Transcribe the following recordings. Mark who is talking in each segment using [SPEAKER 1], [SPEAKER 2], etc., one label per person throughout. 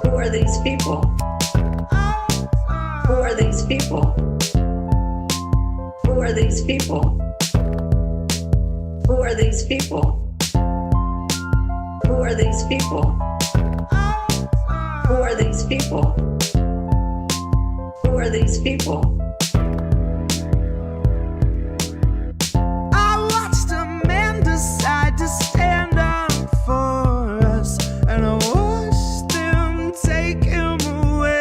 [SPEAKER 1] Who are these people? Who are these people? Who are these people? Who are these people? Who are these people? Who are these people? Who are these people?
[SPEAKER 2] I watched a man decide to stand up for us, and I watched them take him away.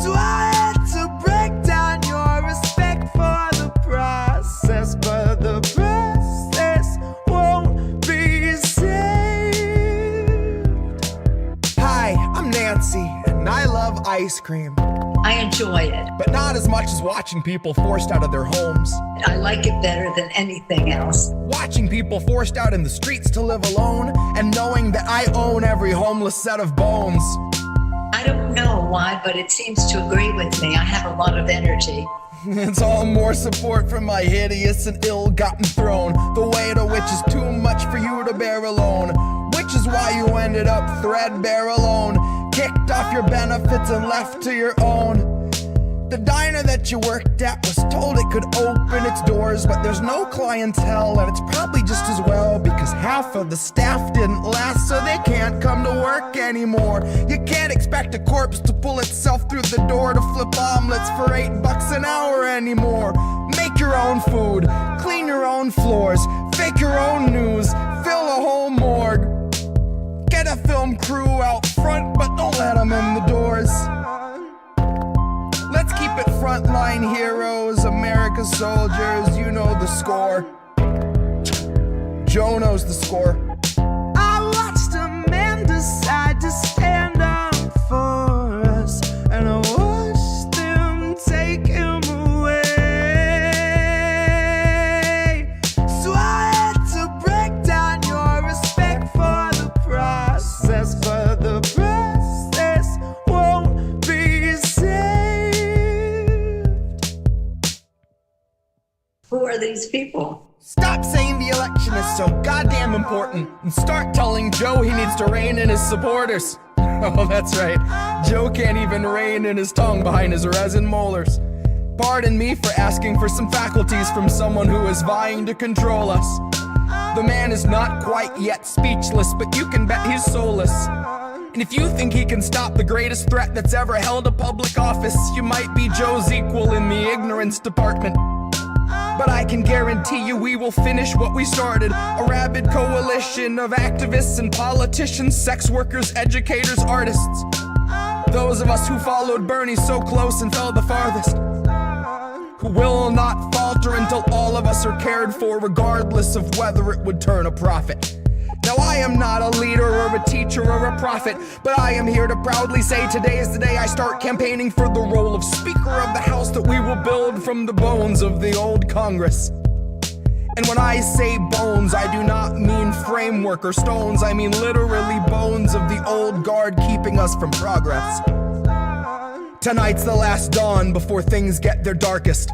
[SPEAKER 2] So I had to break down your respect for the process, but the process won't be saved. Hi, I'm Nancy, and I love ice cream,
[SPEAKER 1] I enjoy it.
[SPEAKER 2] but not as much as watching people forced out of their homes.
[SPEAKER 1] I like it better than anything else.
[SPEAKER 2] Watching people forced out in the streets to live alone, and knowing that I own every homeless set of bones.
[SPEAKER 1] I don't know why, but it seems to agree with me. I have a lot of energy.
[SPEAKER 2] It's all more support from my hideous and ill-gotten throne, the weight of which is too much for you to bear alone. Which is why you ended up threadbare alone, kicked off your benefits and left to your own. The diner that you worked at was told it could open its doors, but there's no clientele, and it's probably just as well, because half of the staff didn't last, so they can't come to work anymore. You can't expect a corpse to pull itself through the door to flip omelets for $8 an hour anymore. Make your own food, clean your own floors, fake your own news, fill a whole morgue. Get a film crew out front, but don't let them in the doors. Let's keep it frontline heroes, America's soldiers, you know the score. Joe knows the score. I watched a man decide to stand up for us, and I watched them take him away. So I had to break down your respect for the process, but the process won't be saved.
[SPEAKER 1] Who are these people?
[SPEAKER 2] Stop saying the election is so goddamn important, and start telling Joe he needs to rein in his supporters. Oh, that's right. Joe can't even rein in his tongue behind his resin molars. Pardon me for asking for some faculties from someone who is vying to control us. The man is not quite yet speechless, but you can bet he's soulless. And if you think he can stop the greatest threat that's ever held a public office, you might be Joe's equal in the ignorance department. But I can guarantee you we will finish what we started, a rabid coalition of activists and politicians, sex workers, educators, artists. Those of us who followed Bernie so close and fell the farthest, who will not falter until all of us are cared for, regardless of whether it would turn a profit. Now I am not a leader or a teacher or a prophet, but I am here to proudly say today is the day I start campaigning for the role of Speaker of the House that we will build from the bones of the old Congress. And when I say bones, I do not mean framework or stones, I mean literally bones of the old guard keeping us from progress. Tonight's the last dawn before things get their darkest.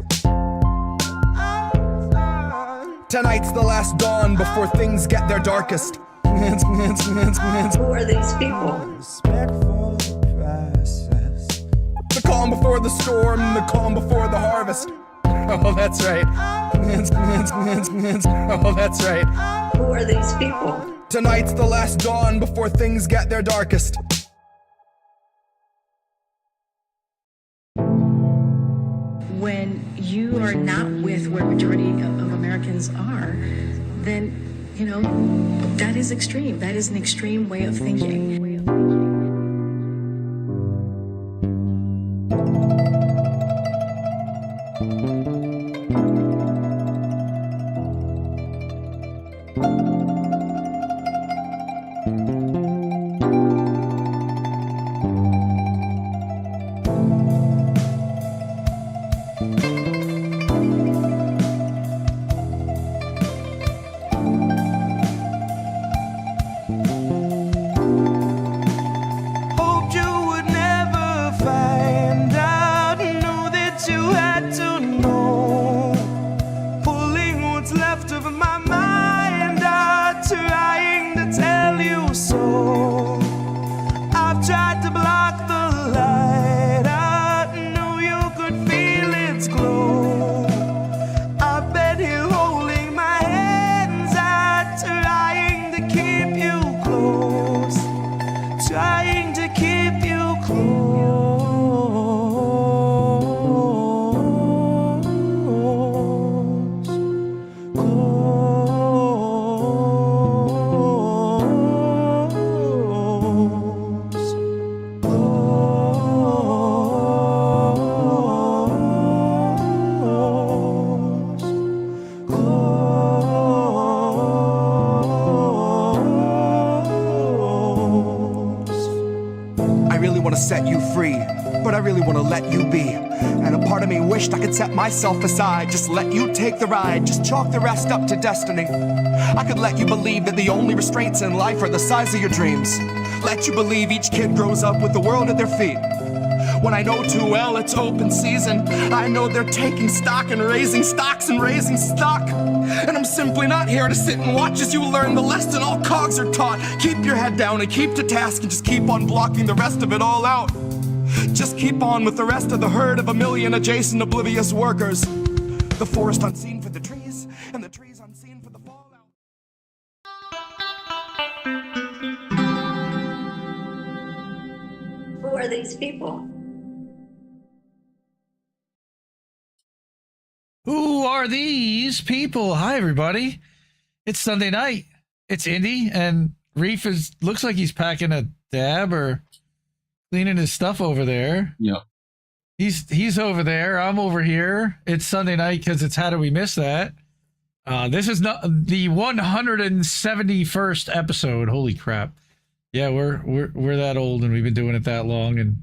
[SPEAKER 2] Tonight's the last dawn before things get their darkest.
[SPEAKER 1] Who are these people?
[SPEAKER 2] The calm before the storm, the calm before the harvest. Oh, that's right. Oh, that's right.
[SPEAKER 1] Who are these people?
[SPEAKER 2] Tonight's the last dawn before things get their darkest.
[SPEAKER 3] When you are not with where majority of Americans are, then, you know, that is extreme. That is an extreme way of thinking.
[SPEAKER 2] Left of my mind are trying to tell you so.
[SPEAKER 4] you close, trying to keep you close.
[SPEAKER 5] Want to set you free, but I really want to let you be. And a part of me wished I could set myself aside, just let you take the ride, just chalk the rest up to destiny. I could let you believe that the only restraints in life are the size of your dreams. Let you believe each kid grows up with the world at their feet. When I know too well it's open season, I know they're taking stock and raising stocks and raising stock. And I'm simply not here to sit and watch as you learn the lesson all cogs are taught. Keep your head down and keep to task and just keep on blocking the rest of it all out. Just keep on with the rest of the herd of a million adjacent oblivious workers. The forest unseen for the trees, and the trees unseen for the fallout.
[SPEAKER 1] Who are these people?
[SPEAKER 6] Who are these people? Hi, everybody. It's Sunday night. It's Indy, and Reef looks like he's packing a dab or cleaning his stuff over there.
[SPEAKER 7] Yeah.
[SPEAKER 6] He's over there. I'm over here. It's Sunday night because it's How Do We Miss That? This is not the 171st episode. Holy crap. Yeah, we're that old, and we've been doing it that long, and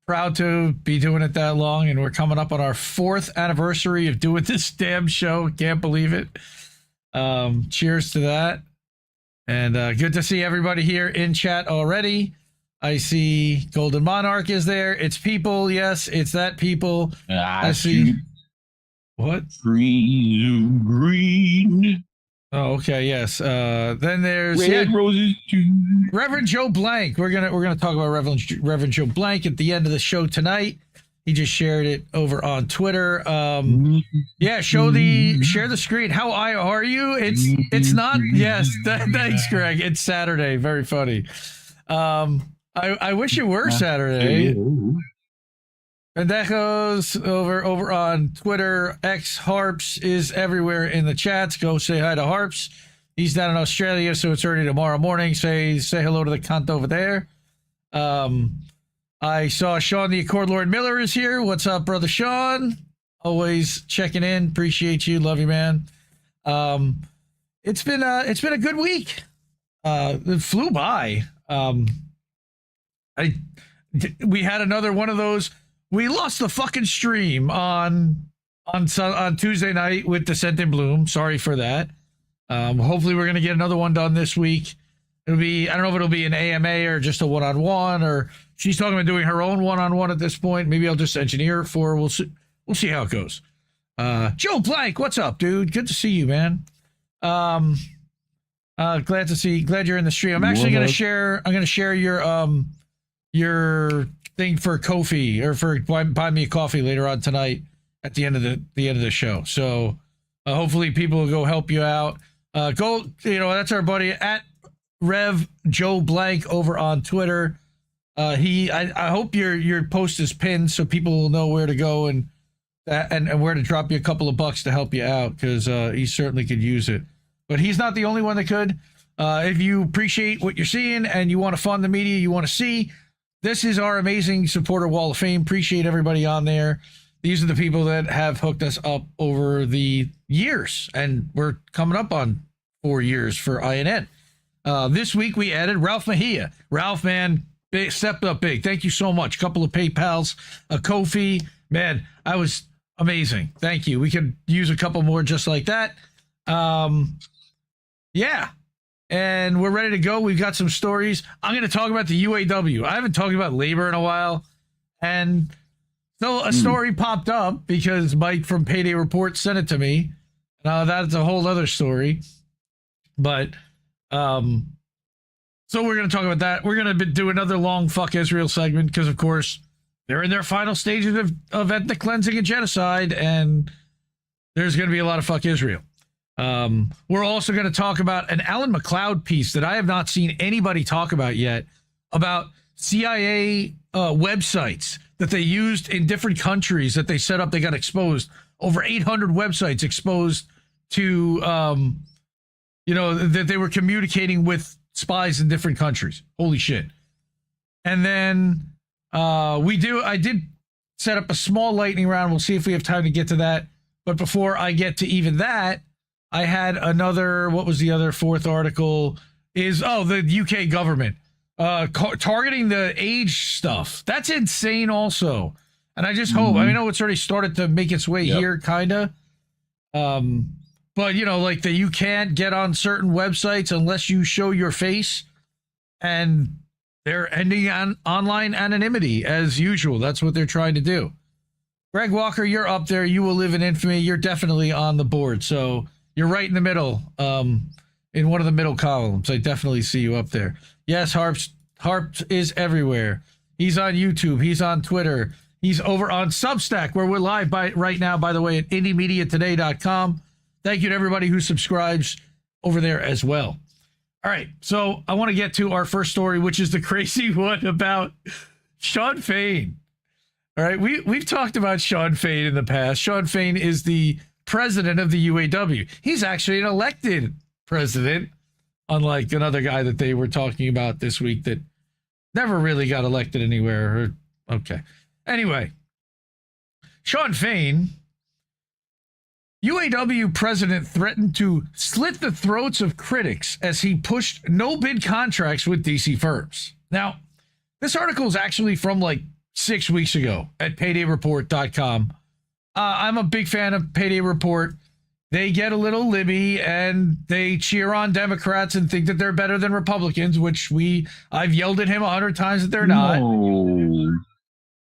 [SPEAKER 6] proud to be doing it that long, and we're coming up on our 4th anniversary of doing this damn show. Can't believe it. Cheers to that. And good to see everybody here in chat already. I see Golden Monarch is there. It's people. Yes, it's that people. I see. What?
[SPEAKER 7] Green.
[SPEAKER 6] Oh, okay. Yes. Then there's
[SPEAKER 7] Red roses too.
[SPEAKER 6] Reverend Joe Blank. We're gonna talk about Reverend Joe Blank at the end of the show tonight. He just shared it over on Twitter. Yeah, share the screen. How are you? It's not. Yes, thanks, Greg. It's Saturday. Very funny. I wish it were Saturday. And that goes over on Twitter. X Harps is everywhere in the chats. Go say hi to Harps. He's down in Australia, so it's early tomorrow morning. Say hello to the cunt over there. I saw Shawn the Accord Lord Miller is here. What's up, brother Shawn? Always checking in. Appreciate you. Love you, man. It's been a good week. It flew by. We had another one of those. We lost the fucking stream on Tuesday night with Descent in Bloom. Sorry for that. Hopefully we're gonna get another one done this week. It'll be, I don't know if it'll be an AMA or just a one-on-one, or she's talking about doing her own one-on-one at this point. Maybe I'll just engineer it for her. We'll see how it goes. Joe Blank, what's up, dude? Good to see you, man. Glad you're in the stream. I'm actually gonna share your thing for Ko-fi, or for buy me a coffee later on tonight at the end of the show. So hopefully people will go help you out. That's our buddy at Rev Joe Blank over on Twitter. I hope your post is pinned so people will know where to go and where to drop you a couple of bucks to help you out, because he certainly could use it. But he's not the only one that could. If you appreciate what you're seeing and you want to fund the media you want to see, this is our amazing supporter wall of fame. Appreciate everybody on there. These are the people that have hooked us up over the years, and we're coming up on 4 years for INN. This week we added Ralph Mejia. Ralph, man, stepped up big. Thank you so much. Couple of PayPals, a Ko-fi. Man, I was amazing. Thank you. We could use a couple more just like that. Yeah. And we're ready to go. We've got some stories. I'm going to talk about the UAW. I haven't talked about labor in a while. And so a story popped up because Mike from Payday Report sent it to me. That's a whole other story. But, so we're going to talk about that. We're going to do another long fuck Israel segment because, of course, they're in their final stages of ethnic cleansing and genocide, and there's going to be a lot of fuck Israel. We're also going to talk about an Alan McLeod piece that I have not seen anybody talk about yet about CIA websites that they used in different countries that they set up. They got exposed. Over 800 websites exposed to, that they were communicating with spies in different countries. Holy shit. And then I did set up a small lightning round. We'll see if we have time to get to that. But before I get to even that, I had another, what was the other fourth article? The UK government targeting the age stuff. That's insane also. And I just hope, I know it's already started to make its way here, kind of. But, like that you can't get on certain websites unless you show your face. And they're ending on online anonymity as usual. That's what they're trying to do. Greg Walker, you're up there. You will live in infamy. You're definitely on the board. So you're right in the middle, in one of the middle columns. I definitely see you up there. Yes, Harps is everywhere. He's on YouTube. He's on Twitter. He's over on Substack, where we're live right now, by the way, at IndieMediaToday.com. Thank you to everybody who subscribes over there as well. All right, so I want to get to our first story, which is the crazy one about Shawn Fain. All right, we've talked about Shawn Fain in the past. Shawn Fain is the president of the UAW. He's actually an elected president, unlike another guy that they were talking about this week that never really got elected anywhere. Okay. Anyway, Shawn Fain, UAW president, threatened to slit the throats of critics as he pushed no-bid contracts with DC firms. Now, this article is actually from like 6 weeks ago at paydayreport.com. I'm a big fan of Payday Report. They get a little libby and they cheer on Democrats and think that they're better than Republicans, which I've yelled at him 100 times that they're not.
[SPEAKER 7] No.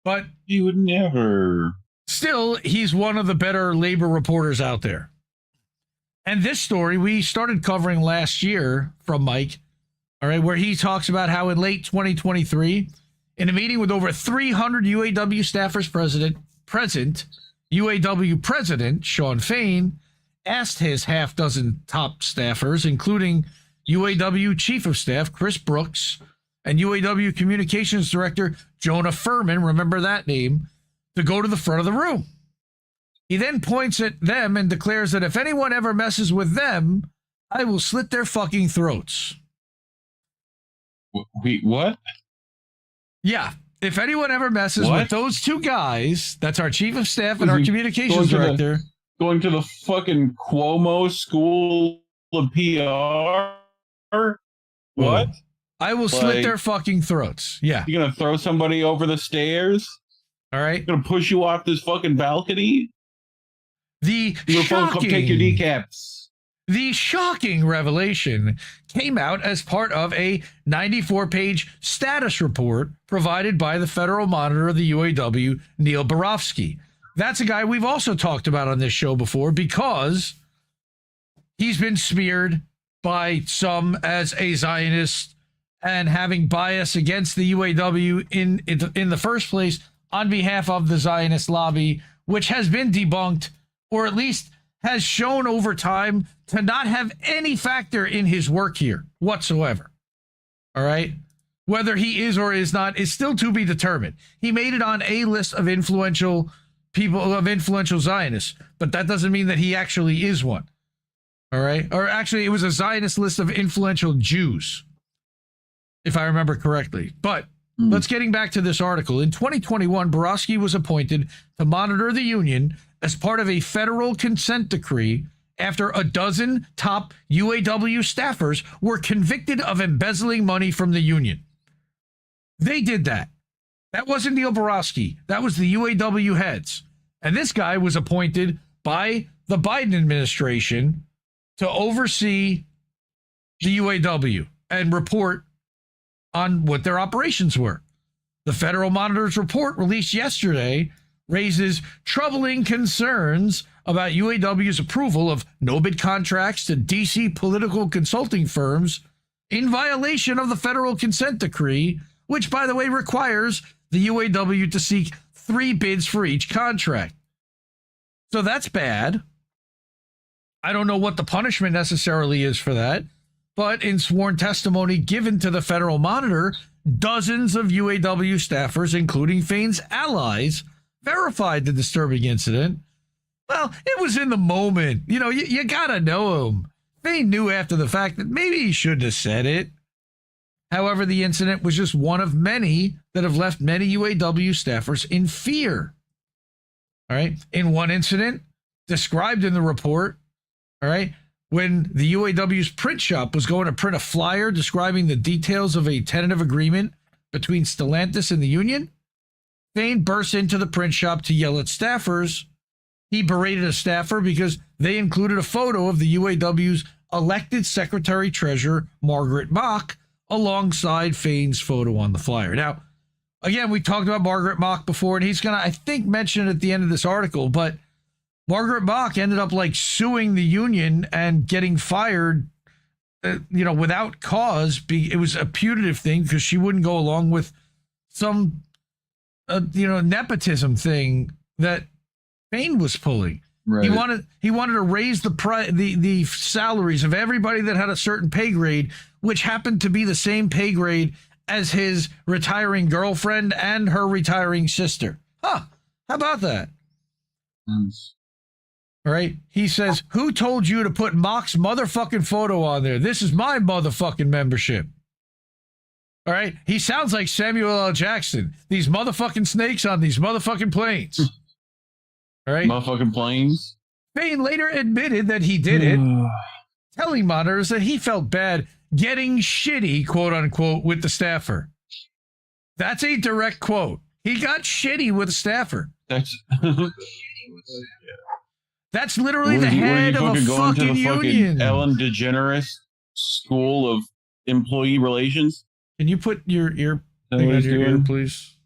[SPEAKER 6] But
[SPEAKER 7] you would never.
[SPEAKER 6] Still, he's one of the better labor reporters out there. And this story we started covering last year from Mike, all right, where he talks about how in late 2023, in a meeting with over 300 UAW staffers present, UAW president Shawn Fain asked his half dozen top staffers, including UAW chief of staff Chris Brooks and UAW communications director Jonah Furman, remember that name, to go to the front of the room. He then points at them and declares that if anyone ever messes with them, I will slit their fucking throats.
[SPEAKER 7] Wait, what?
[SPEAKER 6] Yeah. If anyone ever messes with those two guys, that's our chief of staff and our communications director.
[SPEAKER 7] Going to the fucking Cuomo School of PR? What?
[SPEAKER 6] I will slit their fucking throats. Yeah.
[SPEAKER 7] You're going to throw somebody over the stairs?
[SPEAKER 6] All right.
[SPEAKER 7] Going to push you off this fucking balcony?
[SPEAKER 6] You're
[SPEAKER 7] supposed to come take your kneecaps.
[SPEAKER 6] The shocking revelation came out as part of a 94-page status report provided by the federal monitor of the UAW, Neil Barofsky. That's a guy we've also talked about on this show before because he's been smeared by some as a Zionist and having bias against the UAW in the first place on behalf of the Zionist lobby, which has been debunked, or at least has shown over time to not have any factor in his work here whatsoever. All right? Whether he is or is not is still to be determined. He made it on a list of influential people, of influential Zionists, but that doesn't mean that he actually is one. All right? Or actually, it was a Zionist list of influential Jews, if I remember correctly. But let's getting back to this article. In 2021, Borowski was appointed to monitor the union as part of a federal consent decree after a dozen top UAW staffers were convicted of embezzling money from the union. They did that. That wasn't Neil Borowski. That was the UAW heads. And this guy was appointed by the Biden administration to oversee the UAW and report on what their operations were. The Federal Monitor's report released yesterday raises troubling concerns about UAW's approval of no-bid contracts to DC political consulting firms in violation of the federal consent decree, which, by the way, requires the UAW to seek 3 bids for each contract. So that's bad. I don't know what the punishment necessarily is for that, but in sworn testimony given to the Federal Monitor, dozens of UAW staffers, including Fain's allies, verified the disturbing incident. Well, it was in the moment. You know, you gotta know him. Fain knew after the fact that maybe he shouldn't have said it. However, the incident was just one of many that have left many UAW staffers in fear. All right. In one incident described in the report, all right, when the UAW's print shop was going to print a flyer describing the details of a tentative agreement between Stellantis and the union, Fain burst into the print shop to yell at staffers. He berated a staffer because they included a photo of the UAW's elected secretary-treasurer, Margaret Mock, alongside Fain's photo on the flyer. Now, again, we talked about Margaret Mock before, and he's going to, I think, mention it at the end of this article, but Margaret Mock ended up like suing the union and getting fired, without cause. It was a putative thing because she wouldn't go along with some, nepotism thing that Fain was pulling. Right. He wanted to raise the salaries of everybody that had a certain pay grade, which happened to be the same pay grade as his retiring girlfriend and her retiring sister. Huh? How about that?
[SPEAKER 7] Nice.
[SPEAKER 6] All right. He says, "Who told you to put Mock's motherfucking photo on there? This is my motherfucking membership." All right. He sounds like Samuel L. Jackson. These motherfucking snakes on these motherfucking planes. All right.
[SPEAKER 7] Motherfucking planes.
[SPEAKER 6] Fain later admitted that he did it, telling monitors that he felt bad getting shitty, quote unquote, with the staffer. That's a direct quote. He got shitty with the staffer. That's literally the head of a fucking union.
[SPEAKER 7] Ellen DeGeneres School of Employee Relations.
[SPEAKER 6] Can you put your ear thing on your ear, please?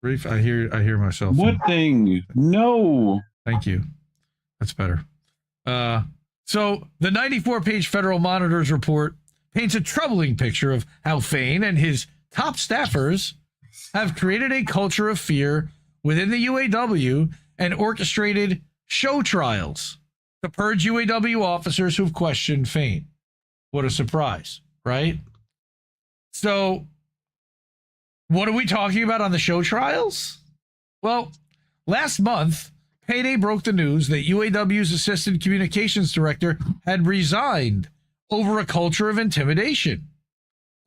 [SPEAKER 6] Brief. I hear myself.
[SPEAKER 7] What thing? No.
[SPEAKER 6] Thank you. That's better. So the 94-page Federal Monitor's report paints a troubling picture of how Fain and his top staffers have created a culture of fear within the UAW and orchestrated show trials to purge UAW officers who've questioned Fain. What a surprise, right? So what are we talking about on the show trials? Well, last month, Payday broke the news that UAW's assistant communications director had resigned over a culture of intimidation.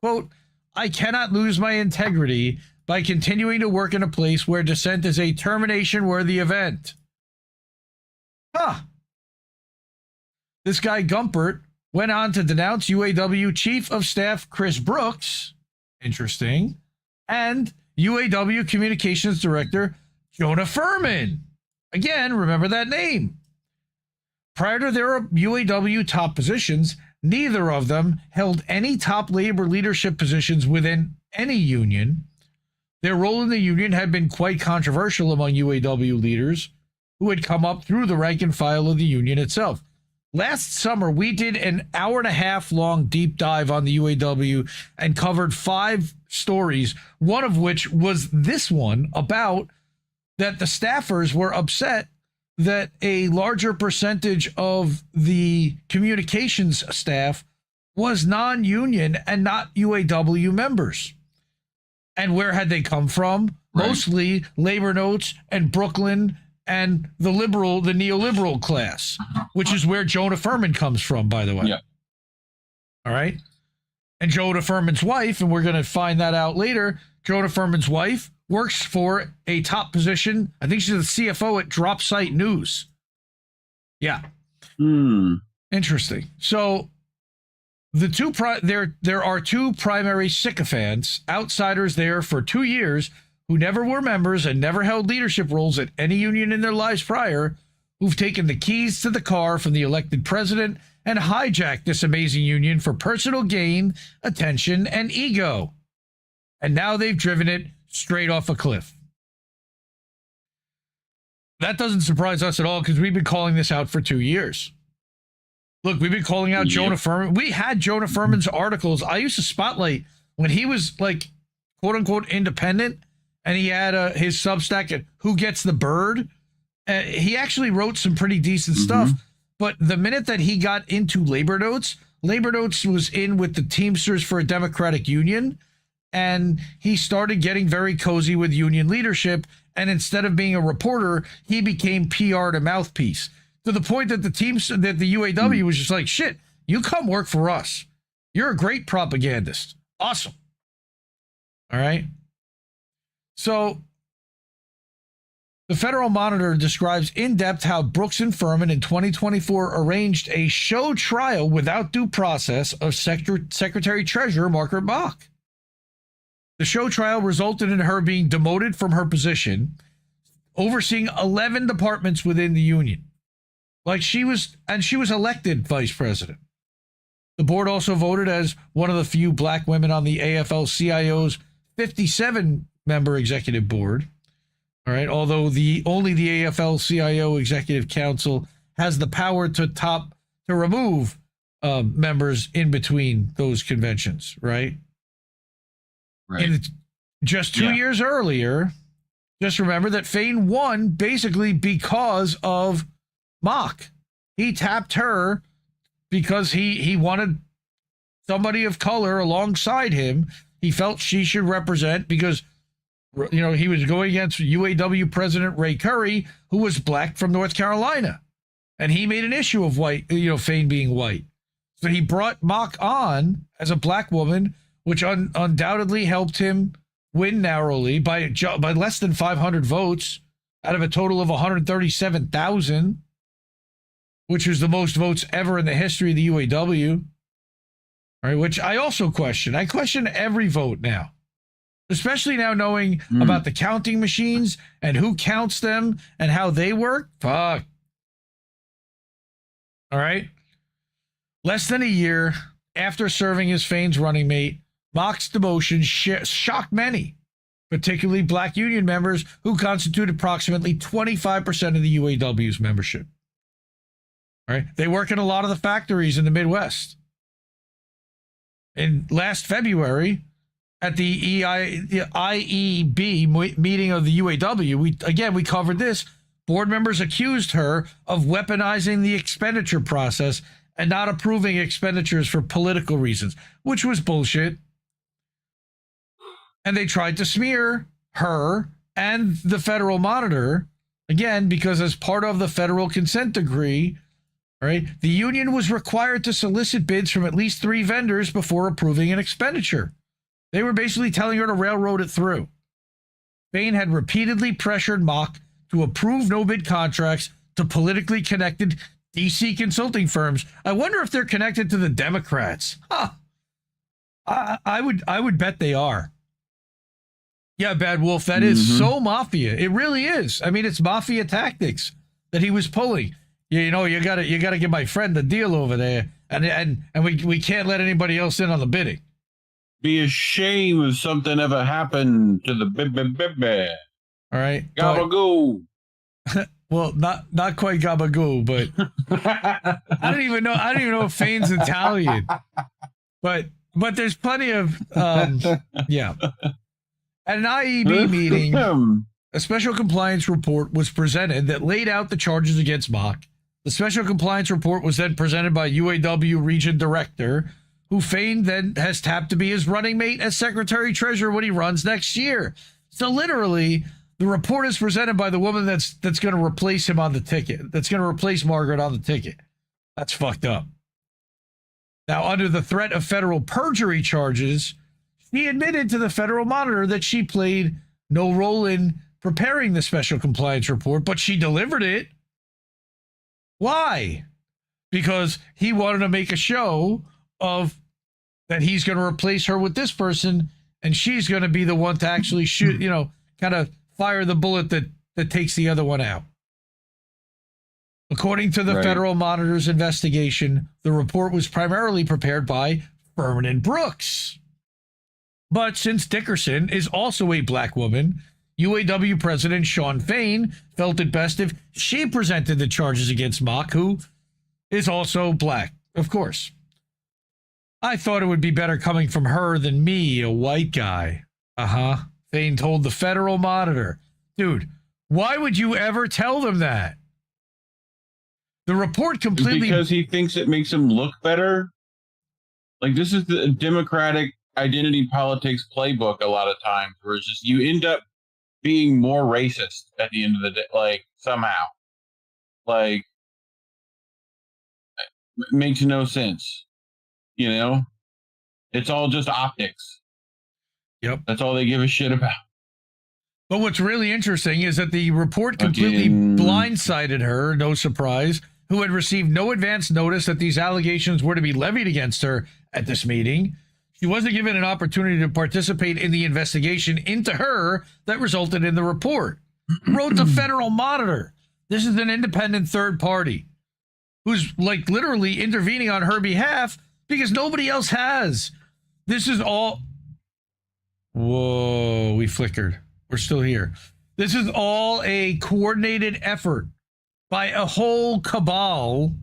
[SPEAKER 6] Quote, "I cannot lose my integrity by continuing to work in a place where dissent is a termination-worthy event." Huh. This guy Gumpert went on to denounce UAW Chief of Staff Chris Brooks, interesting, and UAW Communications Director Jonah Furman. Again, remember that name. Prior to their UAW top positions, neither of them held any top labor leadership positions within any union. Their role in the union had been quite controversial among UAW leaders who had come up through the rank and file of the union itself. Last summer, we did an hour-and-a-half long deep dive on the UAW and covered 5 stories, one of which was this one about that the staffers were upset that a larger percentage of the communications staff was non-union and not UAW members. And where had they come from? Right. Mostly Labor Notes and Brooklyn and the neoliberal class, which is where Jonah Furman comes from, by the way.
[SPEAKER 7] Yeah.
[SPEAKER 6] All right. And Jonah Furman's wife, and we're going to find that out later, Jonah Furman's wife works for a top position. I think she's the CFO at Drop Site News. Yeah. Interesting. So there are 2 primary sycophants, outsiders there for 2 years, who never were members and never held leadership roles at any union in their lives prior, who've taken the keys to the car from the elected president and hijacked this amazing union for personal gain, attention, and ego. And now they've driven it straight off a cliff. That doesn't surprise us at all because we've been calling this out for 2 years. Look, we've been calling out Jonah Furman. We had Jonah Furman's articles. I used to spotlight when he was like, quote unquote, independent. And he had his Substack at Who Gets the Bird. He actually wrote some pretty decent stuff. But the minute that he got into Labor Notes was in with the Teamsters for a Democratic Union, and he started getting very cozy with union leadership. And instead of being a reporter, he became PR to mouthpiece, to the point that the UAW was just like, shit, you come work for us. You're a great propagandist. Awesome. All right. So the Federal Monitor describes in depth how Brooks and Furman in 2024 arranged a show trial without due process of Secretary Treasurer Margaret Mock. The show trial resulted in her being demoted from her position, overseeing 11 departments within the union. She was elected vice president. The board also voted as one of the few black women on the AFL-CIO's 57-member executive board. All right, although only the AFL-CIO Executive Council has the power to remove members in between those conventions, right?
[SPEAKER 7] Right.
[SPEAKER 6] And just 2 years earlier, just remember that Fain won basically because of Mock. He tapped her because he wanted somebody of color alongside him. He felt she should represent because, you know, he was going against UAW President Ray Curry, who was black from North Carolina. And he made an issue of Fain being white. So he brought Mock on as a black woman, which undoubtedly helped him win narrowly by less than 500 votes out of a total of 137,000, which was the most votes ever in the history of the UAW. All right, which I also question. I question every vote now, especially now knowing about the counting machines and who counts them and how they work. Fuck. All right. Less than a year after serving as Fain's running mate, Mock's demotion shocked many, particularly black union members who constitute approximately 25% of the UAW's membership. All right. They work in a lot of the factories in the Midwest. In last February, at the IEB meeting of the UAW, we covered this. Board members accused her of weaponizing the expenditure process and not approving expenditures for political reasons, which was bullshit. And they tried to smear her and the Federal Monitor, again, because as part of the federal consent decree, right, the union was required to solicit bids from at least 3 vendors before approving an expenditure. They were basically telling her to railroad it through. Fain had repeatedly pressured Mock to approve no-bid contracts to politically connected DC consulting firms. I wonder if they're connected to the Democrats. Huh. I would bet they are. Yeah, Bad Wolf, that is so mafia. It really is. I mean, it's mafia tactics that he was pulling. You know, you gotta give my friend the deal over there, and we can't let anybody else in on the bidding.
[SPEAKER 7] Be a shame if something ever happened to the baby.
[SPEAKER 6] All right,
[SPEAKER 7] Gabagoo.
[SPEAKER 6] Well, not quite Gabagoo, but I don't even know if Fain's Italian, but there's plenty of yeah. At an IEB meeting, a special compliance report was presented that laid out the charges against Mock. The special compliance report was then presented by UAW Region Director, who Fain then has tapped to be his running mate as Secretary Treasurer when he runs next year. So literally, the report is presented by the woman that's going to replace him on the ticket. That's going to replace Margaret on the ticket. That's fucked up. Now, under the threat of federal perjury charges, she admitted to the Federal Monitor that she played no role in preparing the special compliance report, but she delivered it. Why? Because he wanted to make a show of that he's going to replace her with this person, and she's going to be the one to actually shoot, kind of fire the bullet that takes the other one out. According to the Federal Monitor's investigation, the report was primarily prepared by Furman and Brooks. But since Dickerson is also a black woman, UAW President Shawn Fain felt it best if she presented the charges against Mock, who is also black, of course. I thought it would be better coming from her than me, a white guy. Fain told the Federal Monitor. Dude, why would you ever tell them that? The report completely
[SPEAKER 7] because he thinks it makes him look better. Like, this is the Democratic identity politics playbook a lot of times, where it's just you end up being more racist at the end of the day, like, somehow. Like, it makes no sense. You know? It's all just optics.
[SPEAKER 6] Yep.
[SPEAKER 7] That's all they give a shit about.
[SPEAKER 6] But what's really interesting is that the report completely blindsided her, no surprise, who had received no advance notice that these allegations were to be levied against her at this meeting. She wasn't given an opportunity to participate in the investigation into her that resulted in the report. Wrote the Federal Monitor. This is an independent third party who's like literally intervening on her behalf because nobody else has. This is all... Whoa, we flickered. We're still here. This is all a coordinated effort by a whole cabal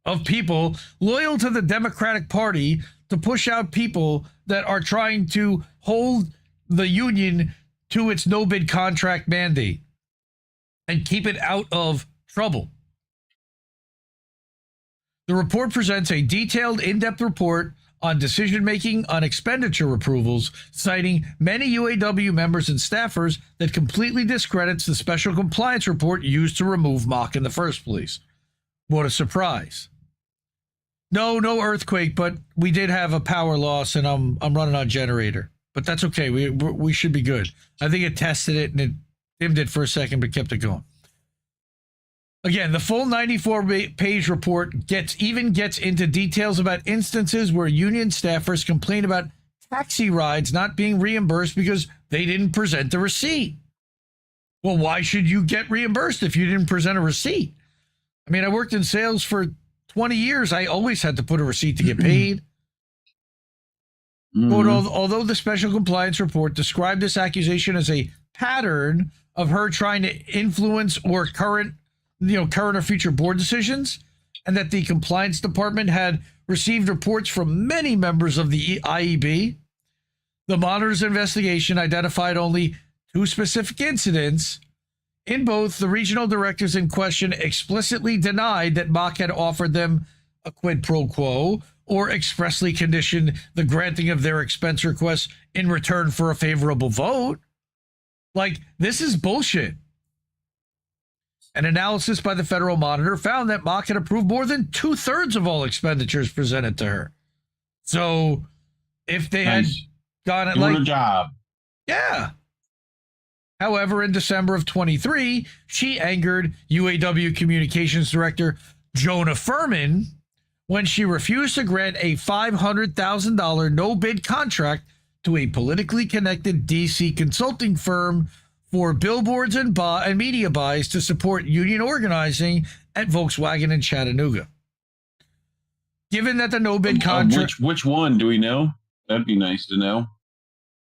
[SPEAKER 6] of people loyal to the Democratic Party to push out people that are trying to hold the union to its no-bid contract mandate and keep it out of trouble. The report presents a detailed, in-depth report on decision-making on expenditure approvals, citing many UAW members and staffers that completely discredits the special compliance report used to remove Mock in the first place. What a surprise. No earthquake, but we did have a power loss, and I'm running on generator. But that's okay. We should be good. I think it tested it, and it dimmed it for a second, but kept it going. Again, the full 94-page report gets into details about instances where union staffers complain about taxi rides not being reimbursed because they didn't present the receipt. Well, why should you get reimbursed if you didn't present a receipt? I mean, I worked in sales for 20 years. I always had to put a receipt to get paid. But although the special compliance report described this accusation as a pattern of her trying to influence or current or future board decisions, and that the compliance department had received reports from many members of the IEB, the Monitor's investigation identified only 2 specific incidents. In both, the regional directors in question explicitly denied that Mock had offered them a quid pro quo or expressly conditioned the granting of their expense requests in return for a favorable vote. Like, this is bullshit. An analysis by the Federal Monitor found that Mock had approved more than 2/3 of all expenditures presented to her. So if they had gone at
[SPEAKER 7] a job.
[SPEAKER 6] Yeah. However, in December of 23, she angered UAW Communications Director Jonah Furman when she refused to grant a $500,000 no-bid contract to a politically connected D.C. consulting firm for billboards and media buys to support union organizing at Volkswagen in Chattanooga. Given that the no-bid contract...
[SPEAKER 7] Which one do we know? That'd be nice to know.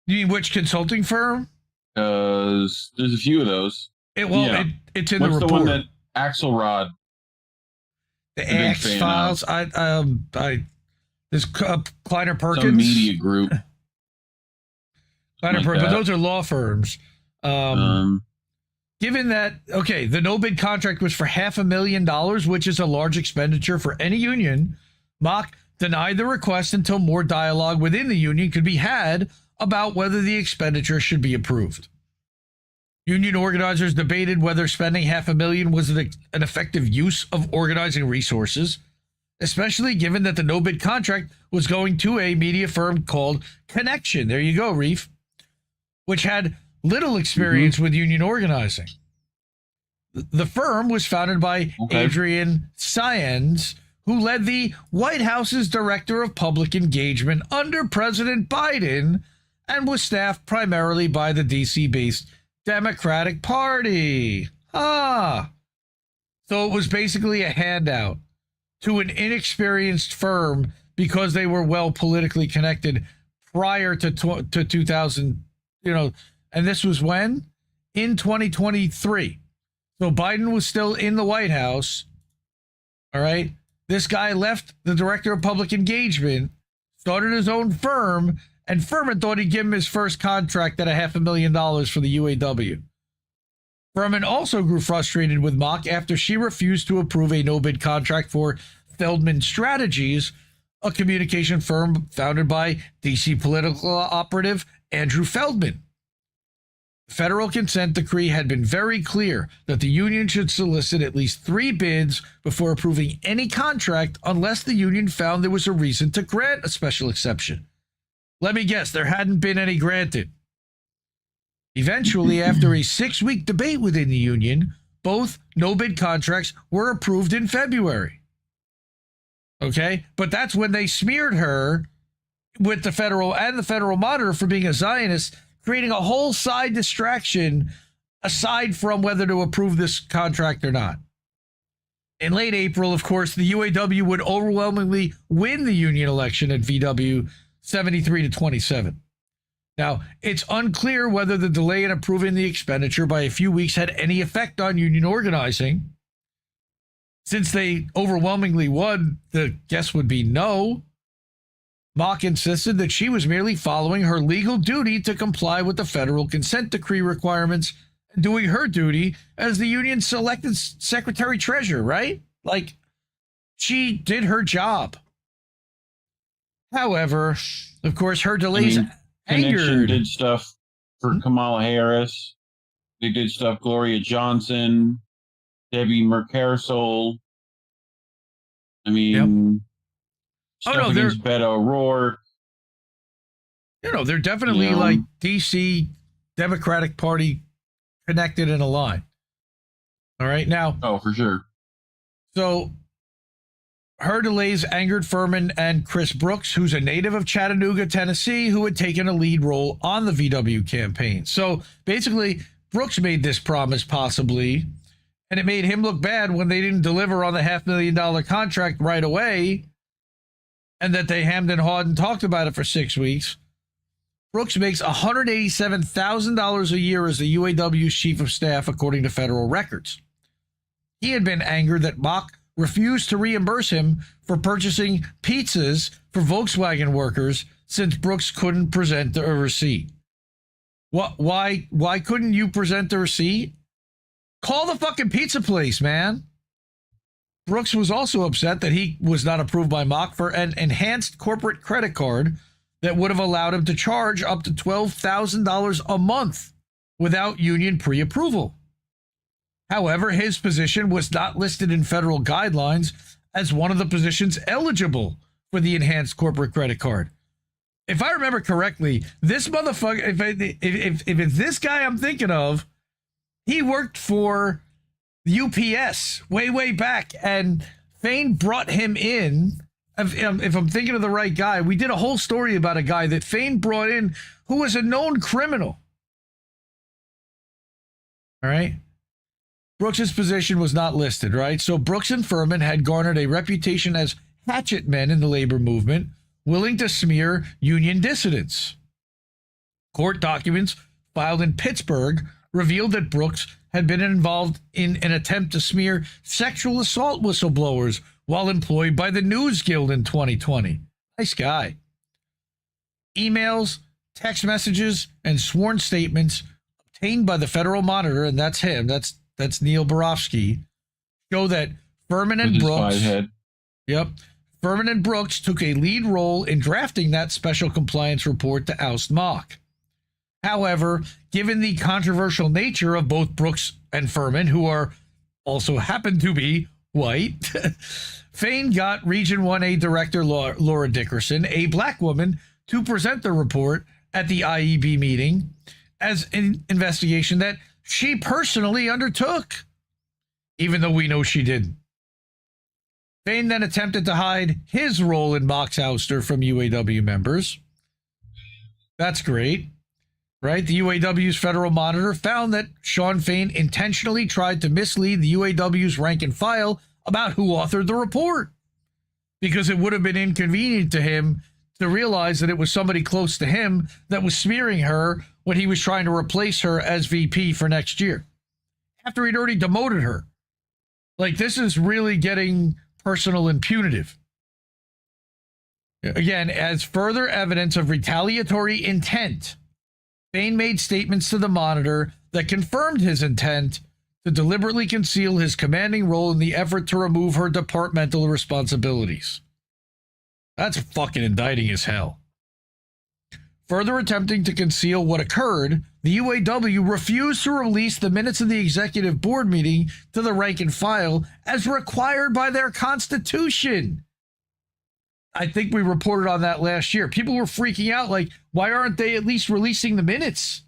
[SPEAKER 6] You mean which consulting firm?
[SPEAKER 7] There's a few of those.
[SPEAKER 6] It's in
[SPEAKER 7] What's
[SPEAKER 6] the report.
[SPEAKER 7] The one that Axelrod?
[SPEAKER 6] The X-Files. This Kleiner Perkins.
[SPEAKER 7] Some media group.
[SPEAKER 6] Kleiner Perkins, but those are law firms. Given that, the no-bid contract was for $500,000, which is a large expenditure for any union, Mock denied the request until more dialogue within the union could be had about whether the expenditure should be approved. Union organizers debated whether spending $500,000 was an effective use of organizing resources, especially given that the no-bid contract was going to a media firm called Connection. There you go, Reef, which had little experience with union organizing. The firm was founded by Adrian Saenz, who led the White House's Director of Public Engagement under President Biden and was staffed primarily by the D.C.-based Democratic Party. So it was basically a handout to an inexperienced firm because they were well politically connected prior to 2000, and this was when? In 2023. So Biden was still in the White House. All right. This guy left the Director of Public Engagement, started his own firm, and Furman thought he'd give him his first contract at $500,000 for the UAW. Furman also grew frustrated with Mock after she refused to approve a no-bid contract for Feldman Strategies, a communication firm founded by D.C. political operative Andrew Feldman. The federal consent decree had been very clear that the union should solicit at least 3 bids before approving any contract unless the union found there was a reason to grant a special exception. Let me guess, there hadn't been any granted. Eventually, after a 6-week debate within the union, both no-bid contracts were approved in February. Okay, but that's when they smeared her with the Federal and the Federal Monitor for being a Zionist, creating a whole side distraction aside from whether to approve this contract or not. In late April, of course, the UAW would overwhelmingly win the union election at VW 73-27. Now, it's unclear whether the delay in approving the expenditure by a few weeks had any effect on union organizing. Since they overwhelmingly won, the guess would be no. Mock insisted that she was merely following her legal duty to comply with the federal consent decree requirements and doing her duty as the union's selected secretary-treasurer, right? Like, she did her job. However, of course, her delays
[SPEAKER 7] Connection
[SPEAKER 6] angered.
[SPEAKER 7] did stuff for Kamala Harris. They did stuff Gloria Johnson, Debbie Merkersol. I mean, stuff against Beto O'Rourke.
[SPEAKER 6] You know, they're definitely like DC Democratic Party connected in a line. All right, now.
[SPEAKER 7] Oh, for sure.
[SPEAKER 6] So her delays angered Furman and Chris Brooks, who's a native of Chattanooga, Tennessee, who had taken a lead role on the VW campaign. So basically, Brooks made this promise possibly, and it made him look bad when they didn't deliver on the $500,000 contract right away, and that they hemmed and hawed and talked about it for 6 weeks. Brooks makes $187,000 a year as the UAW's chief of staff, according to federal records. He had been angered that Mock refused to reimburse him for purchasing pizzas for Volkswagen workers since Brooks couldn't present a receipt. Why couldn't you present the receipt? Call the fucking pizza place, man. Brooks was also upset that he was not approved by Mock for an enhanced corporate credit card that would have allowed him to charge up to $12,000 a month without union pre-approval. However, his position was not listed in federal guidelines as one of the positions eligible for the enhanced corporate credit card. If I remember correctly, this motherfucker, if it's this guy I'm thinking of, he worked for UPS way back, and Fain brought him in. If I'm thinking of the right guy, we did a whole story about a guy that Fain brought in who was a known criminal. All right. Brooks's position was not listed, right? So Brooks and Furman had garnered a reputation as hatchet men in the labor movement, willing to smear union dissidents. Court documents filed in Pittsburgh revealed that Brooks had been involved in an attempt to smear sexual assault whistleblowers while employed by the News Guild in 2020. Nice guy. Emails, text messages, and sworn statements obtained by the Federal Monitor, and that's him, that's Neil Borofsky, show that Furman and Brooks. Furman and Brooks took a lead role in drafting that special compliance report to oust Mock. However, given the controversial nature of both Brooks and Furman, who are also happen to be white, Fain got Region 1A Director Laura Dickerson, a black woman, to present the report at the IEB meeting as an investigation that she personally undertook, even though we know she didn't. Fain then attempted to hide his role in Mock's ouster from UAW members. That's great, right? The UAW's Federal Monitor found that Shawn Fain intentionally tried to mislead the UAW's rank and file about who authored the report, because it would have been inconvenient to him to realize that it was somebody close to him that was smearing her when he was trying to replace her as VP for next year, after he'd already demoted her. Like, this is really getting personal and punitive. Again, as further evidence of retaliatory intent, Fain made statements to the Monitor that confirmed his intent to deliberately conceal his commanding role in the effort to remove her departmental responsibilities. That's fucking indicting as hell. Further attempting to conceal what occurred, the UAW refused to release the minutes of the executive board meeting to the rank and file as required by their constitution. I think we reported on that last year. People were freaking out like, why aren't they at least releasing the minutes?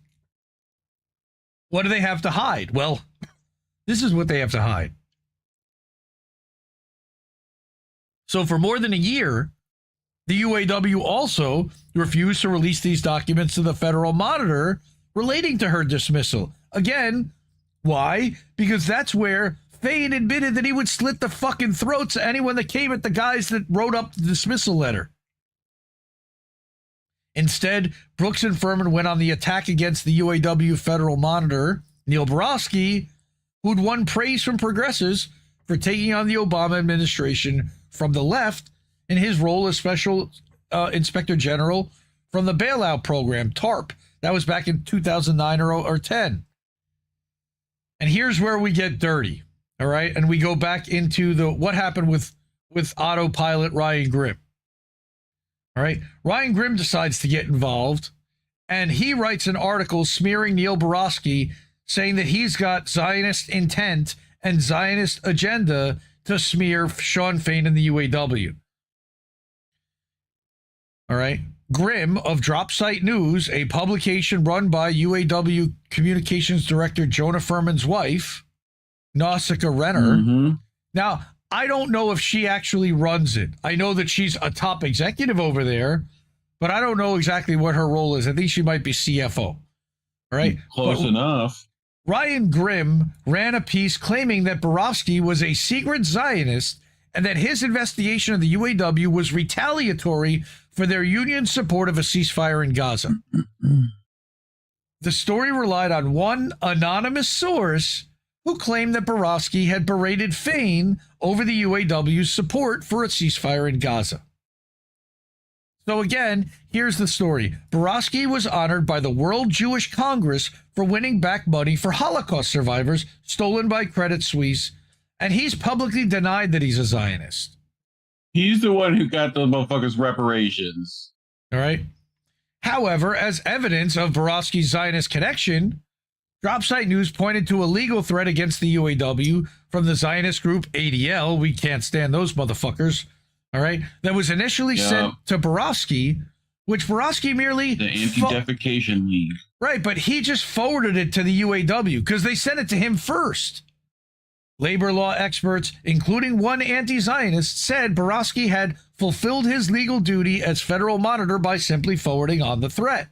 [SPEAKER 6] What do they have to hide? Well, this is what they have to hide. So for more than a year, the UAW also refused to release these documents to the Federal Monitor relating to her dismissal. Again, why? Because that's where Fain admitted that he would slit the fucking throats of anyone that came at the guys that wrote up the dismissal letter. Instead, Brooks and Furman went on the attack against the UAW Federal Monitor, Neil Borowski, who'd won praise from progressives for taking on the Obama administration from the left in his role as Special Inspector General from the bailout program, TARP. That was back in 2009 or 10. And here's where we get dirty, all right? And we go back into what happened with autopilot Ryan Grimm. All right? Ryan Grimm decides to get involved, and he writes an article smearing Neil Borowski, saying that he's got Zionist intent and Zionist agenda to smear Shawn Fain and the UAW. All right. Grimm of Drop Site News, a publication run by UAW Communications Director Jonah Furman's wife, Nausicaa Renner. Mm-hmm. Now, I don't know if she actually runs it. I know that she's a top executive over there, but I don't know exactly what her role is. I think she might be CFO. All right.
[SPEAKER 7] Close enough.
[SPEAKER 6] Ryan Grimm ran a piece claiming that Borowski was a secret Zionist and that his investigation of the UAW was retaliatory for their union's support of a ceasefire in Gaza. The story relied on one anonymous source who claimed that Borowski had berated Fain over the UAW's support for a ceasefire in Gaza. So again, here's the story. Borowski was honored by the World Jewish Congress for winning back money for Holocaust survivors stolen by Credit Suisse, and he's publicly denied that he's a Zionist.
[SPEAKER 7] He's the one who got the motherfuckers reparations.
[SPEAKER 6] All right. However, as evidence of Borowski's Zionist connection, Dropsite News pointed to a legal threat against the UAW from the Zionist group ADL. We can't stand those motherfuckers. All right. That was initially sent to Borowski, which Borowski merely...
[SPEAKER 7] The Anti-Defecation League.
[SPEAKER 6] Right, but he just forwarded it to the UAW because they sent it to him first. Labor law experts, including one anti-Zionist, said Borowski had fulfilled his legal duty as federal monitor by simply forwarding on the threat.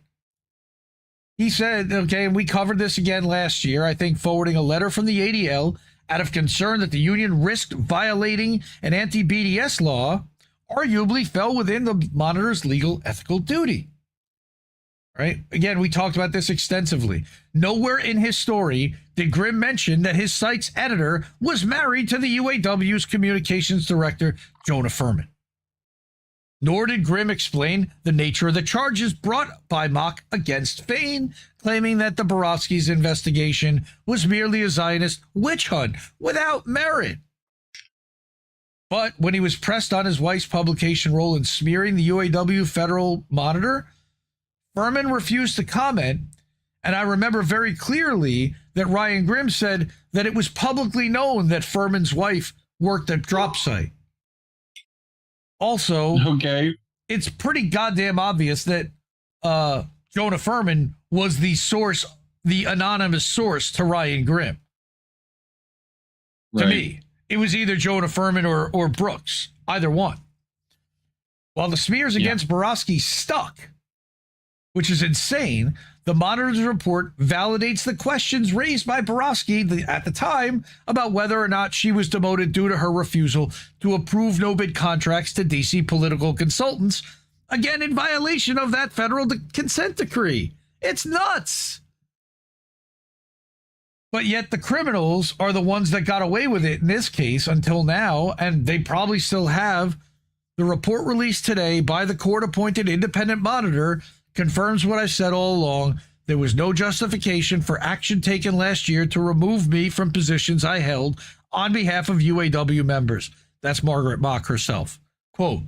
[SPEAKER 6] He said, okay, and we covered this again last year, I think forwarding a letter from the ADL out of concern that the union risked violating an anti-BDS law arguably fell within the monitor's legal ethical duty. Right? Again, we talked about this extensively. Nowhere in his story did Grimm mention that his site's editor was married to the UAW's communications director, Jonah Furman. Nor did Grimm explain the nature of the charges brought by Mock against Fain, claiming that the Borowski's investigation was merely a Zionist witch hunt without merit. But when he was pressed on his wife's publication role in smearing the UAW Federal Monitor, Furman refused to comment, and I remember very clearly that Ryan Grimm said that it was publicly known that Furman's wife worked at Dropsite. Also, it's pretty goddamn obvious that Jonah Furman was the source, the anonymous source to Ryan Grimm. Right. To me, it was either Jonah Furman or Brooks, either one. While the smears against Borowski stuck, which is insane, the Monitor's report validates the questions raised by Borowski at the time about whether or not she was demoted due to her refusal to approve no-bid contracts to D.C. political consultants, again in violation of that federal consent decree. It's nuts! But yet the criminals are the ones that got away with it in this case until now, and they probably still have. The report released today by the court-appointed independent monitor confirms what I said all along. There was no justification for action taken last year to remove me from positions I held on behalf of UAW members. That's Margaret Mock herself. Quote,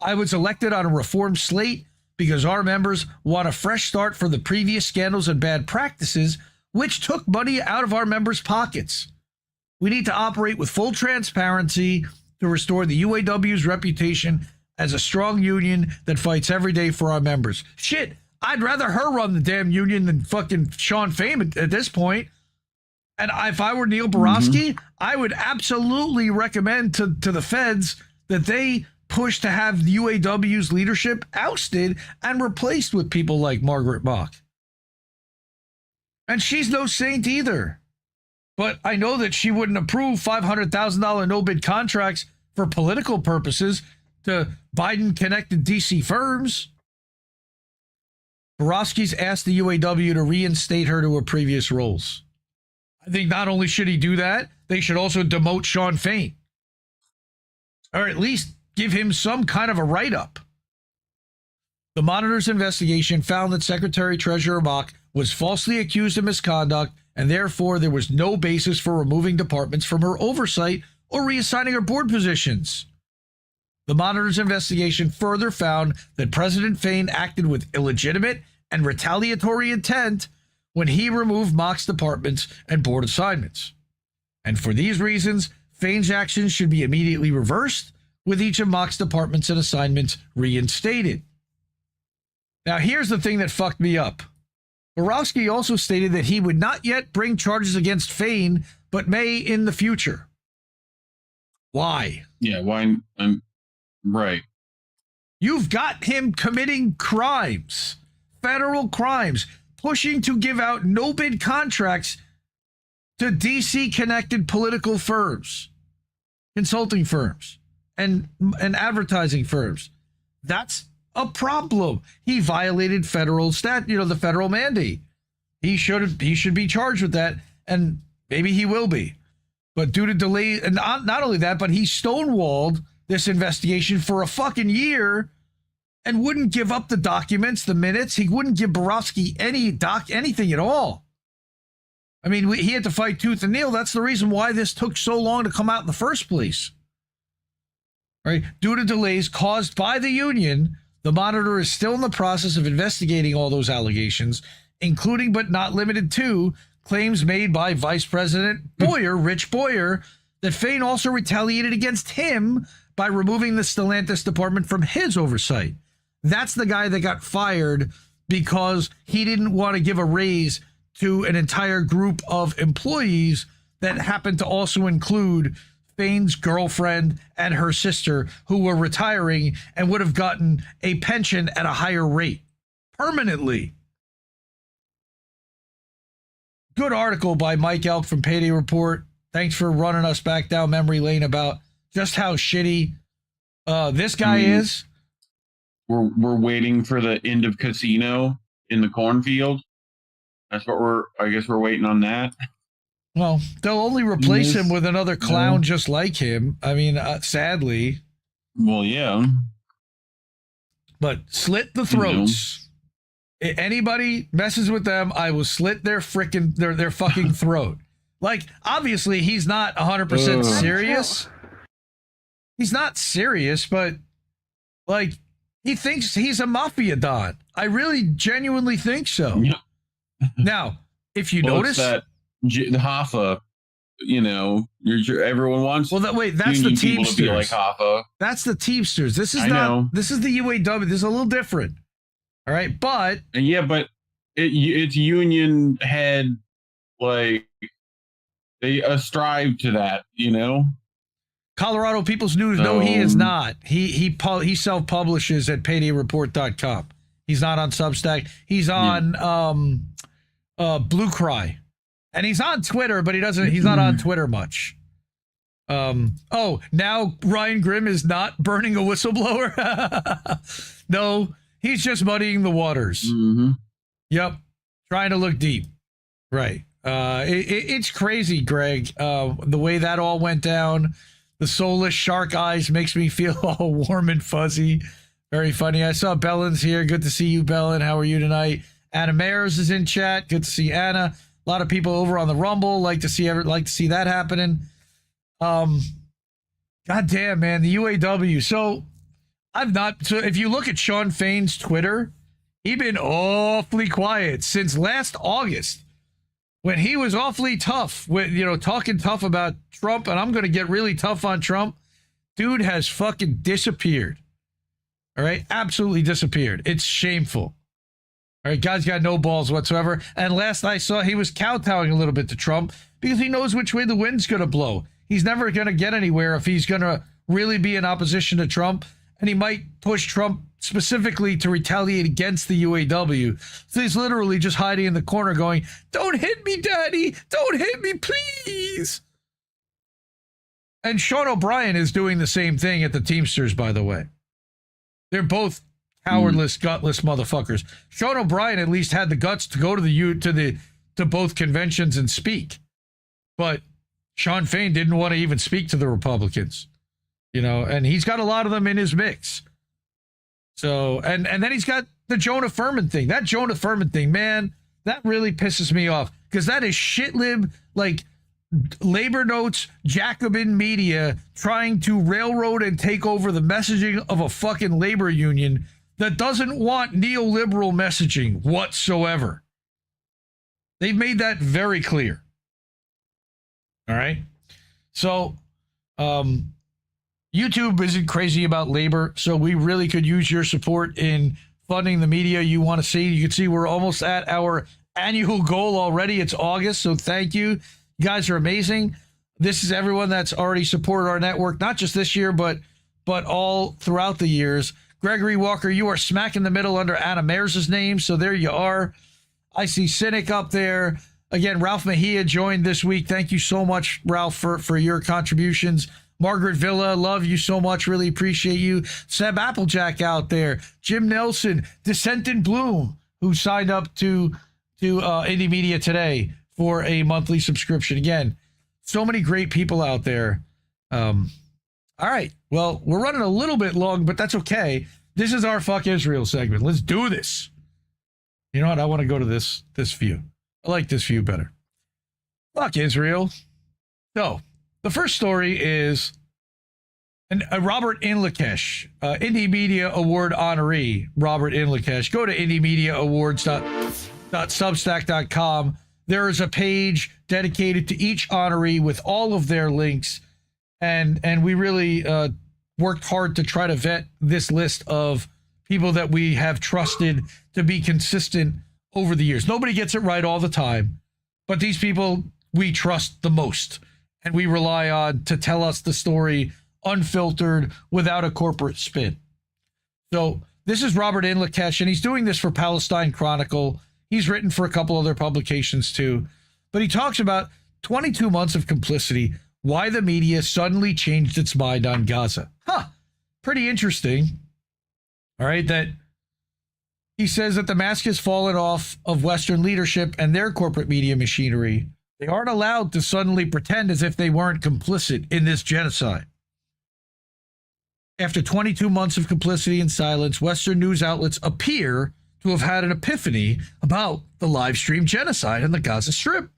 [SPEAKER 6] I was elected on a reform slate because our members want a fresh start for the previous scandals and bad practices, which took money out of our members' pockets. We need to operate with full transparency to restore the UAW's reputation as a strong union that fights every day for our members. Shit, I'd rather her run the damn union than fucking Shawn Fain at this point. And if I were Neil Borowski, I would absolutely recommend to the feds that they push to have the UAW's leadership ousted and replaced with people like Margaret Mock. And she's no saint either. But I know that she wouldn't approve $500,000 no-bid contracts for political purposes to Biden-connected D.C. firms. Borowski's asked the UAW to reinstate her to her previous roles. I think not only should he do that, they should also demote Shawn Fain. Or at least give him some kind of a write-up. The Monitor's investigation found that Secretary Treasurer Mock was falsely accused of misconduct, and therefore there was no basis for removing departments from her oversight or reassigning her board positions. The Monitor's investigation further found that President Fain acted with illegitimate and retaliatory intent when he removed Mock's departments and board assignments. And for these reasons, Fain's actions should be immediately reversed, with each of Mock's departments and assignments reinstated. Now, here's the thing that fucked me up. Borowski also stated that he would not yet bring charges against Fain, but may in the future. Why?
[SPEAKER 7] Yeah, why? Right.
[SPEAKER 6] You've got him committing crimes, federal crimes, pushing to give out no-bid contracts to DC-connected political firms, consulting firms, and advertising firms. That's a problem. He violated federal the federal mandate. He should be charged with that, and maybe he will be. But due to delay, and not only that, but he stonewalled this investigation for a fucking year and wouldn't give up the documents, the minutes. He wouldn't give Borowski anything at all. I mean, he had to fight tooth and nail. That's the reason why this took so long to come out in the first place. Right? Due to delays caused by the union, the Monitor is still in the process of investigating all those allegations, including but not limited to claims made by Vice President Boyer, Rich Boyer, that Fain also retaliated against him by removing the Stellantis department from his oversight. That's the guy that got fired because he didn't want to give a raise to an entire group of employees that happened to also include Fain's girlfriend and her sister, who were retiring and would have gotten a pension at a higher rate permanently. Good article by Mike Elk from Payday Report. Thanks for running us back down memory lane about just how shitty this guy is.
[SPEAKER 7] We're waiting for the end of Casino in the cornfield. That's what I guess we're waiting on that.
[SPEAKER 6] Well, they'll only replace him with another clown just like him. I mean, sadly.
[SPEAKER 7] Well, yeah.
[SPEAKER 6] But slit the throats. Anybody messes with them, I will slit their fucking throat. Like, obviously, he's not 100% serious. He's not serious, but, like, he thinks he's a mafia don. I really genuinely think so. Yeah. Now, if you notice...
[SPEAKER 7] The Hoffa, everyone wants.
[SPEAKER 6] Well, that's the Teamsters.
[SPEAKER 7] To be like Hoffa.
[SPEAKER 6] That's the Teamsters. This is This is the UAW. This is a little different. All right, but
[SPEAKER 7] it's union head. Like they strive to that,
[SPEAKER 6] Colorado People's News. No, he is not. He self-publishes at paydayreport.com. He's not on Substack. He's on Blue Cry. And he's on Twitter, but he's not on Twitter much. Now Ryan Grimm is not burning a whistleblower? No, he's just muddying the waters.
[SPEAKER 7] Mm-hmm.
[SPEAKER 6] Yep. Trying to look deep. Right. It's crazy, Greg. The way that all went down, the soulless shark eyes makes me feel all warm and fuzzy. Very funny. I saw Bellin's here. Good to see you, Bellin. How are you tonight? Anna Mayers is in chat. Good to see Anna. A lot of people over on the Rumble like to see that happening. God damn, man, the UAW. So if you look at Shawn Fain's Twitter, he's been awfully quiet since last August when he was awfully tough with, talking tough about Trump, and I'm going to get really tough on Trump. Dude has fucking disappeared. All right? Absolutely disappeared. It's shameful. All right, guy's got no balls whatsoever. And last I saw, he was kowtowing a little bit to Trump because he knows which way the wind's going to blow. He's never going to get anywhere if he's going to really be in opposition to Trump. And he might push Trump specifically to retaliate against the UAW. So he's literally just hiding in the corner going, "Don't hit me, Daddy. Don't hit me, please." And Sean O'Brien is doing the same thing at the Teamsters, by the way. They're both cowardless, gutless motherfuckers. Sean O'Brien at least had the guts to go to both conventions and speak. But Shawn Fain didn't want to even speak to the Republicans. And he's got a lot of them in his mix. So, and then he's got the Jonah Furman thing. That Jonah Furman thing, man, that really pisses me off because that is shitlib, like labor notes, Jacobin media trying to railroad and take over the messaging of a fucking labor union that doesn't want neoliberal messaging whatsoever. They've made that very clear. All right. So, YouTube isn't crazy about labor, so we really could use your support in funding the media you want to see. You can see we're almost at our annual goal already. It's August, so thank you. You guys are amazing. This is everyone that's already supported our network, not just this year, but all throughout the years. Gregory Walker, you are smack in the middle under Anna Mayers' name, so there you are. I see Cynic up there. Again, Ralph Mejia joined this week. Thank you so much, Ralph, for your contributions. Margaret Villa, love you so much. Really appreciate you. Seb Applejack out there. Jim Nelson, Descent in Bloom, who signed up to Indie Media today for a monthly subscription. Again, so many great people out there. All right. Well, we're running a little bit long, but that's okay. This is our Fuck Israel segment. Let's do this. You know what? I want to go to this view. I like this view better. Fuck Israel. So, the first story is Robert Inlakesh, Indie Media Award honoree, Robert Inlakesh. Go to indiemediaawards.substack.com. There is a page dedicated to each honoree with all of their links. And we really worked hard to try to vet this list of people that we have trusted to be consistent over the years. Nobody gets it right all the time, but these people we trust the most. And we rely on to tell us the story unfiltered without a corporate spin. So this is Robert Inlakesh, and he's doing this for Palestine Chronicle. He's written for a couple other publications too. But he talks about 22 months of complicity, why the media suddenly changed its mind on Gaza. Pretty interesting. All right, that he says that the mask has fallen off of Western leadership and their corporate media machinery. They aren't allowed to suddenly pretend as if they weren't complicit in this genocide. After 22 months of complicity and silence, Western news outlets appear to have had an epiphany about the live stream genocide on the Gaza Strip.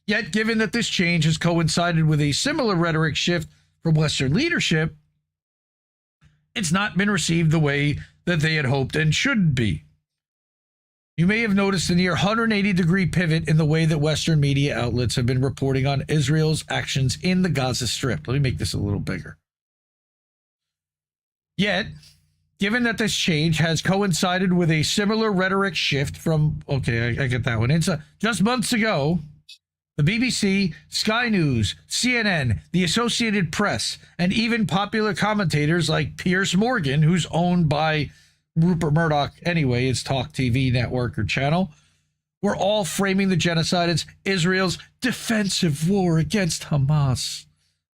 [SPEAKER 6] Yet, given that this change has coincided with a similar rhetoric shift from Western leadership, it's not been received the way that they had hoped and should be. You may have noticed a near 180-degree pivot in the way that Western media outlets have been reporting on Israel's actions in the Gaza Strip. Let me make this a little bigger. Yet, given that this change has coincided with a similar rhetoric shift from, okay, I get that one. It's just months ago, the BBC, Sky News, CNN, the Associated Press, and even popular commentators like Piers Morgan, who's owned by Rupert Murdoch anyway, his Talk TV network or channel, were all framing the genocide as Israel's defensive war against Hamas.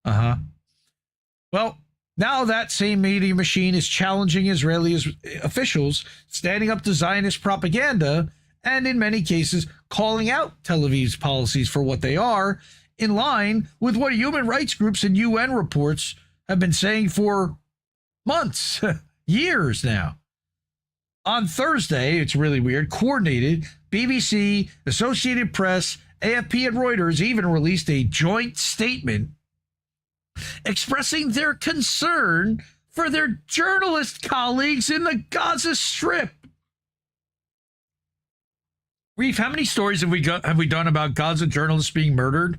[SPEAKER 6] Well, now that same media machine is challenging Israeli officials, standing up to Zionist propaganda, and in many cases calling out Tel Aviv's policies for what they are, in line with what human rights groups and UN reports have been saying for months, years now. On Thursday, it's really weird, coordinated, BBC, Associated Press, AFP, and Reuters even released a joint statement expressing their concern for their journalist colleagues in the Gaza Strip. Reef, how many stories have we done about Gaza journalists being murdered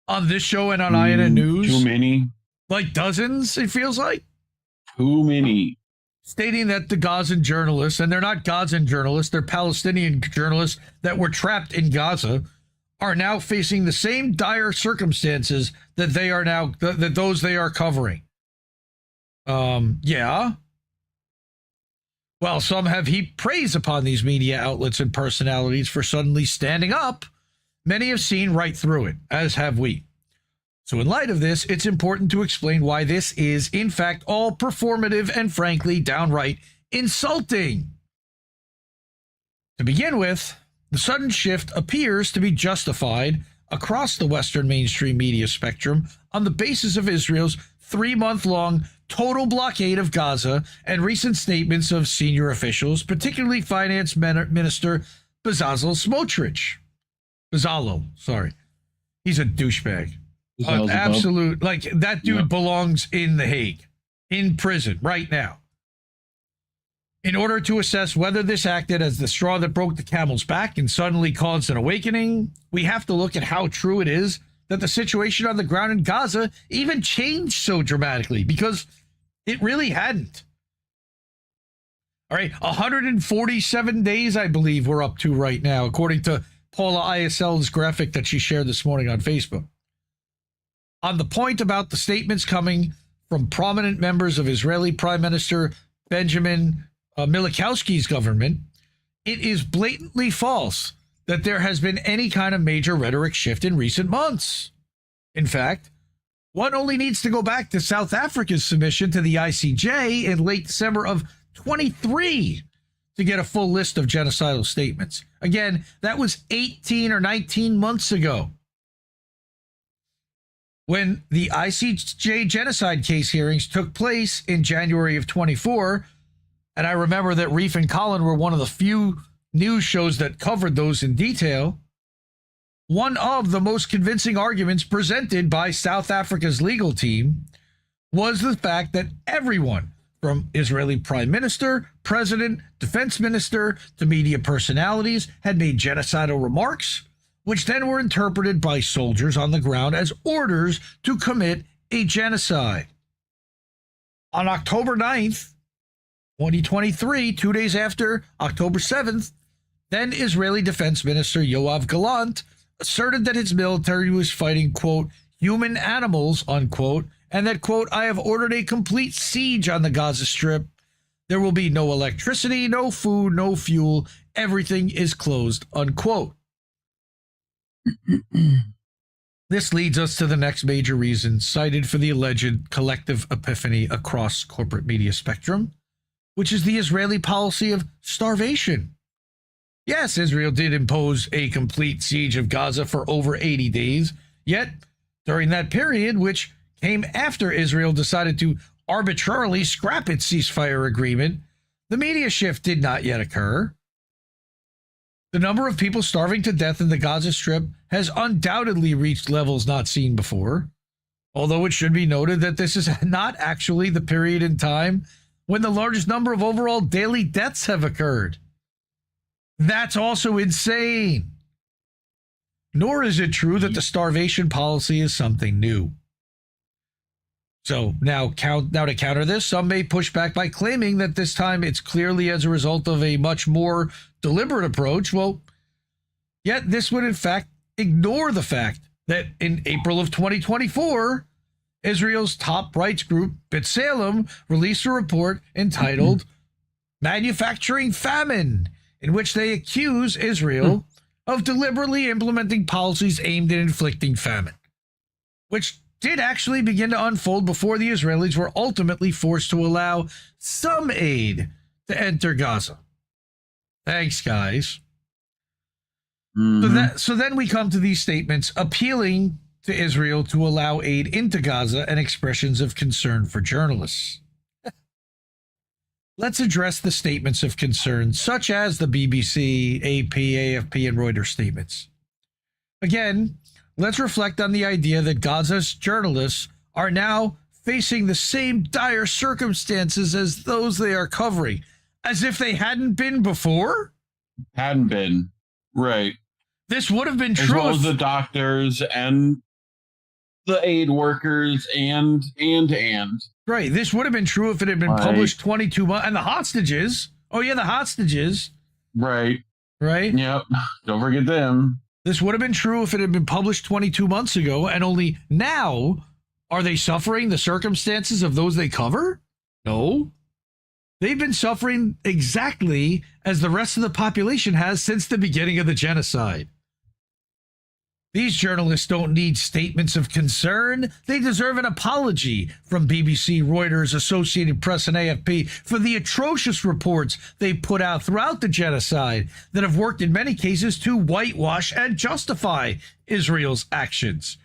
[SPEAKER 6] on this show and on INN News?
[SPEAKER 7] Too many.
[SPEAKER 6] Like dozens, it feels like.
[SPEAKER 7] Too many.
[SPEAKER 6] Stating that the Gazan journalists, and they're not Gazan journalists, they're Palestinian journalists that were trapped in Gaza, are now facing the same dire circumstances that they are now, that those they are covering. Yeah. While some have heaped praise upon these media outlets and personalities for suddenly standing up, many have seen right through it, as have we. So in light of this, it's important to explain why this is, in fact, all performative and frankly downright insulting. To begin with, the sudden shift appears to be justified across the Western mainstream media spectrum on the basis of Israel's 3-month-long total blockade of Gaza and recent statements of senior officials, particularly Finance Minister Bezalel Smotrich. He's a douchebag. Absolute, like that dude belongs in The Hague, in prison right now. In order to assess whether this acted as the straw that broke the camel's back and suddenly caused an awakening, we have to look at how true it is that the situation on the ground in Gaza even changed so dramatically, because it really hadn't. All right, 147 days, I believe, we're up to right now, according to Paula ISL's graphic that she shared this morning on Facebook. On the point about the statements coming from prominent members of Israeli Prime Minister Benjamin Milikowski's government, it is blatantly false that there has been any kind of major rhetoric shift in recent months. In fact, one only needs to go back to South Africa's submission to the ICJ in late December of 23 to get a full list of genocidal statements. Again, that was 18 or 19 months ago, when the ICJ genocide case hearings took place in January of 24. And I remember that Reef and Colin were one of the few news shows that covered those in detail. One of the most convincing arguments presented by South Africa's legal team was the fact that everyone from Israeli Prime Minister, President, Defense Minister to media personalities had made genocidal remarks, which then were interpreted by soldiers on the ground as orders to commit a genocide. On October 9th, 2023, 2 days after October 7th, then Israeli Defense Minister Yoav Gallant asserted that his military was fighting, quote, human animals, unquote, and that, quote, I have ordered a complete siege on the Gaza Strip. There will be no electricity, no food, no fuel. Everything is closed, unquote. This leads us to the next major reason cited for the alleged collective epiphany across corporate media spectrum, which is the Israeli policy of starvation. Yes, Israel did impose a complete siege of Gaza for over 80 days, yet during that period, which came after Israel decided to arbitrarily scrap its ceasefire agreement, the media shift did not yet occur. The number of people starving to death in the Gaza Strip has undoubtedly reached levels not seen before, although it should be noted that this is not actually the period in time when the largest number of overall daily deaths have occurred. That's also insane. Nor is it true that the starvation policy is something new. So now to counter this, some may push back by claiming that this time it's clearly as a result of a much more deliberate approach. Well, yet this would in fact ignore the fact that in April of 2024, Israel's top rights group, B'Tselem, released a report entitled Manufacturing Famine, in which they accuse Israel of deliberately implementing policies aimed at inflicting famine, which did actually begin to unfold before the Israelis were ultimately forced to allow some aid to enter Gaza. Thanks, guys. So then we come to these statements appealing to Israel to allow aid into Gaza and expressions of concern for journalists. let's address the statements of concern, such as the BBC, AP, AFP, and Reuters statements. Again, let's reflect on the idea that Gaza's journalists are now facing the same dire circumstances as those they are covering, as if they hadn't been before?
[SPEAKER 7] Hadn't been. Right.
[SPEAKER 6] This would have been
[SPEAKER 7] As
[SPEAKER 6] true
[SPEAKER 7] well
[SPEAKER 6] if
[SPEAKER 7] as the doctors and the aid workers and.
[SPEAKER 6] Right. This would have been true if it had been published 22 months. And the hostages. Oh, yeah, the hostages.
[SPEAKER 7] Right.
[SPEAKER 6] Right?
[SPEAKER 7] Yep. Don't forget them.
[SPEAKER 6] This would have been true if it had been published 22 months ago, and only now are they suffering the circumstances of those they cover? No. They've been suffering exactly as the rest of the population has since the beginning of the genocide. These journalists don't need statements of concern. They deserve an apology from BBC, Reuters, Associated Press, and AFP for the atrocious reports they put out throughout the genocide that have worked in many cases to whitewash and justify Israel's actions.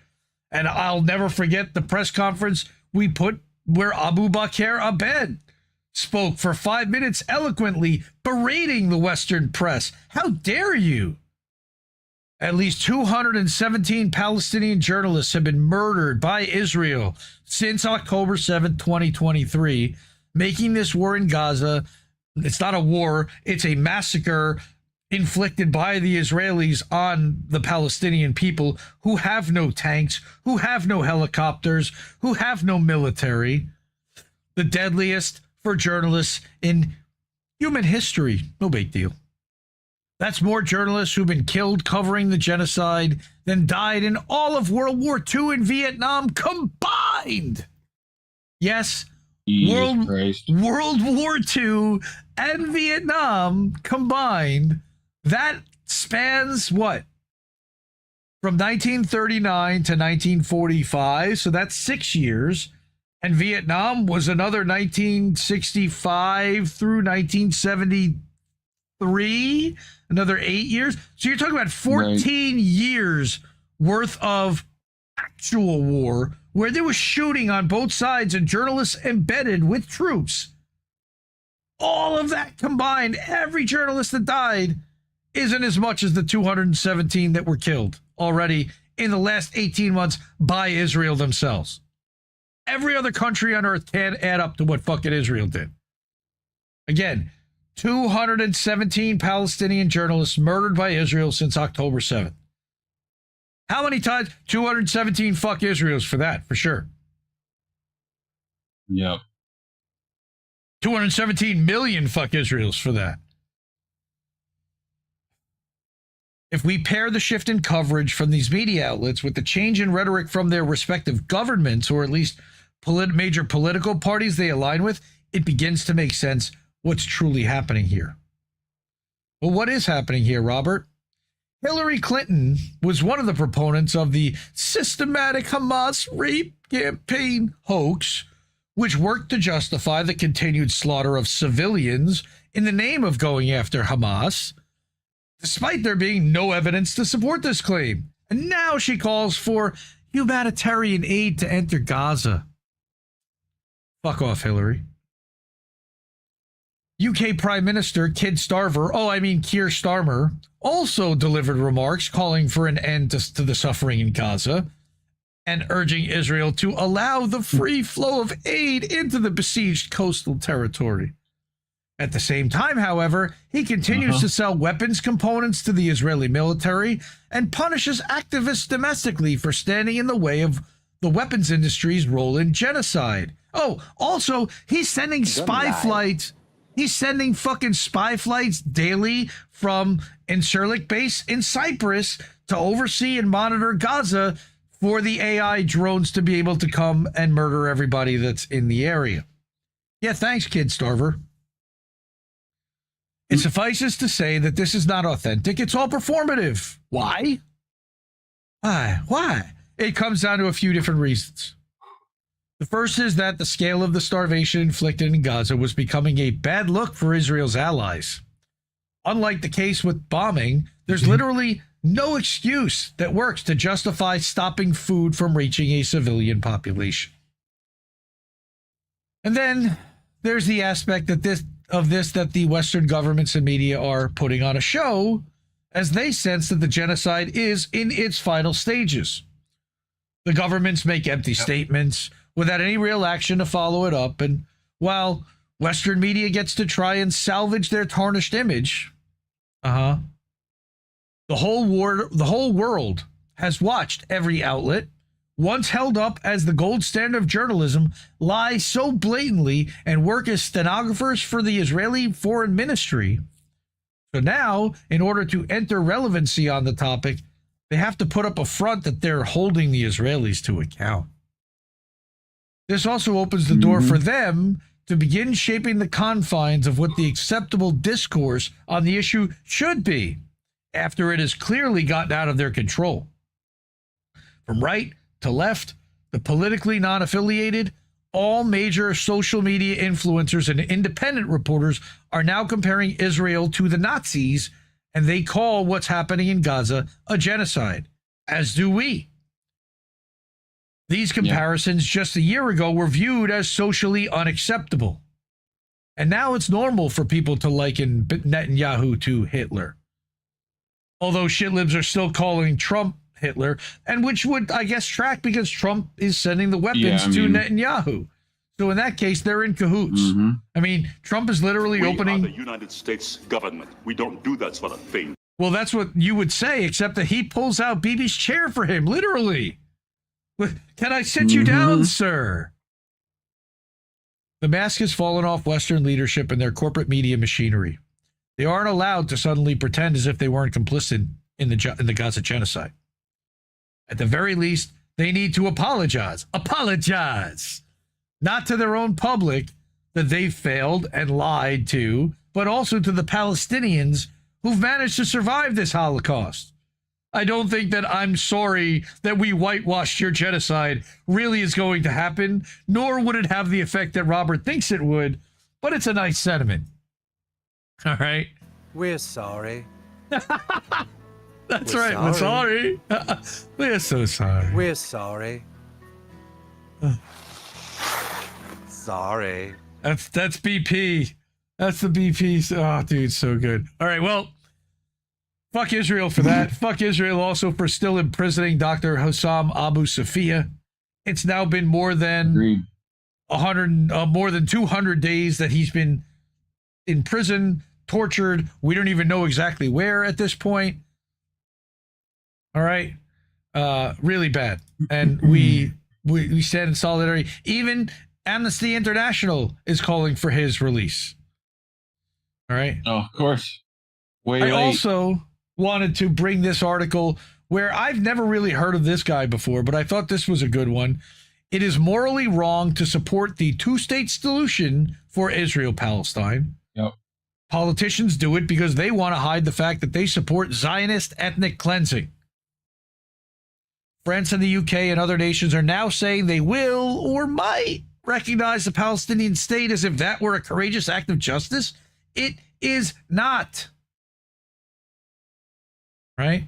[SPEAKER 6] And I'll never forget the press conference we put where Abu Bakr Abed spoke for 5 minutes eloquently berating the Western press. How dare you? At least 217 Palestinian journalists have been murdered by Israel since October 7, 2023, making this war in Gaza, it's not a war, it's a massacre inflicted by the Israelis on the Palestinian people who have no tanks, who have no helicopters, who have no military. The deadliest for journalists in human history. No big deal. That's more journalists who've been killed covering the genocide than died in all of World War II and Vietnam combined. Yes, World War II and Vietnam combined. That spans what? From 1939 to 1945, so that's 6 years. And Vietnam was another 1965 through 1973, another 8 years. So you're talking about 14 years worth of actual war where there was shooting on both sides and journalists embedded with troops. All of that combined, every journalist that died isn't as much as the 217 that were killed already in the last 18 months by Israel themselves. Every other country on earth can't add up to what fucking Israel did. Again, 217 Palestinian journalists murdered by Israel since October 7th. How many times? 217 fuck Israels for that, for sure.
[SPEAKER 7] Yep.
[SPEAKER 6] 217 million fuck Israels for that. If we pair the shift in coverage from these media outlets with the change in rhetoric from their respective governments, or at least major political parties they align with, it begins to make sense what's truly happening here. Well, what is happening here, Robert? Hillary Clinton was one of the proponents of the systematic Hamas rape campaign hoax, which worked to justify the continued slaughter of civilians in the name of going after Hamas, despite there being no evidence to support this claim. And now she calls for humanitarian aid to enter Gaza. Fuck off, Hillary. UK Prime Minister Keir Starmer, also delivered remarks calling for an end to the suffering in Gaza and urging Israel to allow the free flow of aid into the besieged coastal territory. At the same time, however, he continues to sell weapons components to the Israeli military and punishes activists domestically for standing in the way of the weapons industry's role in genocide. Oh, also, he's sending spy flights. He's sending fucking spy flights daily from Incirlik base in Cyprus to oversee and monitor Gaza for the AI drones to be able to come and murder everybody that's in the area. Yeah, thanks, Kid Starver. It suffices to say that this is not authentic. It's all performative. Why? Why? It comes down to a few different reasons. The first is that the scale of the starvation inflicted in Gaza was becoming a bad look for Israel's allies. Unlike the case with bombing, there's literally no excuse that works to justify stopping food from reaching a civilian population. And then there's the aspect that of this that the Western governments and media are putting on a show, as they sense that the genocide is in its final stages. The governments make empty statements without any real action to follow it up, and while Western media gets to try and salvage their tarnished image, the whole world has watched every outlet, once held up as the gold standard of journalism, lie so blatantly and work as stenographers for the Israeli Foreign Ministry. So now, in order to enter relevancy on the topic, they have to put up a front that they're holding the Israelis to account. This also opens the door for them to begin shaping the confines of what the acceptable discourse on the issue should be after it has clearly gotten out of their control. From right to left, the politically non-affiliated, all major social media influencers and independent reporters are now comparing Israel to the Nazis, and they call what's happening in Gaza a genocide, as do we. These comparisons just a year ago were viewed as socially unacceptable. And now it's normal for people to liken Netanyahu to Hitler. Although shitlibs are still calling Trump Hitler, and which would, I guess, track because Trump is sending the weapons to Netanyahu. So in that case, they're in cahoots. I mean, Trump is literally opening...
[SPEAKER 8] We are the United States government. We don't do that sort of thing.
[SPEAKER 6] Well, that's what you would say, except that he pulls out Bibi's chair for him, literally. Can I sit you down, sir? The mask has fallen off Western leadership and their corporate media machinery. They aren't allowed to suddenly pretend as if they weren't complicit in the Gaza genocide. At the very least, they need to apologize. Apologize! Not to their own public that they failed and lied to, but also to the Palestinians who've managed to survive this Holocaust. I don't think that I'm sorry that we whitewashed your genocide really is going to happen, nor would it have the effect that Robert thinks it would, but it's a nice sentiment. All right?
[SPEAKER 9] We're sorry.
[SPEAKER 6] That's right. We're sorry. We're so sorry.
[SPEAKER 9] We're sorry. Sorry.
[SPEAKER 6] That's BP. That's the BP. Oh, dude, so good. All right, well, fuck Israel for that. Fuck Israel also for still imprisoning Dr. Hossam Abu Safia. It's now been more than 200 days that he's been in prison, tortured. We don't even know exactly where at this point. All right. Really bad. And we stand in solidarity. Even Amnesty International is calling for his release. All right.
[SPEAKER 7] Oh, of course.
[SPEAKER 6] I also wanted to bring this article where I've never really heard of this guy before, but I thought this was a good one. It is morally wrong to support the two-state solution for Israel-Palestine.
[SPEAKER 7] Yep.
[SPEAKER 6] Politicians do it because they want to hide the fact that they support Zionist ethnic cleansing. France and the UK and other nations are now saying they will or might recognize the Palestinian state as if that were a courageous act of justice. It is not. Right?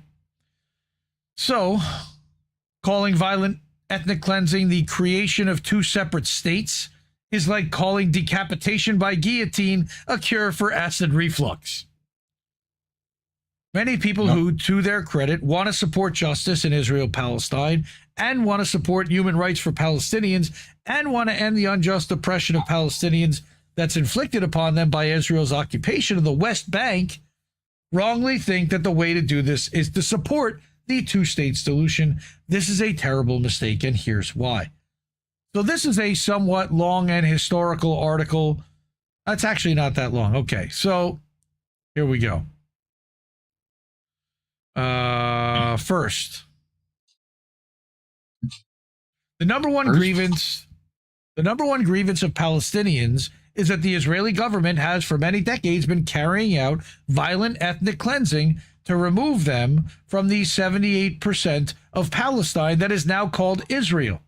[SPEAKER 6] So, calling violent ethnic cleansing the creation of two separate states is like calling decapitation by guillotine a cure for acid reflux. Many people who, to their credit, want to support justice in Israel-Palestine and want to support human rights for Palestinians and want to end the unjust oppression of Palestinians that's inflicted upon them by Israel's occupation of the West Bank wrongly think that the way to do this is to support the two-state solution. This is a terrible mistake, and here's why. So this is a somewhat long and historical article. That's actually not that long. Okay, so here we go. First, the number one grievance of Palestinians is that the Israeli government has for many decades been carrying out violent ethnic cleansing to remove them from the 78% of Palestine that is now called Israel,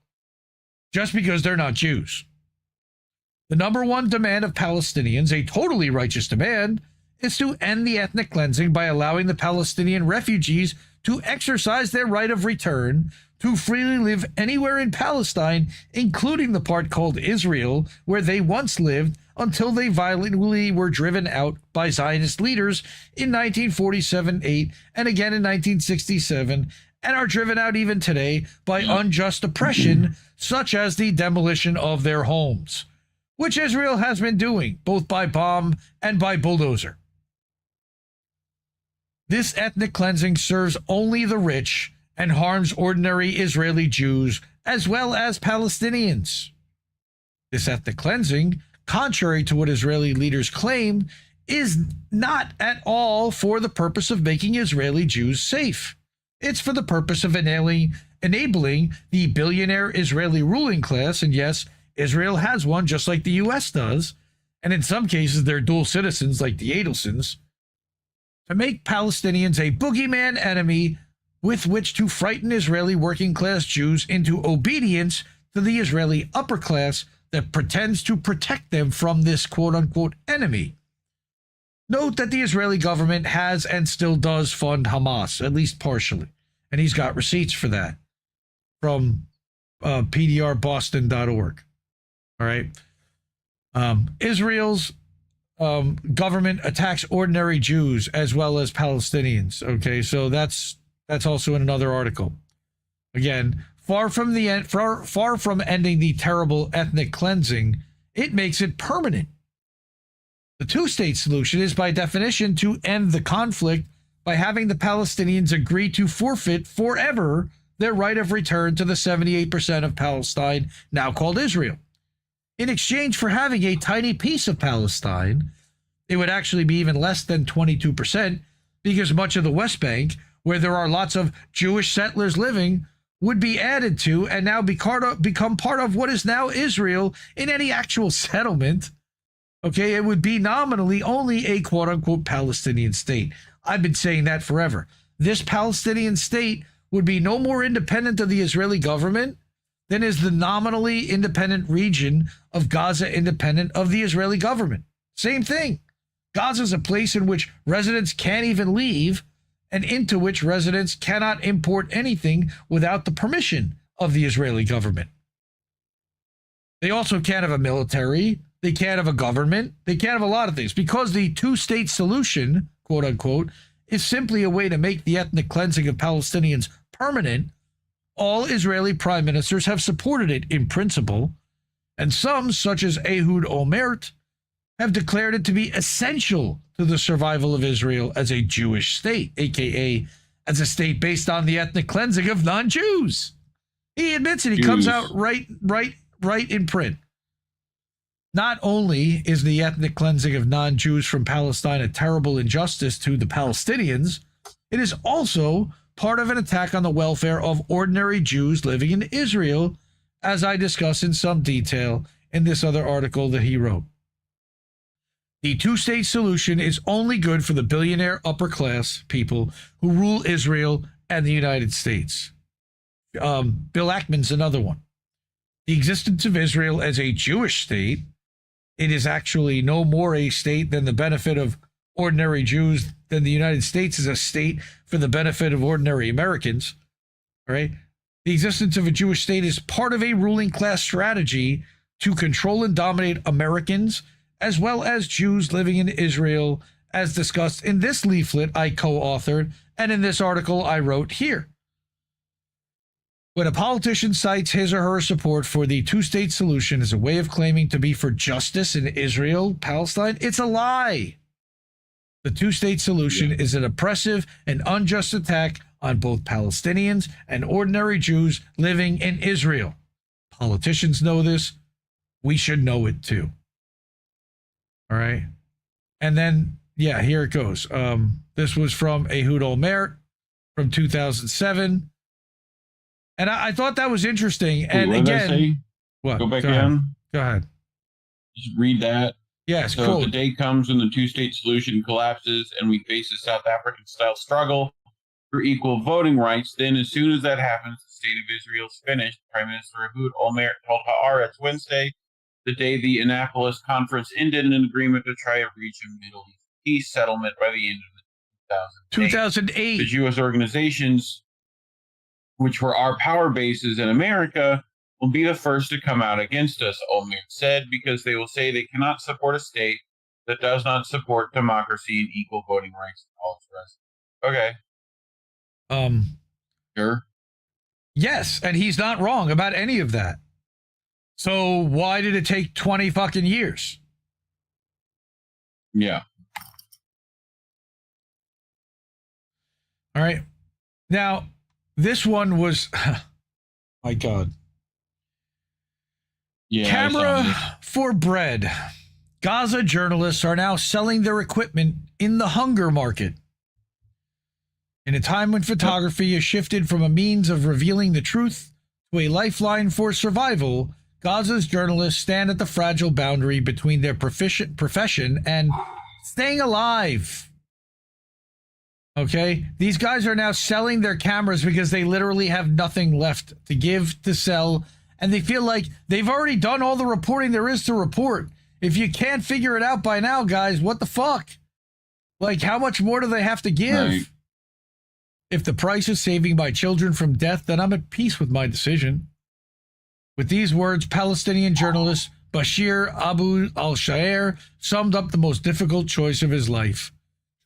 [SPEAKER 6] just because they're not Jews. The number one demand of Palestinians, a totally righteous demand, is to end the ethnic cleansing by allowing the Palestinian refugees to exercise their right of return to freely live anywhere in Palestine, including the part called Israel, where they once lived until they violently were driven out by Zionist leaders in 1947-8 and again in 1967, and are driven out even today by unjust oppression, such as the demolition of their homes, which Israel has been doing, both by bomb and by bulldozer. This ethnic cleansing serves only the rich and harms ordinary Israeli Jews as well as Palestinians. This ethnic cleansing, contrary to what Israeli leaders claim, is not at all for the purpose of making Israeli Jews safe. It's for the purpose of enabling the billionaire Israeli ruling class, and yes, Israel has one just like the U.S. does, and in some cases they're dual citizens like the Adelsons, to make Palestinians a boogeyman enemy with which to frighten Israeli working class Jews into obedience to the Israeli upper class that pretends to protect them from this quote-unquote enemy. Note that the Israeli government has and still does fund Hamas, at least partially, and he's got receipts for that from pdrboston.org. All right. Israel's government attacks ordinary Jews as well as Palestinians. Okay, so that's also in another article. Again, far from ending the terrible ethnic cleansing, it makes it permanent. The two-state solution is by definition to end the conflict by having the Palestinians agree to forfeit forever their right of return to the 78% of Palestine now called Israel. In exchange for having a tiny piece of Palestine, it would actually be even less than 22%, because much of the West Bank, where there are lots of Jewish settlers living, would be added to and now become part of what is now Israel in any actual settlement. Okay, it would be nominally only a quote-unquote Palestinian state. I've been saying that forever. This Palestinian state would be no more independent of the Israeli government than is the nominally independent region of Gaza independent of the Israeli government. Same thing. Gaza is a place in which residents can't even leave and into which residents cannot import anything without the permission of the Israeli government. They also can't have a military. They can't have a government. They can't have a lot of things because the two-state solution, quote unquote, is simply a way to make the ethnic cleansing of Palestinians permanent. All Israeli prime ministers have supported it in principle, and some, such as Ehud Olmert, have declared it to be essential to the survival of Israel as a Jewish state, aka as a state based on the ethnic cleansing of non-Jews. He admits it. He comes out right in print. Not only is the ethnic cleansing of non-Jews from Palestine a terrible injustice to the Palestinians, it is also part of an attack on the welfare of ordinary Jews living in Israel, as I discuss in some detail in this other article that he wrote. The two-state solution is only good for the billionaire upper class people who rule Israel and the United States. Bill Ackman's another one. The existence of Israel as a Jewish state, it is actually no more a state than the benefit of ordinary Jews than the United States is a state for the benefit of ordinary Americans. All right? The existence of a Jewish state is part of a ruling class strategy to control and dominate Americans as well as Jews living in Israel, as discussed in this leaflet I co-authored and in this article I wrote here. When a politician cites his or her support for the two-state solution as a way of claiming to be for justice in Israel, Palestine, it's a lie. The two-state solution is an oppressive and unjust attack on both Palestinians and ordinary Jews living in Israel. Politicians know this. We should know it too. All right. And then, yeah, here it goes. This was from Ehud Olmert from 2007. And I thought that was interesting. And
[SPEAKER 7] what
[SPEAKER 6] again,
[SPEAKER 7] did I say?
[SPEAKER 6] What?
[SPEAKER 7] Go back
[SPEAKER 6] Go ahead.
[SPEAKER 7] in.
[SPEAKER 6] Go ahead.
[SPEAKER 7] Just read that.
[SPEAKER 6] Yes,
[SPEAKER 7] So
[SPEAKER 6] quote.
[SPEAKER 7] the day comes when the two-state solution collapses and we face a South African-style struggle for equal voting rights. Then, as soon as that happens, the state of Israel is finished. Prime Minister Ehud Olmert told Haaretz Wednesday, the day the Annapolis conference ended, in an agreement to try to reach a Middle East peace settlement by the end of
[SPEAKER 6] 2008.
[SPEAKER 7] The Jewish organizations, which were our power bases in America, will be the first to come out against us, Olmert said, because they will say they cannot support a state that does not support democracy and equal voting rights and all the rest. Okay. Sure.
[SPEAKER 6] Yes, and he's not wrong about any of that. So why did it take 20 fucking years?
[SPEAKER 7] Yeah.
[SPEAKER 6] All right. Now, this one was, my God.
[SPEAKER 7] Yeah.
[SPEAKER 6] Camera for bread. Gaza journalists are now selling their equipment in the hunger market. In a time when photography has shifted from a means of revealing the truth to a lifeline for survival, Gaza's journalists stand at the fragile boundary between their profession and staying alive. Okay? These guys are now selling their cameras because they literally have nothing left to give, to sell, and they feel like they've already done all the reporting there is to report. If you can't figure it out by now, guys, what the fuck? Like, how much more do they have to give?
[SPEAKER 7] Right.
[SPEAKER 6] If the price is saving my children from death, then I'm at peace with my decision. With these words, Palestinian journalist Bashir Abu al-Shair summed up the most difficult choice of his life,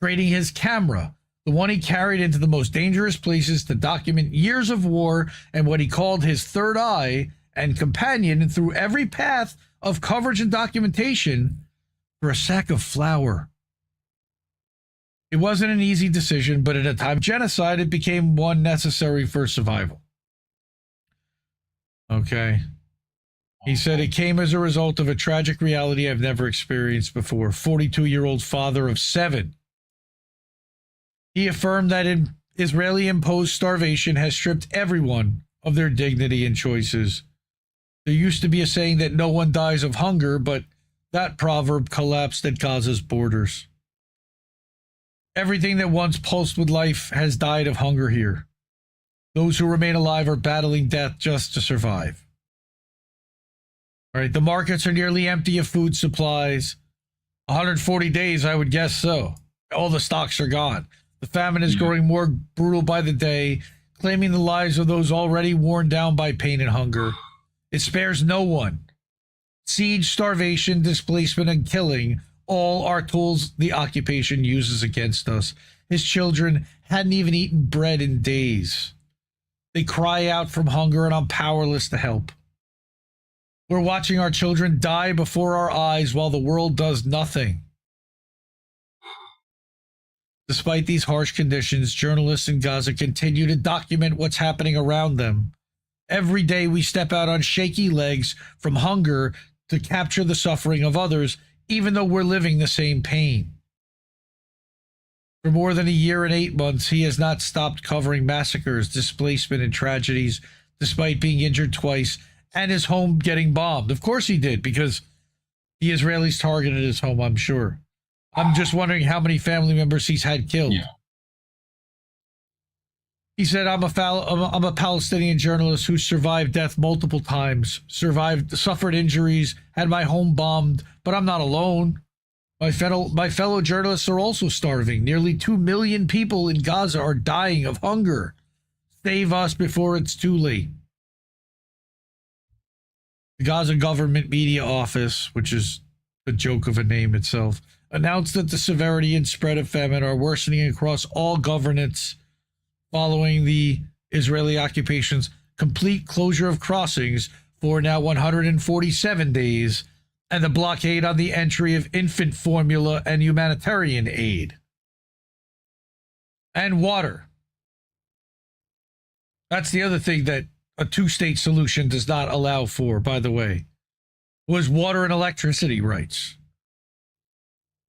[SPEAKER 6] trading his camera, the one he carried into the most dangerous places to document years of war and what he called his third eye and companion through every path of coverage and documentation, for a sack of flour. It wasn't an easy decision, but at a time of genocide, it became one necessary for survival. Okay. He said it came as a result of a tragic reality I've never experienced before. 42-year-old father of 7. He affirmed that Israeli-imposed starvation has stripped everyone of their dignity and choices. There used to be a saying that no one dies of hunger, but that proverb collapsed at Gaza's borders. Everything that once pulsed with life has died of hunger here. Those who remain alive are battling death just to survive. All right, the markets are nearly empty of food supplies. 140 days, I would guess so. All the stocks are gone. The famine is growing more brutal by the day, claiming the lives of those already worn down by pain and hunger. It spares no one. Siege, starvation, displacement, and killing all are tools the occupation uses against us. His children hadn't even eaten bread in days. They cry out from hunger, and I'm powerless to help. We're watching our children die before our eyes while the world does nothing. Despite these harsh conditions, journalists in Gaza continue to document what's happening around them. Every day we step out on shaky legs from hunger to capture the suffering of others, even though we're living the same pain. For more than a year and 8 months, he has not stopped covering massacres, displacement, and tragedies, despite being injured twice and his home getting bombed. Of course he did, because the Israelis targeted his home, I'm sure. I'm just wondering how many family members he's had killed.
[SPEAKER 7] Yeah.
[SPEAKER 6] He said, I'm a Palestinian journalist who survived death multiple times, suffered injuries, had my home bombed, but I'm not alone. My fellow journalists are also starving. Nearly 2 million people in Gaza are dying of hunger. Save us before it's too late. The Gaza Government Media Office, which is a joke of a name itself, announced that the severity and spread of famine are worsening across all governance following the Israeli occupation's complete closure of crossings for now 147 days and the blockade on the entry of infant formula and humanitarian aid. And water. That's the other thing that a two-state solution does not allow for, by the way, was water and electricity rights.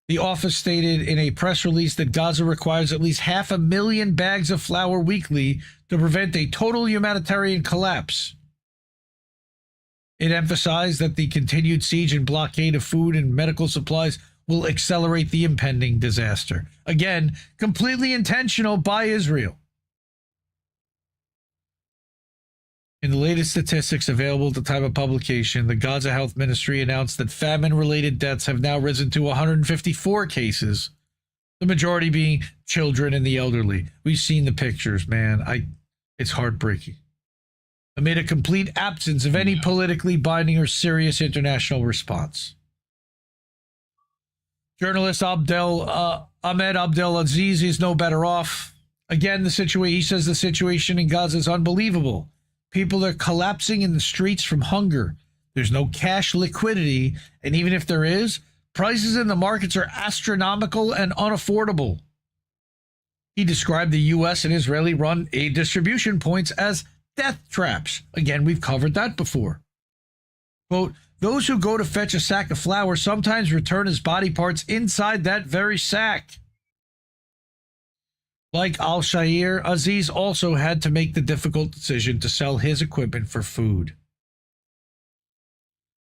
[SPEAKER 6] The office stated in a press release that Gaza requires at least 500,000 bags of flour weekly to prevent a total humanitarian collapse. It emphasized that the continued siege and blockade of food and medical supplies will accelerate the impending disaster. Again, completely intentional by Israel. In the latest statistics available at the time of publication, the Gaza Health Ministry announced that famine-related deaths have now risen to 154 cases, the majority being children and the elderly. We've seen the pictures, man. It's heartbreaking. amid a complete absence of any politically binding or serious international response. Journalist Ahmed Abdelaziz is no better off. Again, he says the situation in Gaza is unbelievable. People are collapsing in the streets from hunger. There's no cash liquidity, and even if there is, prices in the markets are astronomical and unaffordable. He described the U.S. and Israeli-run aid distribution points as death traps. Again, we've covered that before. Quote, those who go to fetch a sack of flour sometimes return his body parts inside that very sack. Like al-Shair, Aziz also had to make the difficult decision to sell his equipment for food.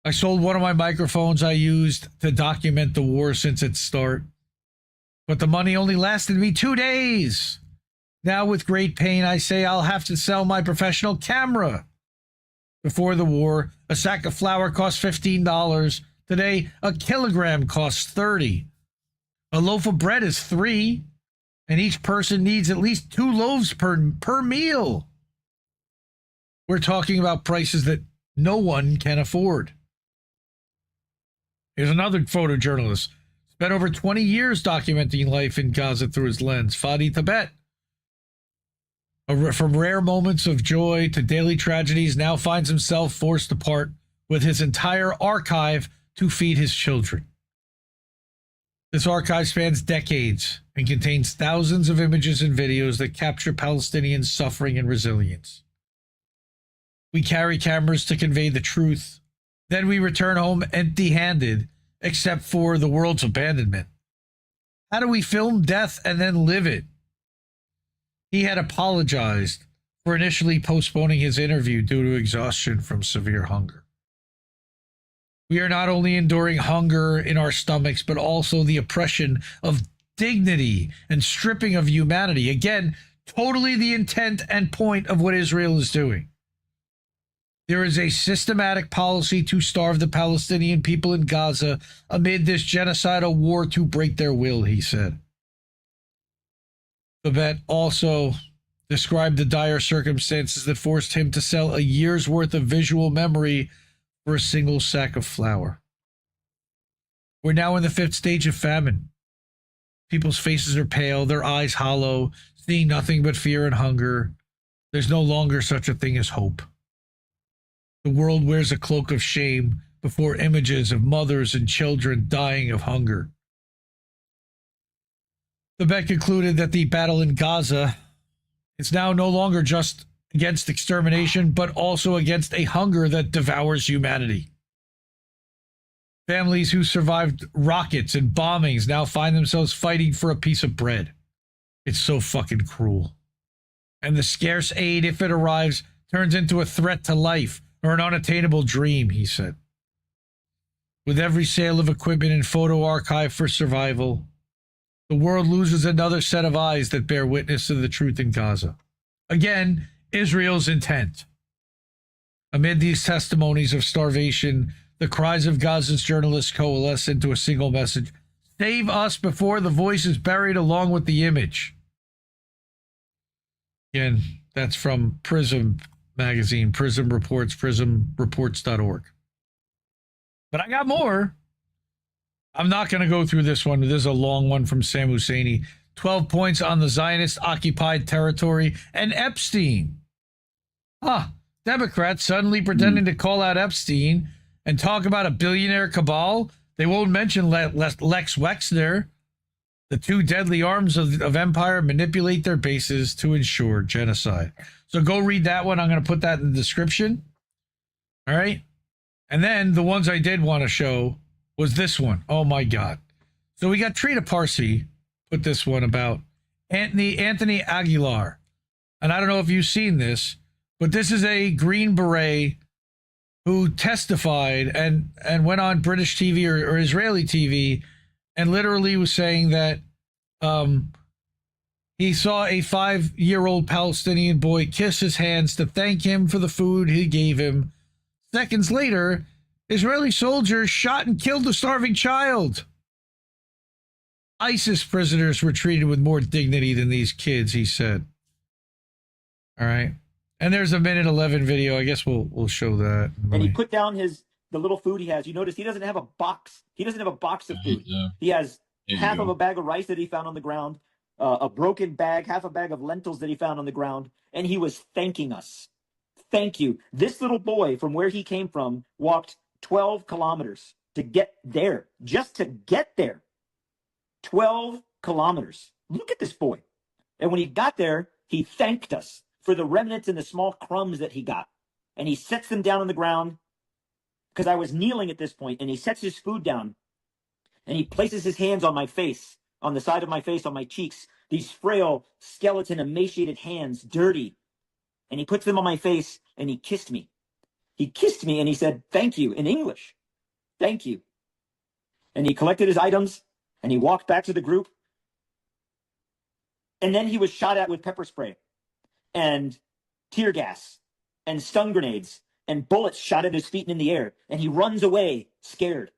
[SPEAKER 6] I sold one of my microphones I used to document the war since its start, but the money only lasted me 2 days. Now with great pain, I say I'll have to sell my professional camera. Before the war, a sack of flour cost $15. Today, a kilogram costs $30. A loaf of bread is $3, and each person needs at least 2 loaves per meal. We're talking about prices that no one can afford. Here's another photojournalist. Spent over 20 years documenting life in Gaza through his lens. Fadi Tibet. From rare moments of joy to daily tragedies, now finds himself forced to part with his entire archive to feed his children. This archive spans decades and contains thousands of images and videos that capture Palestinians' suffering and resilience. We carry cameras to convey the truth. Then we return home empty-handed, except for the world's abandonment. How do we film death and then live it? He had apologized for initially postponing his interview due to exhaustion from severe hunger. We are not only enduring hunger in our stomachs, but also the oppression of dignity and stripping of humanity. Again, totally the intent and point of what Israel is doing. There is a systematic policy to starve the Palestinian people in Gaza amid this genocidal war to break their will, he said. Tibet also described the dire circumstances that forced him to sell a year's worth of visual memory for a single sack of flour. We're now in the 5th stage of famine. People's faces are pale, their eyes hollow, seeing nothing but fear and hunger. There's no longer such a thing as hope. The world wears a cloak of shame before images of mothers and children dying of hunger. Tibet concluded that the battle in Gaza is now no longer just against extermination, but also against a hunger that devours humanity. Families who survived rockets and bombings now find themselves fighting for a piece of bread. It's so fucking cruel. And the scarce aid, if it arrives, turns into a threat to life or an unattainable dream, he said. With every sale of equipment and photo archive for survival, the world loses another set of eyes that bear witness to the truth in Gaza. Again, Israel's intent. Amid these testimonies of starvation, the cries of Gaza's journalists coalesce into a single message: save us before the voice is buried along with the image. Again, that's from Prism magazine, Prism Reports, prismreports.org. But I got more. I'm not going to go through this one. This is a long one from Sam Husseini. 12 points on the Zionist-occupied territory and Epstein. Democrats suddenly pretending to call out Epstein and talk about a billionaire cabal. They won't mention Lex Wexner. The 2 deadly arms of empire manipulate their bases to ensure genocide. So go read that one. I'm going to put that in the description. All right. And then the ones I did want to show was this one. Oh my God. So we got Trina Parsi put this one about Anthony Aguilar. And I don't know if you've seen this, but this is a Green Beret who testified and went on British TV or Israeli TV and literally was saying that he saw a 5-year-old Palestinian boy kiss his hands to thank him for the food he gave him. Seconds later, Israeli soldiers shot and killed the starving child. ISIS prisoners were treated with more dignity than these kids, he said. All right. And there's a minute 11 video. I guess we'll show that.
[SPEAKER 10] And he put down the little food he has. You notice he doesn't have a box. He doesn't have a box of food. He has half of a bag of rice that he found on the ground, a broken bag, half a bag of lentils that he found on the ground, and he was thanking us. Thank you. This little boy from where he came from walked 12 kilometers to get there, just to get there. 12 kilometers. Look at this boy. And when he got there, he thanked us for the remnants and the small crumbs that he got. And he sets them down on the ground, because I was kneeling at this point, and he sets his food down, and he places his hands on my face, on the side of my face, on my cheeks, these frail, skeleton, emaciated hands, dirty. And he puts them on my face, and he kissed me. He kissed me, and he said, thank you, in English. Thank you. And he collected his items, and he walked back to the group. And then he was shot at with pepper spray and tear gas and stun grenades and bullets shot at his feet and in the air. And he runs away scared.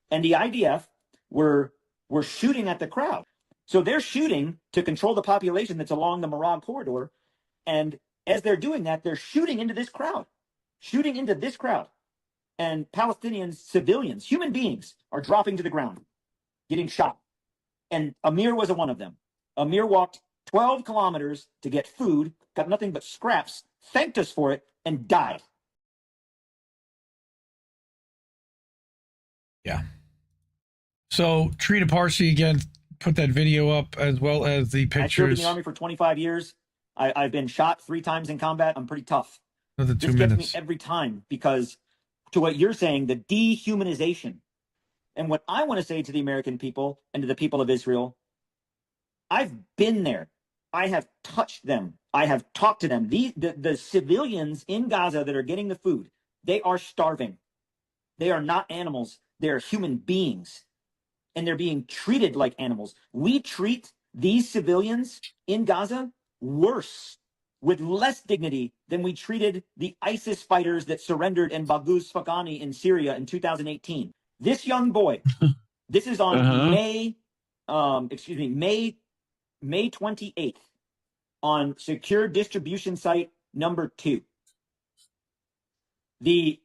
[SPEAKER 10] And the IDF were shooting at the crowd. So they're shooting to control the population that's along the Marag corridor. And as they're doing that, they're shooting into this crowd. And Palestinians, civilians, human beings are dropping to the ground, getting shot. And Amir was one of them. Amir walked 12 kilometers to get food, got nothing but scraps, thanked us for it, and died.
[SPEAKER 6] Yeah. So Trina Parsi again put that video up as well as the pictures.
[SPEAKER 10] I served in the Army for 25 years. I've been shot 3 times in combat. I'm pretty tough.
[SPEAKER 6] Another 2
[SPEAKER 10] this
[SPEAKER 6] minutes.
[SPEAKER 10] gets me every time because, to what you're saying, the dehumanization. And what I want to say to the American people and to the people of Israel, I've been there. I have touched them. I have talked to them. The civilians in Gaza that are getting the food, they are starving. They are not animals. They are human beings. And they're being treated like animals. We treat these civilians in Gaza worse, with less dignity than we treated the ISIS fighters that surrendered in Baghouz Sfakani in Syria in 2018. This young boy, this is on May 28th on secure distribution site number 2. The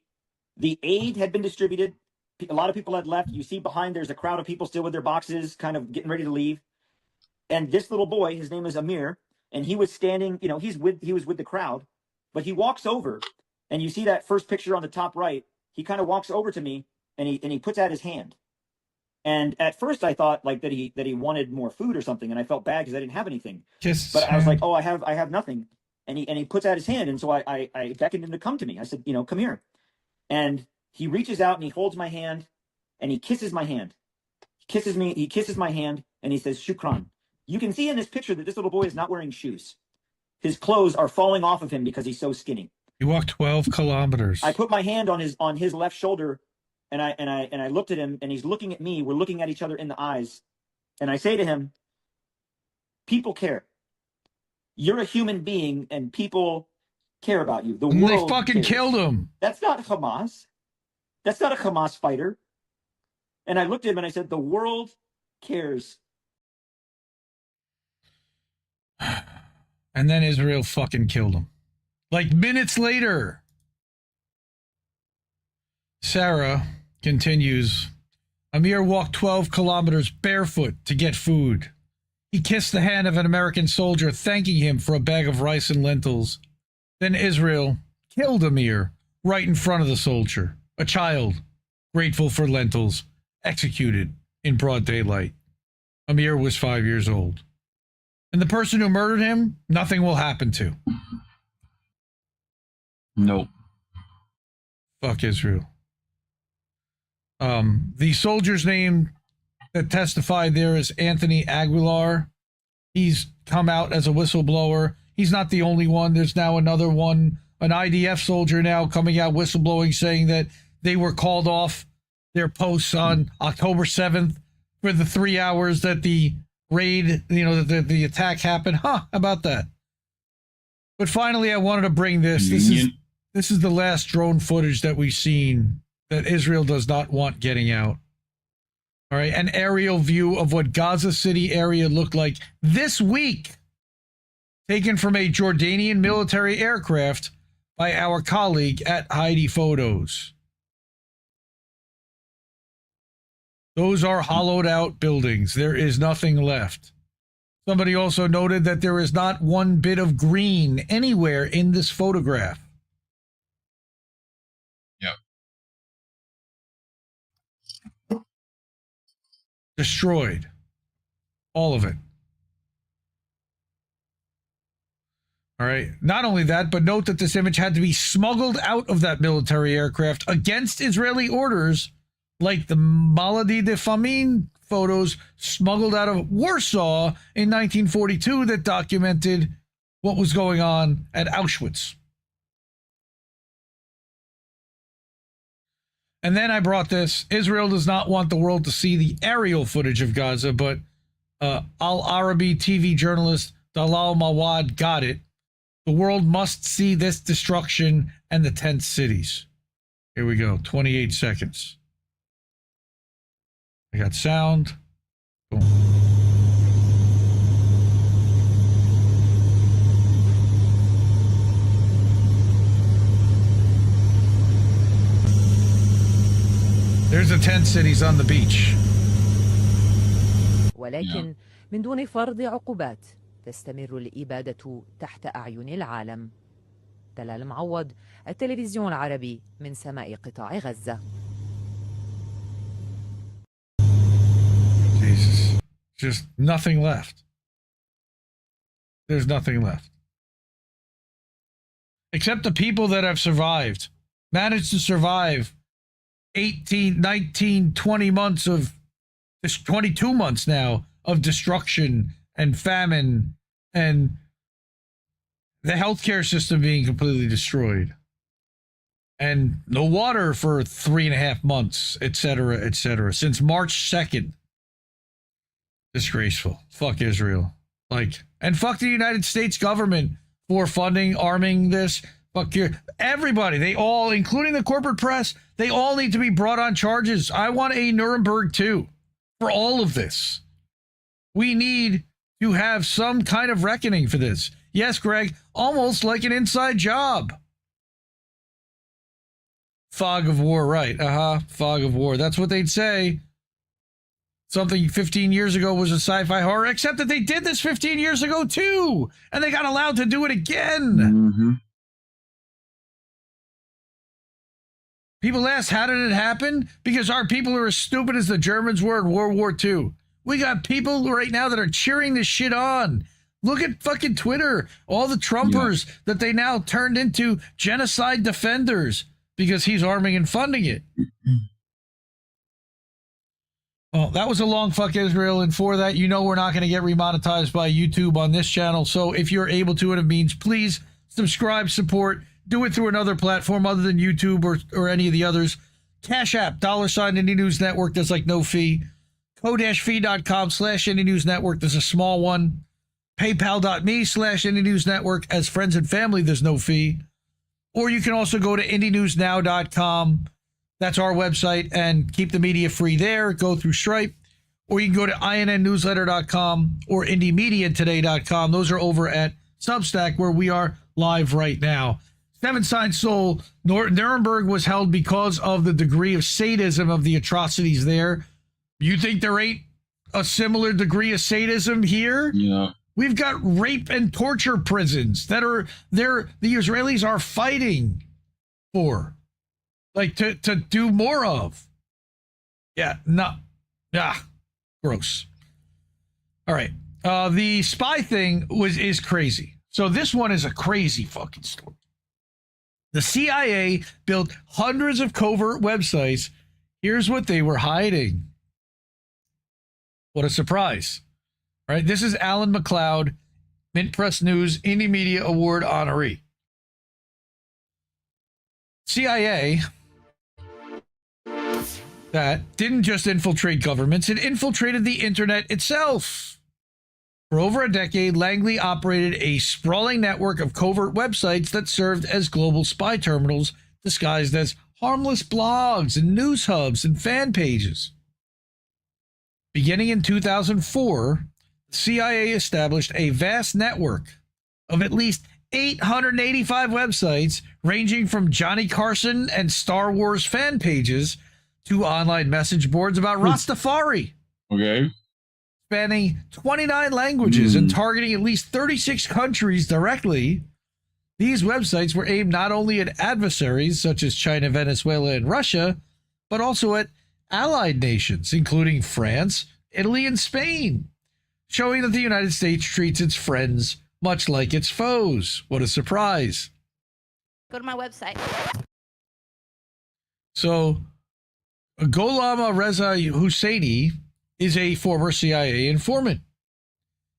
[SPEAKER 10] aid had been distributed. A lot of people had left. You see behind, there's a crowd of people still with their boxes, kind of getting ready to leave. And this little boy, his name is Amir, and he was standing, he was with the crowd, but he walks over, and you see that first picture on the top right. He kind of walks over to me, and he puts out his hand. And at first I thought like that he wanted more food or something, and I felt bad because I didn't have anything. But I was like, oh, I have nothing. And he puts out his hand, and so I beckoned him to come to me. I said, come here. And he reaches out and he holds my hand, and he kisses my hand. He kisses me. He kisses my hand, and he says, "Shukran." You can see in this picture that this little boy is not wearing shoes. His clothes are falling off of him because he's so skinny.
[SPEAKER 6] He walked 12 kilometers.
[SPEAKER 10] I put my hand on his left shoulder, and I looked at him, and he's looking at me. We're looking at each other in the eyes, and I say to him, "People care. You're a human being, and people care about you. The world
[SPEAKER 6] They fucking
[SPEAKER 10] cares.
[SPEAKER 6] killed him.
[SPEAKER 10] That's not Hamas. That's not a Hamas fighter." And I looked at him and I said, "The world cares."
[SPEAKER 6] And then Israel fucking killed him. Like minutes later. Sarah continues. Amir walked 12 kilometers barefoot to get food. He kissed the hand of an American soldier, thanking him for a bag of rice and lentils. Then Israel killed Amir right in front of the soldier, a child, grateful for lentils, executed in broad daylight. Amir was 5 years old. And the person who murdered him, nothing will happen to.
[SPEAKER 7] Nope.
[SPEAKER 6] Fuck Israel. The soldier's name that testified there is Anthony Aguilar. He's come out as a whistleblower. He's not the only one. There's now another one, an IDF soldier now coming out whistleblowing, saying that they were called off their posts on October 7th for the 3 hours that the raid, the attack happened. How about that? But finally, I wanted to bring this. This is the last drone footage that we've seen that Israel does not want getting out. All right, an aerial view of what Gaza City area looked like this week. taken from a Jordanian military aircraft by our colleague at Heidi Photos. Those are hollowed out buildings. There is nothing left. Somebody also noted that there is not one bit of green anywhere in this photograph.
[SPEAKER 7] Yep.
[SPEAKER 6] Destroyed. All of it. All right. Not only that, but note that this image had to be smuggled out of that military aircraft against Israeli orders, like the Maladi de Famine photos smuggled out of Warsaw in 1942 that documented what was going on at Auschwitz. And then I brought this. Israel does not want the world to see the aerial footage of Gaza, but Al-Arabi TV journalist Dalal Mawad got it. The world must see this destruction and the tent cities. Here we go. 28 seconds. I got sound. Boom. There's the tent cities on the beach.
[SPEAKER 11] ولكن من دون فرض عقوبات تستمر الإبادة تحت أعين العالم. دلال معوض، التلفزيون العربي من سماء قطاع غزة.
[SPEAKER 6] Jesus. Just nothing left. There's nothing left. Except the people that have survived. Managed to survive 18, 19, 20 months of, 22 months now of destruction and famine and the healthcare system being completely destroyed. And no water for 3.5 months, etc., since March 2nd. Disgraceful. Fuck Israel. Like, and fuck the United States government for funding, arming this. Fuck everybody. They all, including the corporate press, they all need to be brought on charges. I want a Nuremberg too for all of this. We need to have some kind of reckoning for this. Yes, Greg, almost like an inside job. Fog of war, right. Fog of war. That's what they'd say. Something 15 years ago was a sci-fi horror, except that they did this 15 years ago too, and they got allowed to do it again.
[SPEAKER 7] Mm-hmm.
[SPEAKER 6] People ask, how did it happen? Because our people are as stupid as the Germans were in World War II. We got people right now that are cheering this shit on. Look at fucking Twitter. All the Trumpers that they now turned into genocide defenders because he's arming and funding it. Well, that was a long fuck Israel, and for that, you know we're not going to get remonetized by YouTube on this channel, so if you're able to, and it means, please subscribe, support, do it through another platform other than YouTube or any of the others. Cash App, $, Indie News Network, there's like no fee. co-fi.com/Indie News Network, there's a small one. PayPal.me/Indie News Network, as friends and family, there's no fee. Or you can also go to IndieNewsNow.com. That's our website, and keep the media free there. Go through Stripe. Or you can go to INNnewsletter.com or IndieMediaToday.com. Those are over at Substack, where we are live right now. Seven Sign Soul, Nuremberg was held because of the degree of sadism of the atrocities there. You think there ain't a similar degree of sadism here?
[SPEAKER 7] Yeah.
[SPEAKER 6] We've got rape and torture prisons that are there. The Israelis are fighting for. Like to do more of. Yeah, no. Ah, gross. All right. The spy thing is crazy. So this one is a crazy fucking story. The CIA built hundreds of covert websites. Here's what they were hiding. What a surprise. All right. This is Alan McLeod, Mint Press News Indie Media Award honoree. CIA that didn't just infiltrate governments, it infiltrated the internet itself. For over a decade, Langley operated a sprawling network of covert websites that served as global spy terminals disguised as harmless blogs and news hubs and fan pages. Beginning in 2004, the CIA established a vast network of at least 885 websites, ranging from Johnny Carson and Star Wars fan pages to online message boards about Rastafari.
[SPEAKER 7] Okay.
[SPEAKER 6] Spanning 29 languages and targeting at least 36 countries directly. These websites were aimed not only at adversaries such as China, Venezuela, and Russia, but also at allied nations, including France, Italy, and Spain, showing that the United States treats its friends much like its foes. What a surprise.
[SPEAKER 12] Go to my website.
[SPEAKER 6] So, Gholam Reza Husseini is a former CIA informant.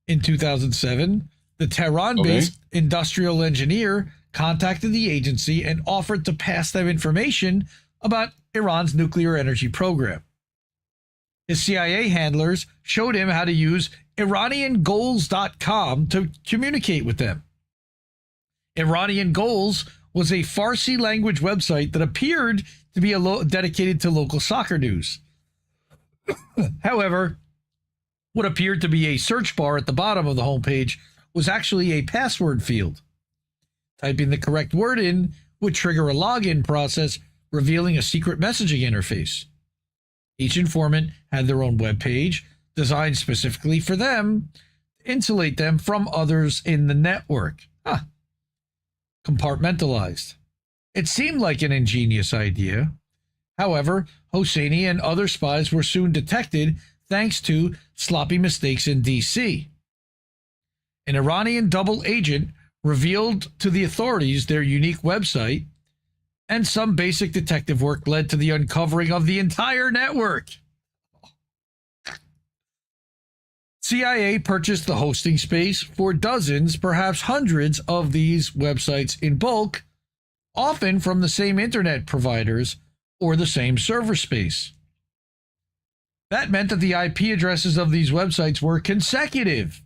[SPEAKER 6] In 2007, the Tehran-based industrial engineer contacted the agency and offered to pass them information about Iran's nuclear energy program. His CIA handlers showed him how to use IranianGoals.com to communicate with them. Iranian Goals was a Farsi language website that appeared to be dedicated to local soccer news. However, what appeared to be a search bar at the bottom of the homepage was actually a password field. Typing the correct word in would trigger a login process, revealing a secret messaging interface. Each informant had their own web page designed specifically for them to insulate them from others in the network. Compartmentalized. It seemed like an ingenious idea. However, Hosseini and other spies were soon detected thanks to sloppy mistakes in D.C. An Iranian double agent revealed to the authorities their unique website, and some basic detective work led to the uncovering of the entire network. CIA purchased the hosting space for dozens, perhaps hundreds of these websites in bulk, often from the same internet providers or the same server space. That meant that the IP addresses of these websites were consecutive,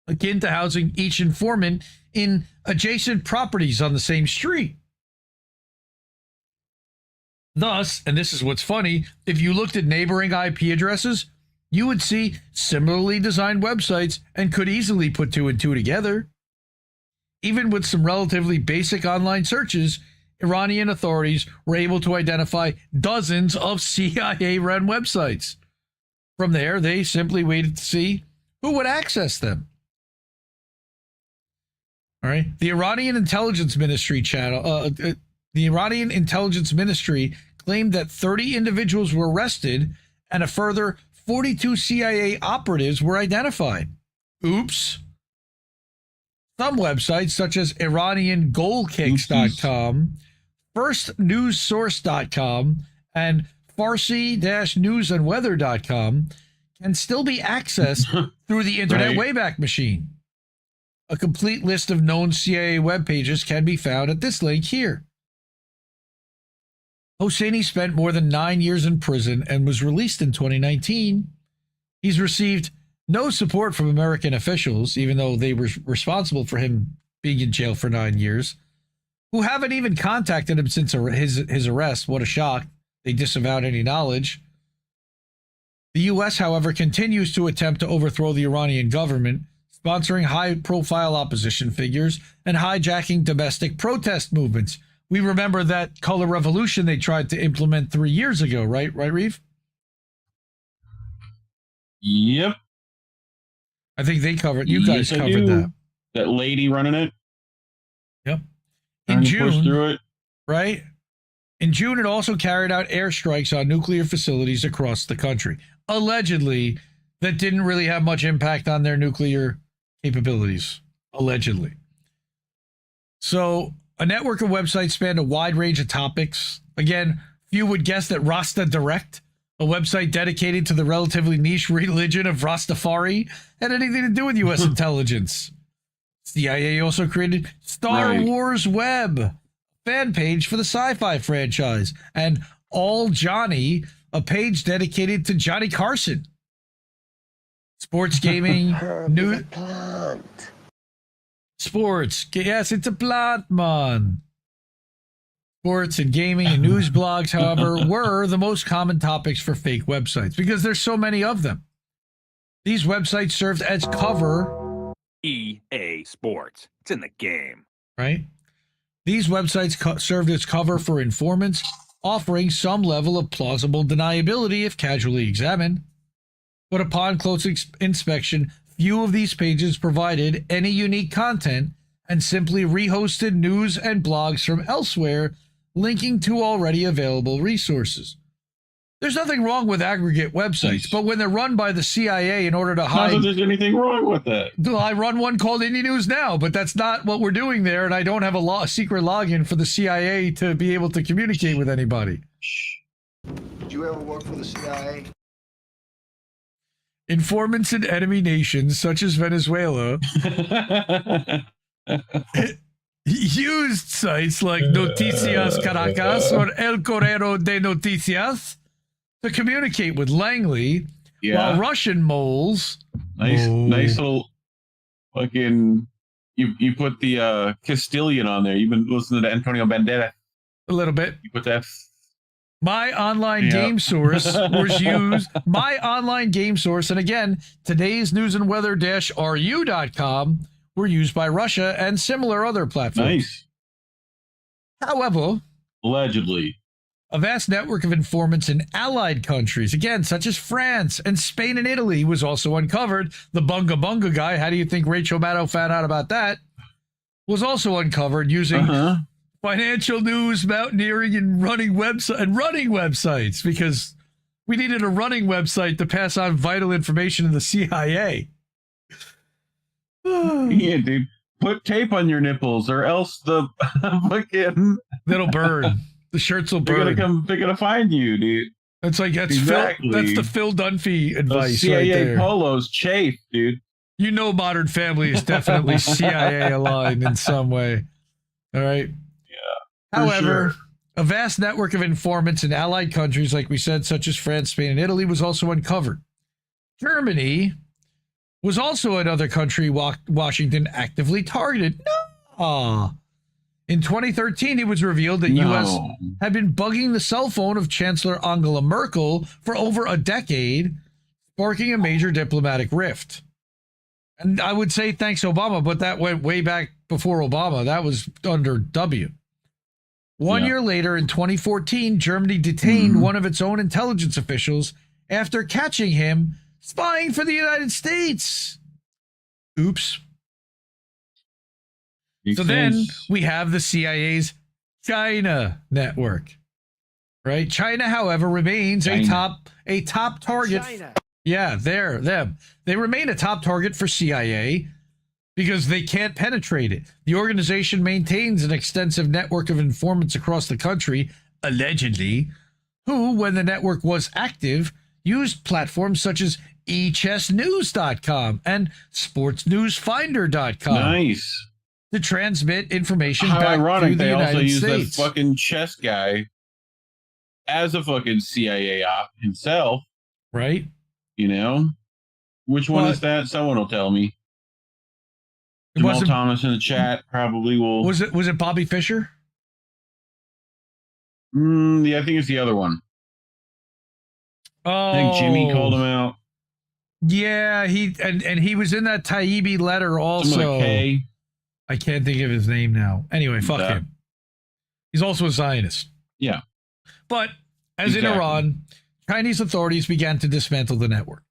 [SPEAKER 6] akin to housing each informant in adjacent properties on the same street. Thus, and this is what's funny, if you looked at neighboring IP addresses, you would see similarly designed websites and could easily put two and two together. Even with some relatively basic online searches, Iranian authorities were able to identify dozens of CIA-run websites. From there, they simply waited to see who would access them. All right. The Iranian Intelligence Ministry claimed that 30 individuals were arrested and a further 42 CIA operatives were identified. Oops. Some websites, such as IranianGoalKicks.com, FirstNewsSource.com, and Farsi-newsandweather.com, can still be accessed through the Internet Wayback Machine. A complete list of known CIA web pages can be found at this link here. Hosseini spent more than 9 years in prison and was released in 2019. He's received no support from American officials, even though they were responsible for him being in jail for 9 years, who haven't even contacted him since his arrest. What a shock. They disavowed any knowledge. The U.S., however, continues to attempt to overthrow the Iranian government, sponsoring high-profile opposition figures and hijacking domestic protest movements. We remember that color revolution they tried to implement 3 years ago, right? Right, Reeve?
[SPEAKER 7] Yep.
[SPEAKER 6] I think they covered. You guys covered that.
[SPEAKER 7] That lady running it.
[SPEAKER 6] Yep. In June,
[SPEAKER 7] through it.
[SPEAKER 6] Right? In June, it also carried out airstrikes on nuclear facilities across the country. Allegedly, that didn't really have much impact on their nuclear capabilities. Allegedly. So, a network of websites spanned a wide range of topics. Again, few would guess that Rasta Direct, a website dedicated to the relatively niche religion of Rastafari, had anything to do with U.S. intelligence. CIA also created Star Wars Web, fan page for the sci-fi franchise, and All Johnny, a page dedicated to Johnny Carson. Sports gaming, new sports. Yes, it's a plant, man. Sports and gaming and news blogs, however, were the most common topics for fake websites because there's so many of them. These websites served as cover
[SPEAKER 13] EA Sports. It's in the game.
[SPEAKER 6] Right? These websites served as cover for informants, offering some level of plausible deniability if casually examined. But upon close inspection, few of these pages provided any unique content and simply rehosted news and blogs from elsewhere, linking to already available resources. There's nothing wrong with aggregate websites, but when they're run by the CIA in order to hide...
[SPEAKER 7] Not that there's anything wrong with that.
[SPEAKER 6] I run one called Indie News Now, but that's not what we're doing there, and I don't have a secret login for the CIA to be able to communicate with anybody.
[SPEAKER 14] Did you ever work for the CIA?
[SPEAKER 6] Informants in enemy nations, such as Venezuela, used sites like Noticias Caracas or El Correo de Noticias to communicate with Langley, while Russian moles...
[SPEAKER 7] Nice little fucking... You put the Castilian on there. You've been listening to Antonio Banderas.
[SPEAKER 6] A little bit.
[SPEAKER 7] You put that...
[SPEAKER 6] My online game source was used. My online game source, and again, today's news and weather-ru.com were used by Russia and similar other platforms.
[SPEAKER 7] Nice.
[SPEAKER 6] However,
[SPEAKER 7] allegedly,
[SPEAKER 6] a vast network of informants in allied countries, again, such as France and Spain and Italy, was also uncovered. The Bunga Bunga guy, how do you think Rachel Maddow found out about that? Was also uncovered using financial news, mountaineering, and running websites, because we needed a running website to pass on vital information to the CIA.
[SPEAKER 7] Yeah, dude. Put tape on your nipples, or else the fucking
[SPEAKER 6] that'll burn. The shirts will burn.
[SPEAKER 7] They're gonna find you, dude.
[SPEAKER 6] It's like that's the Phil Dunphy advice.
[SPEAKER 7] Those CIA
[SPEAKER 6] right there.
[SPEAKER 7] polos chafe, dude.
[SPEAKER 6] You know, Modern Family is definitely CIA aligned in some way. All right. However, a vast network of informants in allied countries, like we said, such as France, Spain, and Italy, was also uncovered. Germany was also another country Washington actively targeted. No. In 2013, it was revealed that U.S. had been bugging the cell phone of Chancellor Angela Merkel for over a decade, sparking a major diplomatic rift. And I would say thanks, Obama, but that went way back before Obama. That was under W. One year later, in 2014, Germany detained one of its own intelligence officials after catching him spying for the United States. Oops. So then we have the CIA's China network, right? China, however, remains a top target.
[SPEAKER 9] China.
[SPEAKER 6] Yeah, them. They remain a top target for CIA because they can't penetrate it. The organization maintains an extensive network of informants across the country, allegedly, who, when the network was active, used platforms such as eChessNews.com and SportsNewsFinder.com to transmit information back to the United States. They also use
[SPEAKER 7] that fucking chess guy as a fucking CIA op himself.
[SPEAKER 6] Right?
[SPEAKER 7] You know? Which one is that? Someone will tell me. Jamal Thomas in the chat probably will.
[SPEAKER 6] Was it Bobby Fischer?
[SPEAKER 7] Yeah, I think it's the other one.
[SPEAKER 6] Oh,
[SPEAKER 7] I think Jimmy called him out.
[SPEAKER 6] Yeah, he was in that Taibbi letter also. I can't think of his name now. Anyway, fuck him. He's also a Zionist.
[SPEAKER 7] Yeah.
[SPEAKER 6] But as in Iran, Chinese authorities began to dismantle the network.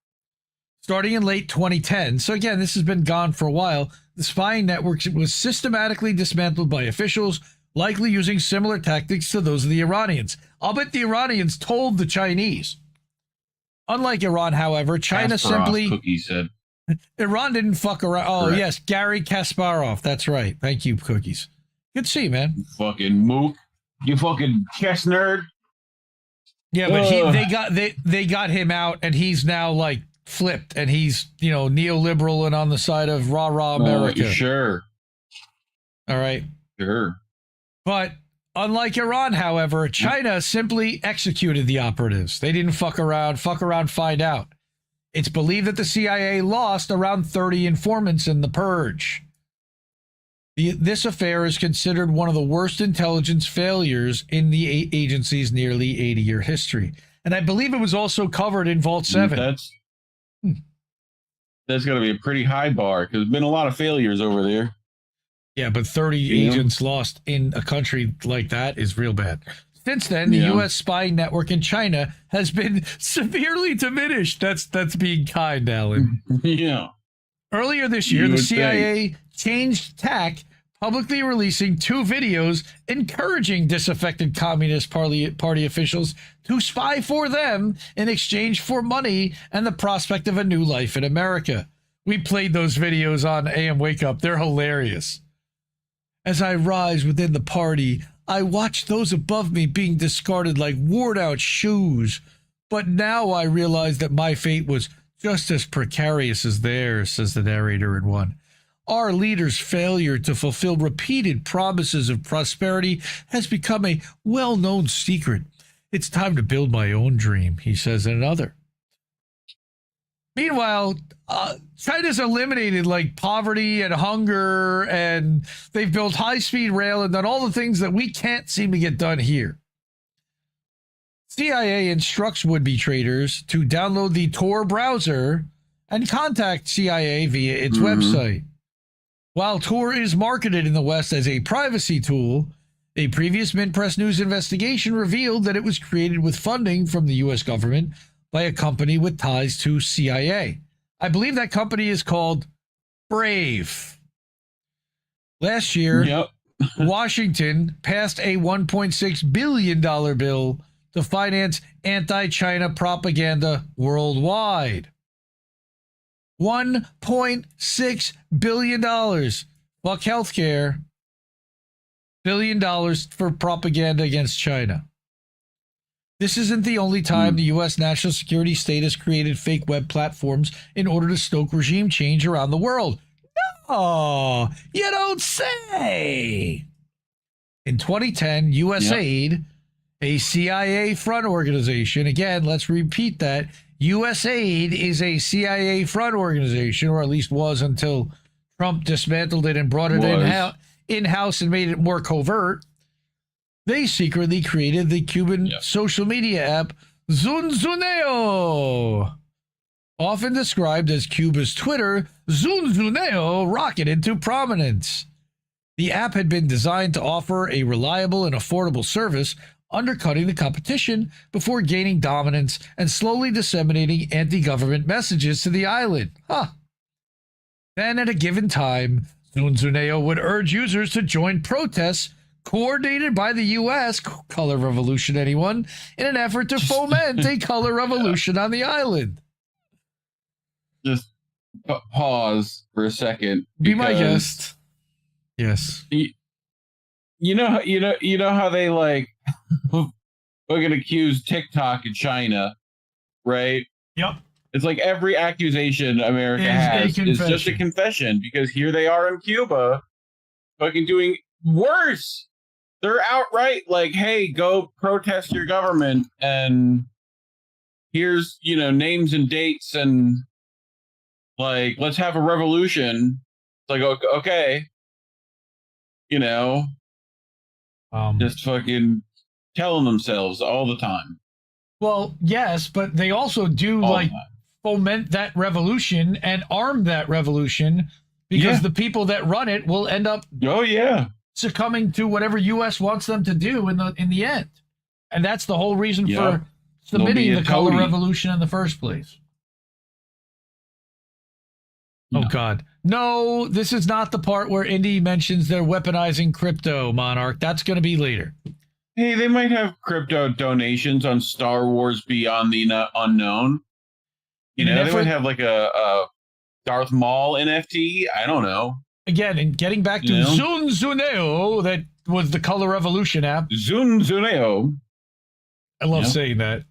[SPEAKER 6] Starting in late 2010, so again, this has been gone for a while, the spying network was systematically dismantled by officials, likely using similar tactics to those of the Iranians. I'll bet the Iranians told the Chinese. Unlike Iran, however, China simply...
[SPEAKER 7] Cookie said.
[SPEAKER 6] Iran didn't fuck around. Oh, correct. Yes, Gary Kasparov. That's right. Thank you, Cookies. Good to see you, man.
[SPEAKER 7] You fucking mook. You fucking chess nerd.
[SPEAKER 6] Yeah, but they got him out, and he's now like flipped, and he's, you know, neoliberal and on the side of rah America.
[SPEAKER 7] Sure.
[SPEAKER 6] All right.
[SPEAKER 7] Sure.
[SPEAKER 6] But unlike Iran, however, China simply executed the operatives. They didn't fuck around, find out. It's believed that the CIA lost around 30 informants in the purge. This affair is considered one of the worst intelligence failures in the agency's nearly 80-year history. And I believe it was also covered in Vault 7.
[SPEAKER 7] that's going to be a pretty high bar because there's been a lot of failures over there.
[SPEAKER 6] Yeah, but 30 agents lost in a country like that is real bad. Since then, the U.S. spying network in China has been severely diminished. That's being kind, Alan.
[SPEAKER 7] Yeah.
[SPEAKER 6] Earlier this year, the CIA changed tack, publicly releasing 2 videos encouraging disaffected Communist Party officials to spy for them in exchange for money and the prospect of a new life in America. We played those videos on AM Wake Up. They're hilarious. As I rise within the party, I watch those above me being discarded like worn-out shoes. But now I realize that my fate was just as precarious as theirs, says the narrator in one. Our leaders' failure to fulfill repeated promises of prosperity has become a well-known secret. It's time to build my own dream, he says in another. Meanwhile, China's eliminated like poverty and hunger, and they've built high-speed rail and done all the things that we can't seem to get done here. CIA instructs would-be traders to download the Tor browser and contact CIA via its website. While Tor is marketed in the West as a privacy tool, a previous Minpress News investigation revealed that it was created with funding from the U.S. government by a company with ties to CIA. I believe that company is called Brave. Last year, Washington passed a $1.6 billion bill to finance anti-China propaganda worldwide. $1.6 billion. Fuck healthcare. $1 billion for propaganda against China. This isn't the only time the U.S. national security state has created fake web platforms in order to stoke regime change around the world. No, you don't say. In 2010, USAID, a CIA front organization, again, let's repeat that, USAID is a CIA front organization, or at least was until Trump dismantled it and brought it in-house and made it more covert. They secretly created the Cuban social media app Zunzuneo. Often described as Cuba's Twitter, Zunzuneo rocketed to prominence. The app had been designed to offer a reliable and affordable service, undercutting the competition before gaining dominance and slowly disseminating anti-government messages to the island. Then at a given time, Zunzuneo would urge users to join protests coordinated by the U.S., color revolution anyone, in an effort to foment a color revolution on the island.
[SPEAKER 7] Just pause for a second.
[SPEAKER 6] Be my guest. Yes.
[SPEAKER 7] You know how they like fucking accuse TikTok in China, right?
[SPEAKER 6] Yep.
[SPEAKER 7] It's like every accusation America has is just a confession, because here they are in Cuba fucking doing worse. They're outright like, hey, go protest your government, and here's, names and dates, and like, let's have a revolution. It's like, okay, just fucking telling themselves all the time.
[SPEAKER 6] Well, yes, but they also do foment that revolution and arm that revolution, because the people that run it will end up succumbing to whatever U.S. wants them to do in the end. And that's the whole reason for submitting the color revolution in the first place. No. Oh, God. No, this is not the part where Indy mentions they're weaponizing crypto, Monarch. That's going to be later.
[SPEAKER 7] Hey, they might have crypto donations on Star Wars Beyond the Unknown. They might have like a Darth Maul NFT. I don't know. Again,
[SPEAKER 6] and getting back to Zunzuneo, that was the Color Revolution app.
[SPEAKER 7] Zunzuneo.
[SPEAKER 6] I love saying that.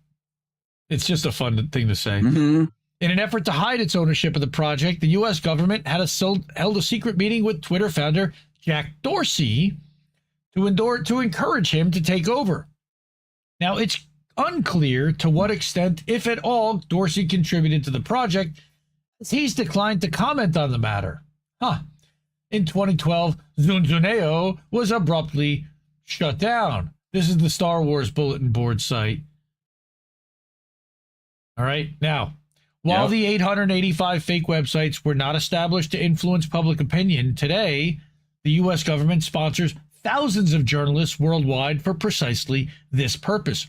[SPEAKER 6] It's just a fun thing to say.
[SPEAKER 7] Mm-hmm.
[SPEAKER 6] In an effort to hide its ownership of the project, the U.S. government held a secret meeting with Twitter founder Jack Dorsey to encourage him to take over. Now, it's unclear to what extent, if at all, Dorsey contributed to the project, as he's declined to comment on the matter. In 2012, Zunzuneo was abruptly shut down. This is the Star Wars bulletin board site. All right. Now, While the 885 fake websites were not established to influence public opinion, today the U.S. government sponsors thousands of journalists worldwide for precisely this purpose.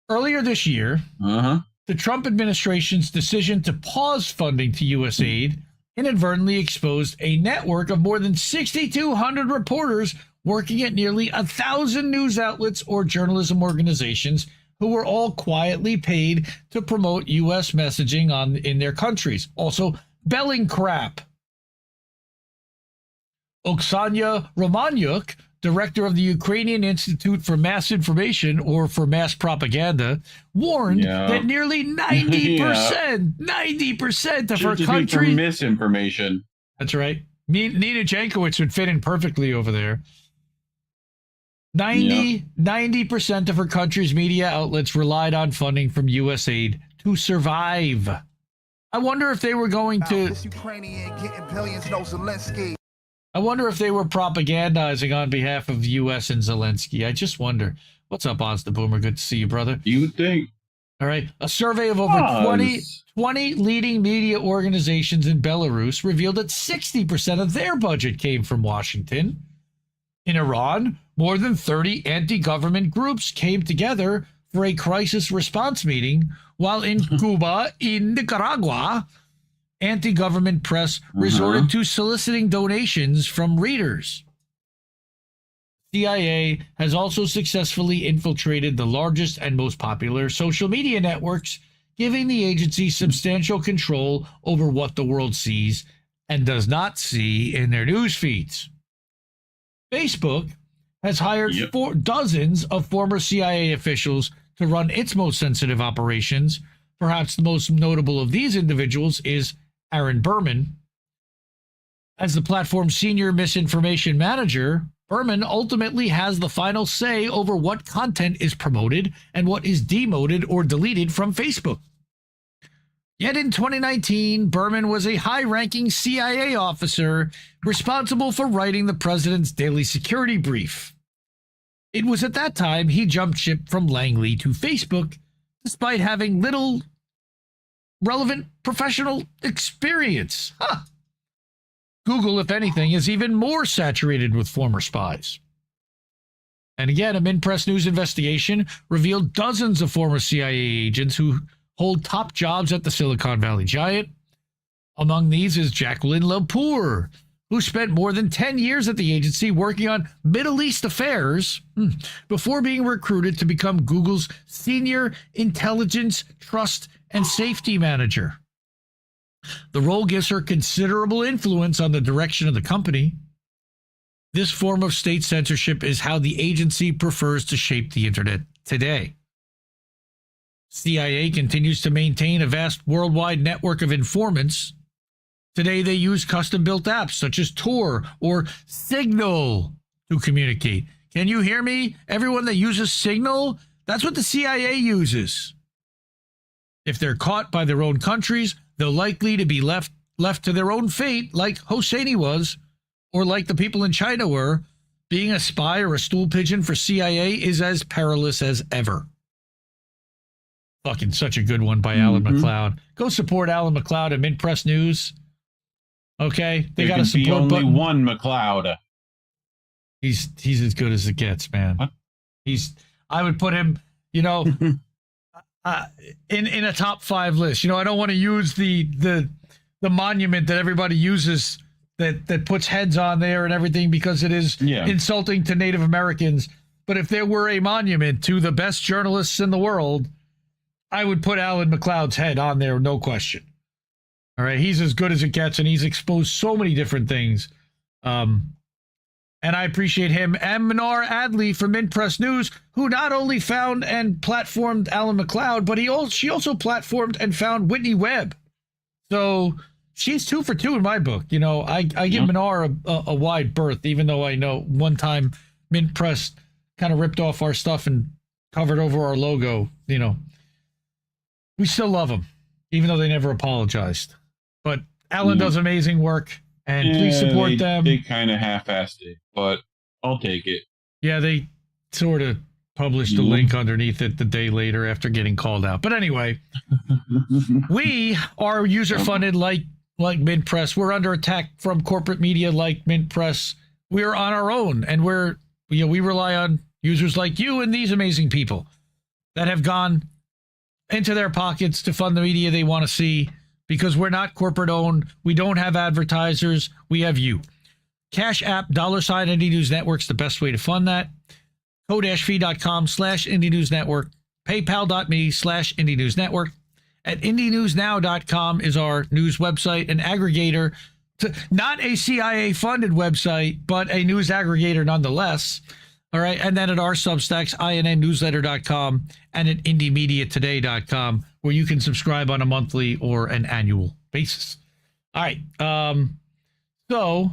[SPEAKER 6] Earlier this year, the Trump administration's decision to pause funding to U.S. aid inadvertently exposed a network of more than 6,200 reporters working at nearly 1,000 news outlets or journalism organizations who were all quietly paid to promote U.S. messaging in their countries. Also, belling crap. Oksana Romanyuk, director of the Ukrainian Institute for Mass Information, or for Mass Propaganda, warned that nearly 90% of her country...
[SPEAKER 7] for misinformation.
[SPEAKER 6] That's right. Nina Jankowicz would fit in perfectly over there. 90% of her country's media outlets relied on funding from U.S. aid to survive. I wonder if they were going to... I wonder if they were propagandizing on behalf of U.S. and Zelensky. I just wonder. What's up, Oz the Boomer? Good to see you, brother.
[SPEAKER 7] You would think.
[SPEAKER 6] All right. A survey of over 20 leading media organizations in Belarus revealed that 60% of their budget came from Washington. In Iran, more than 30 anti-government groups came together for a crisis response meeting, while in Cuba, in Nicaragua, anti-government press resorted to soliciting donations from readers. CIA has also successfully infiltrated the largest and most popular social media networks, giving the agency substantial control over what the world sees and does not see in their news feeds. Facebook has hired dozens of former CIA officials to run its most sensitive operations. Perhaps the most notable of these individuals is Aaron Berman. As the platform's senior misinformation manager, Berman ultimately has the final say over what content is promoted and what is demoted or deleted from Facebook. Yet in 2019, Berman was a high-ranking CIA officer responsible for writing the president's daily security brief. It was at that time he jumped ship from Langley to Facebook, despite having little relevant professional experience. Google, if anything, is even more saturated with former spies. And again, a Minpress News investigation revealed dozens of former CIA agents who hold top jobs at the Silicon Valley giant. Among these is Jacqueline Lepore, who spent more than 10 years at the agency working on Middle East affairs before being recruited to become Google's senior intelligence, trust, and safety manager. The role gives her considerable influence on the direction of the company. This form of state censorship is how the agency prefers to shape the internet today. CIA continues to maintain a vast worldwide network of informants. Today, they use custom-built apps such as Tor or Signal to communicate. Can you hear me? Everyone that uses Signal, that's what the CIA uses. If they're caught by their own countries, they're likely to be left to their own fate, like Hosseini was, or like the people in China were. Being a spy or a stool pigeon for CIA is as perilous as ever. Fucking such a good one by Alan McLeod. Go support Alan McLeod at Minpress News. Okay, they got a support button.
[SPEAKER 7] Only one McLeod.
[SPEAKER 6] He's as good as it gets, man.
[SPEAKER 7] What?
[SPEAKER 6] I would put him, in a top 5 list. I don't want to use the monument that everybody uses that puts heads on there and everything because it is insulting to Native Americans. But if there were a monument to the best journalists in the world, I would put Alan McLeod's head on there, no question. All right, he's as good as it gets, and he's exposed so many different things. And I appreciate him. And Minar Adley from Minpress News, who not only found and platformed Alan McLeod, but she also platformed and found Whitney Webb. So she's 2 for 2 in my book. I give Minar a wide berth, even though I know one time Minpress kind of ripped off our stuff and covered over our logo. We still love them, even though they never apologized. But Alan does amazing work, and please support them.
[SPEAKER 7] They kind of half-assed it, but I'll take it.
[SPEAKER 6] Yeah, they sort of published a link underneath it the day later after getting called out. But anyway, we are user-funded like Mint Press. We're under attack from corporate media like Mint Press. We're on our own, and we rely on users like you and these amazing people that have gone into their pockets to fund the media they want to see, because we're not corporate owned. We don't have advertisers. We have you. Cash App, $, Indie News Network's the best way to fund that. Ko-fi.com/Indie News Network. PayPal.me/Indie News Network. At IndieNewsNow.com is our news website, an aggregator, not a CIA-funded website, but a news aggregator nonetheless. All right, and then at our Substacks, INNnewsletter.com, and at IndieMediaToday.com, where you can subscribe on a monthly or an annual basis. All right, so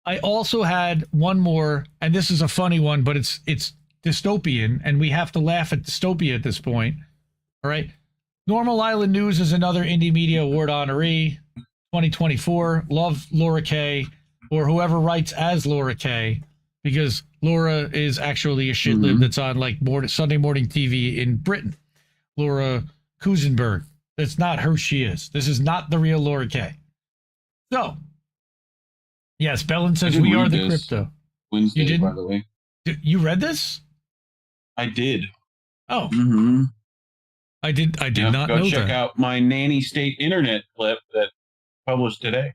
[SPEAKER 6] I also had one more, and this is a funny one, but it's dystopian, and we have to laugh at dystopia at this point. All right, Normal Island News is another Indie Media Award honoree, 2024. Love Laura Kay, or whoever writes as Laura Kay, because Laura is actually a shitlib that's on like Sunday morning TV in Britain. Laura Kusenberg. That's not who she is. This is not the real Laura Kay. So, yes, Bellin says we are the crypto.
[SPEAKER 7] Wednesday,
[SPEAKER 6] you didn't?
[SPEAKER 7] By the way.
[SPEAKER 6] You read this?
[SPEAKER 7] I did.
[SPEAKER 6] Oh. I did not know that.
[SPEAKER 7] Go check out my nanny state internet clip that published today.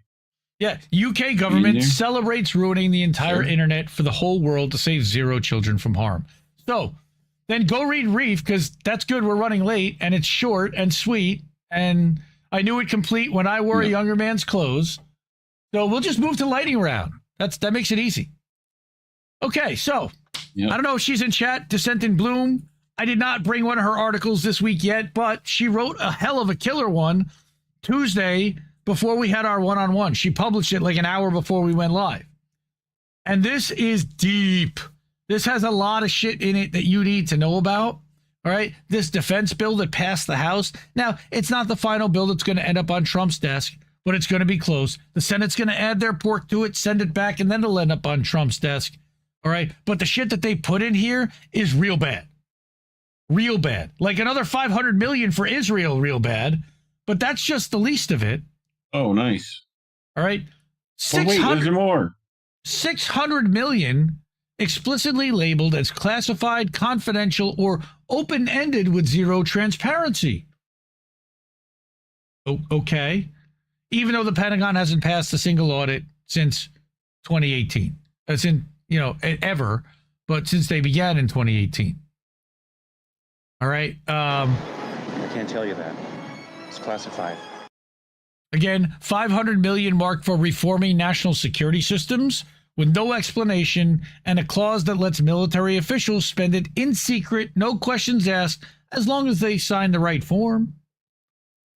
[SPEAKER 6] Yeah, UK government celebrates ruining the entire internet for the whole world to save 0 children from harm. So, then go read Reef, because that's good. We're running late, and it's short and sweet, and I knew it complete when I wore a younger man's clothes. So we'll just move to lightning round. That makes it easy. Okay, so I don't know if she's in chat. Descent in Bloom. I did not bring one of her articles this week yet, but she wrote a hell of a killer one Tuesday before we had our one-on-one. She published it like an hour before we went live. And this is deep. This has a lot of shit in it that you need to know about. All right. This defense bill that passed the House. Now, it's not the final bill that's going to end up on Trump's desk, but it's going to be close. The Senate's going to add their pork to it, send it back, and then it'll end up on Trump's desk. All right. But the shit that they put in here is real bad. Real bad. Like another $500 million for Israel, real bad. But that's just the least of it.
[SPEAKER 7] Oh, nice.
[SPEAKER 6] All right.
[SPEAKER 7] Oh, wait, there's more.
[SPEAKER 6] $600 million explicitly labeled as classified, confidential, or open-ended with 0 transparency. Okay. Even though the Pentagon hasn't passed a single audit since 2018. As in, ever, but since they began in 2018. All right.
[SPEAKER 15] I can't tell you that. It's classified.
[SPEAKER 6] Again, $500 million marked for reforming national security systems with no explanation, and a clause that lets military officials spend it in secret, no questions asked, as long as they sign the right form.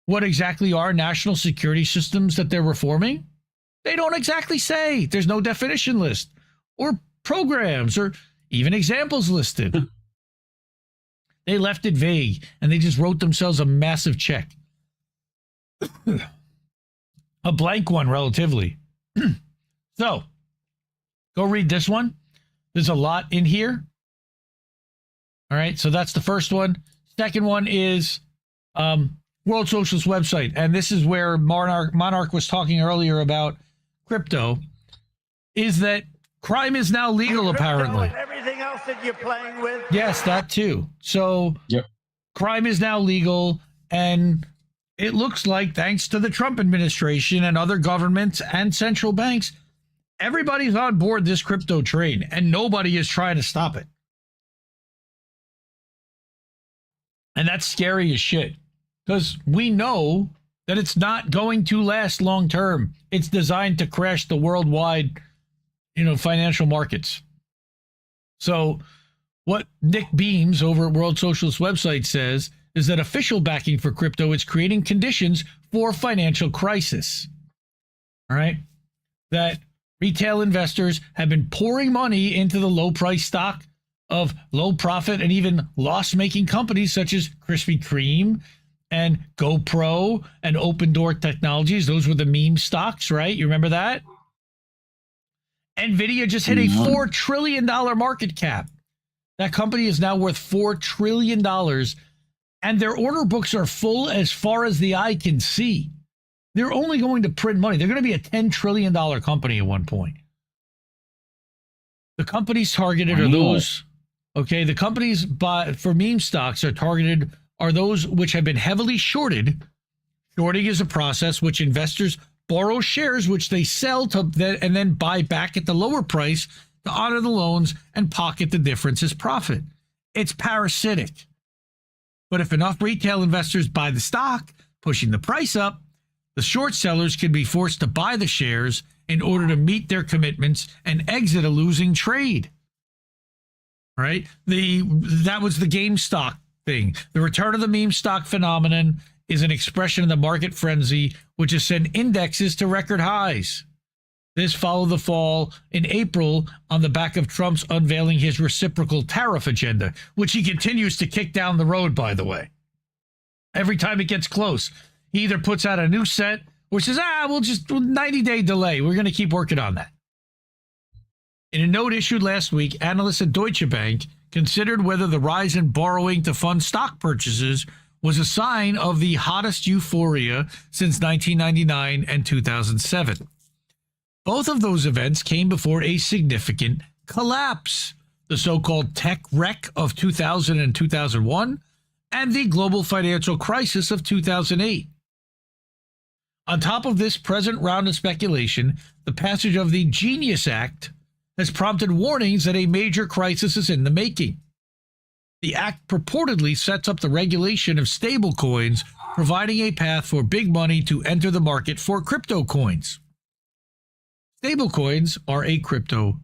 [SPEAKER 6] What exactly are national security systems that they're reforming? They don't exactly say. There's no definition list or programs or even examples listed. They left it vague, and they just wrote themselves a massive check. A blank one, relatively. So, go read this one. There's a lot in here. All right, so that's the first one. Second one is World Socialist website, and this is where Monarch was talking earlier about crypto, is that crime is now legal, apparently.
[SPEAKER 16] Everything else that you're playing with?
[SPEAKER 6] Yes, that too. So, crime is now legal, and it looks like, thanks to the Trump administration and other governments and central banks, everybody's on board this crypto train, and nobody is trying to stop it. And that's scary as shit, because we know that it's not going to last long term. It's designed to crash the worldwide, financial markets. So what Nick Beams over at World Socialist website says is that official backing for crypto is creating conditions for financial crisis. All right. That retail investors have been pouring money into the low price stock of low profit and even loss making companies such as Krispy Kreme and GoPro and Open Door Technologies. Those were the meme stocks, right? You remember that? NVIDIA just hit a $4 trillion market cap. That company is now worth $4 trillion, and their order books are full as far as the eye can see. They're only going to print money. They're going to be a $10 trillion company at one point. The companies targeted are those, okay, the companies for meme stocks are those which have been heavily shorted. Shorting is a process which investors borrow shares which they sell and then buy back at the lower price to honor the loans and pocket the difference as profit. It's parasitic. But if enough retail investors buy the stock, pushing the price up, the short sellers can be forced to buy the shares in order to meet their commitments and exit a losing trade. Right? That was the GameStop thing. The return of the meme stock phenomenon is an expression of the market frenzy, which has sent indexes to record highs. This followed the fall in April on the back of Trump's unveiling his reciprocal tariff agenda, which he continues to kick down the road, by the way. Every time it gets close, he either puts out a new set or says, we'll just 90-day delay. We're going to keep working on that. In a note issued last week, analysts at Deutsche Bank considered whether the rise in borrowing to fund stock purchases was a sign of the hottest euphoria since 1999 and 2007. Both of those events came before a significant collapse, the so-called tech wreck of 2000 and 2001, and the global financial crisis of 2008. On top of this present round of speculation, the passage of the Genius Act has prompted warnings that a major crisis is in the making. The act purportedly sets up the regulation of stablecoins, providing a path for big money to enter the market for crypto coins. Stablecoins are a crypto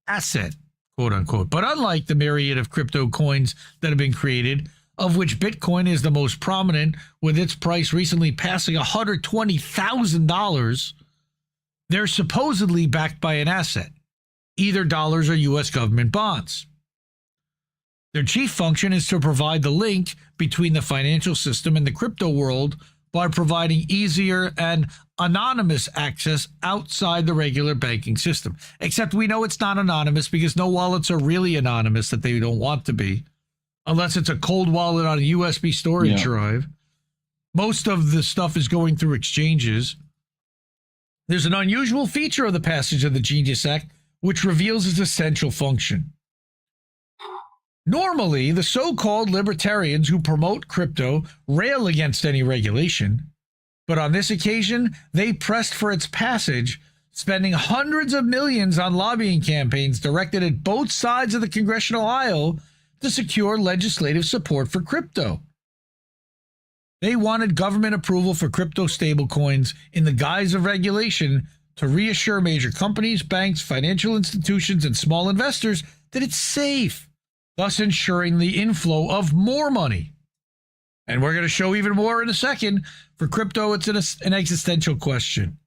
[SPEAKER 6] asset, quote unquote, but unlike the myriad of crypto coins that have been created, of which Bitcoin is the most prominent, with its price recently passing $120,000, they're supposedly backed by an asset, either dollars or U.S. government bonds. Their chief function is to provide the link between the financial system and the crypto world by providing easier and anonymous access outside the regular banking system. Except we know it's not anonymous because no wallets are really anonymous that they don't want to be, unless it's a cold wallet on a USB storage drive. Most of the stuff is going through exchanges. There's an unusual feature of the passage of the Genius Act, which reveals its essential function. Normally, the so-called libertarians who promote crypto rail against any regulation, but on this occasion, they pressed for its passage, spending hundreds of millions on lobbying campaigns directed at both sides of the congressional aisle to secure legislative support for crypto. They wanted government approval for crypto stablecoins in the guise of regulation to reassure major companies, banks, financial institutions, and small investors that it's safe, thus ensuring the inflow of more money. And we're going to show even more in a second. For crypto, it's an existential question.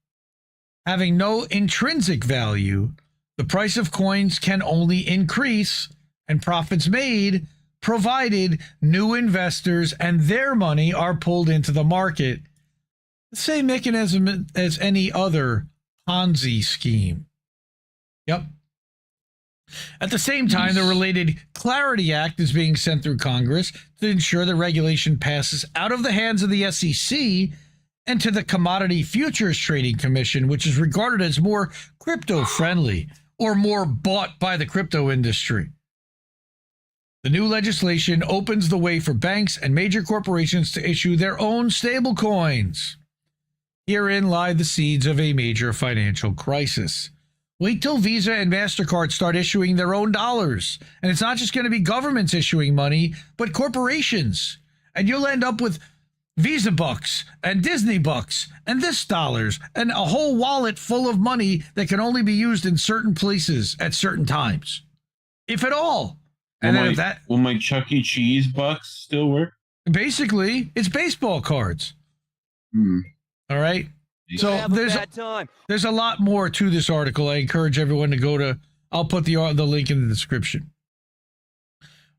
[SPEAKER 6] Having no intrinsic value, the price of coins can only increase and profits made provided new investors and their money are pulled into the market. The same mechanism as any other Ponzi scheme. Yep. At the same time, the related Clarity Act is being sent through Congress to ensure the regulation passes out of the hands of the SEC and to the Commodity Futures Trading Commission, which is regarded as more crypto-friendly or more bought by the crypto industry. The new legislation opens the way for banks and major corporations to issue their own stablecoins. Herein lie the seeds of a major financial crisis. Wait till Visa and MasterCard start issuing their own dollars. And it's not just going to be governments issuing money, but corporations. And you'll end up with Visa bucks and Disney bucks and this dollars and a whole wallet full of money that can only be used in certain places at certain times, if at all. And
[SPEAKER 7] will my Chuck E. Cheese bucks still work?
[SPEAKER 6] Basically, it's baseball cards. All right. So there's a lot more to this article. I encourage everyone to go to, I'll put the link in the description.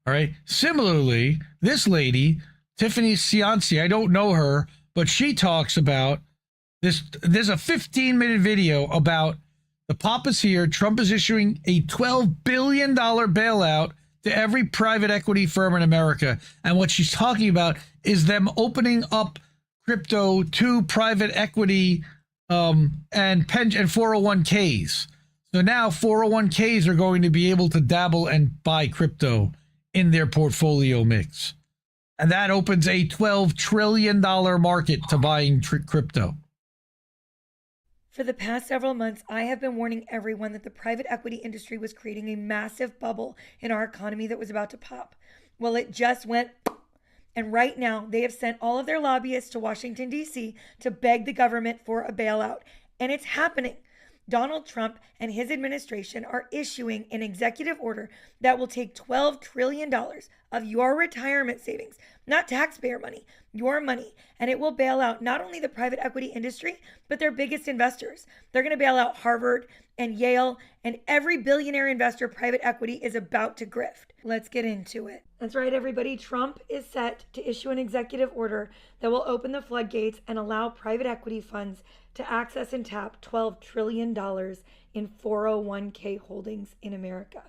[SPEAKER 6] All right. Similarly, this lady, Tiffany Cianci, I don't know her, but she talks about this. There's a 15-minute video about the pop is here. Trump is issuing a $12 billion bailout to every private equity firm in America. And what she's talking about is them opening up crypto to private equity and pension and 401ks. So now 401ks are going to be able to dabble and buy crypto in their portfolio mix. And that opens a $12 trillion market to buying crypto.
[SPEAKER 17] For the past several months, I have been warning everyone that the private equity industry was creating a massive bubble in our economy that was about to pop. Well, it just went. And right now, they have sent all of their lobbyists to Washington, D.C. to beg the government for a bailout. And it's happening. Donald Trump and his administration are issuing an executive order that will take $12 trillion of your retirement savings, not taxpayer money, your money, and it will bail out not only the private equity industry, but their biggest investors. They're going to bail out Harvard and Yale and every billionaire investor private equity is about to grift. Let's get into it. That's right, everybody. Trump is set to issue an executive order that will open the floodgates and allow private equity funds to access and tap $12 trillion in 401k holdings in America.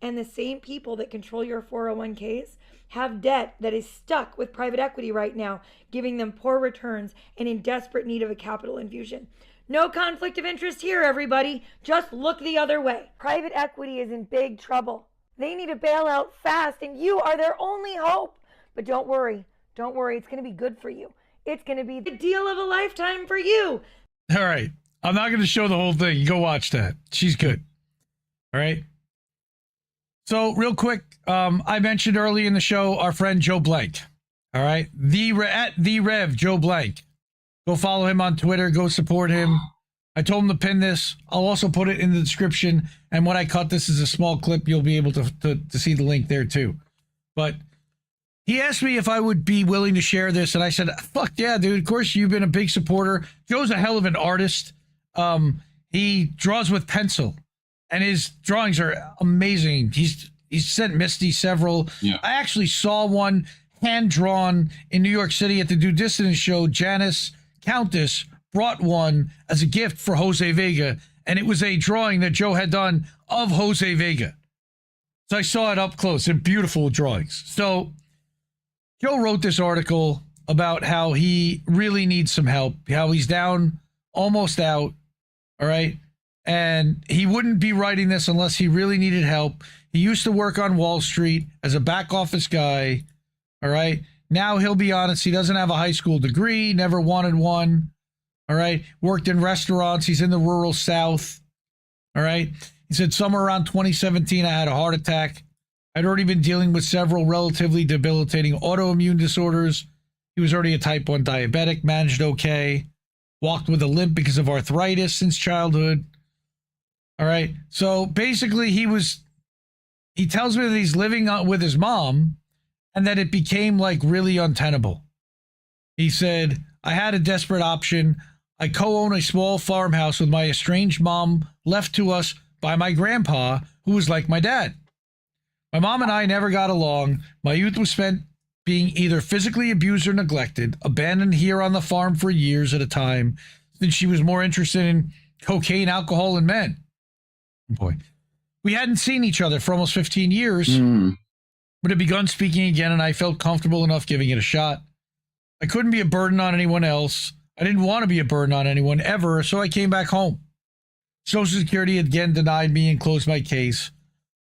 [SPEAKER 17] And the same people that control your 401ks have debt that is stuck with private equity right now, giving them poor returns and in desperate need of a capital infusion. No conflict of interest here, everybody. Just look the other way. Private equity is in big trouble. They need a bailout fast, and you are their only hope. But don't worry. Don't worry. It's going to be good for you. It's going to be the deal of a lifetime for you.
[SPEAKER 6] All right. I'm not going to show the whole thing. Go watch that. She's good. All right. So real quick, I mentioned early in the show, our friend Joe Blank. All right. At the Rev Joe Blank. Go follow him on Twitter. Go support him. I told him to pin this. I'll also put it in the description. And when I cut this as a small clip, you'll be able to see the link there too. But he asked me if I would be willing to share this. And I said, fuck yeah, dude. Of course, you've been a big supporter. Joe's a hell of an artist. He draws with pencil. And his drawings are amazing. He's sent Misty several. Yeah. I actually saw one hand-drawn in New York City at the Due Distance show. Janice Countess brought one as a gift for Jose Vega, and it was a drawing that Joe had done of Jose Vega. So I saw it up close. They're beautiful drawings. So Joe wrote this article about how he really needs some help, how he's down, almost out, all right? And he wouldn't be writing this unless he really needed help. He used to work on Wall Street as a back office guy, all right? Now he'll be honest, he doesn't have a high school degree, never wanted one, all right? Worked in restaurants, he's in the rural South, all right? He said somewhere around 2017, I had a heart attack. I'd already been dealing with several relatively debilitating autoimmune disorders. He was already a type 1 diabetic, managed okay, walked with a limp because of arthritis since childhood. All right. So basically he tells me that he's living with his mom and that it became like really untenable. He said, I had a desperate option. I co-own a small farmhouse with my estranged mom left to us by my grandpa, who was like my dad. My mom and I never got along. My youth was spent being either physically abused or neglected, abandoned here on the farm for years at a time, since she was more interested in cocaine, alcohol, and men. Boy, we hadn't seen each other for almost 15 years, but had begun speaking again, and I felt comfortable enough giving it a shot. I couldn't be a burden on anyone else. I didn't want to be a burden on anyone ever, so I came back home. Social Security again denied me and closed my case.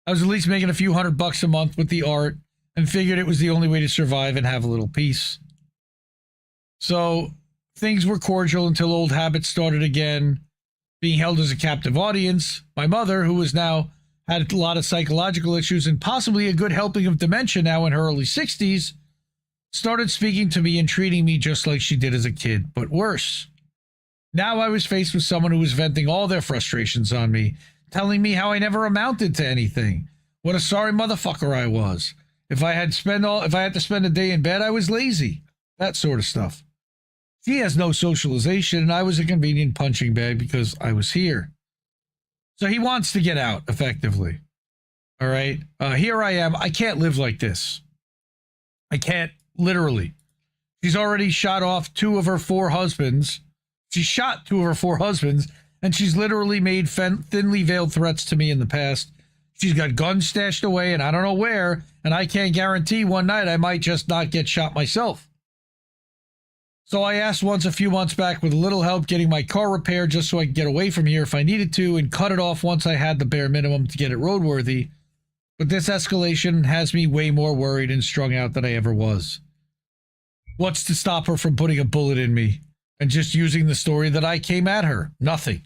[SPEAKER 6] I was at least making a few $100 a month with the art and figured it was the only way to survive and have a little peace. So things were cordial until old habits started again. Being held as a captive audience, my mother, who was now had a lot of psychological issues and possibly a good helping of dementia now in her early 60s, started speaking to me and treating me just like she did as a kid, but worse. Now I was faced with someone who was venting all their frustrations on me, telling me how I never amounted to anything, what a sorry motherfucker I was. If I had to spend a day in bed, I was lazy, that sort of stuff. She has no socialization, and I was a convenient punching bag because I was here. So he wants to get out, effectively. All right? Here I am. I can't live like this. I can't, literally. She's already shot off 2 of her 4 husbands. She shot 2 of her 4 husbands, and she's literally made thinly veiled threats to me in the past, She's got guns stashed away, and I don't know where, and I can't guarantee one night I might just not get shot myself. So I asked once a few months back with a little help getting my car repaired just so I could get away from here if I needed to, and cut it off once I had the bare minimum to get it roadworthy. But this escalation has me way more worried and strung out than I ever was. What's to stop her from putting a bullet in me and just using the story that I came at her? Nothing.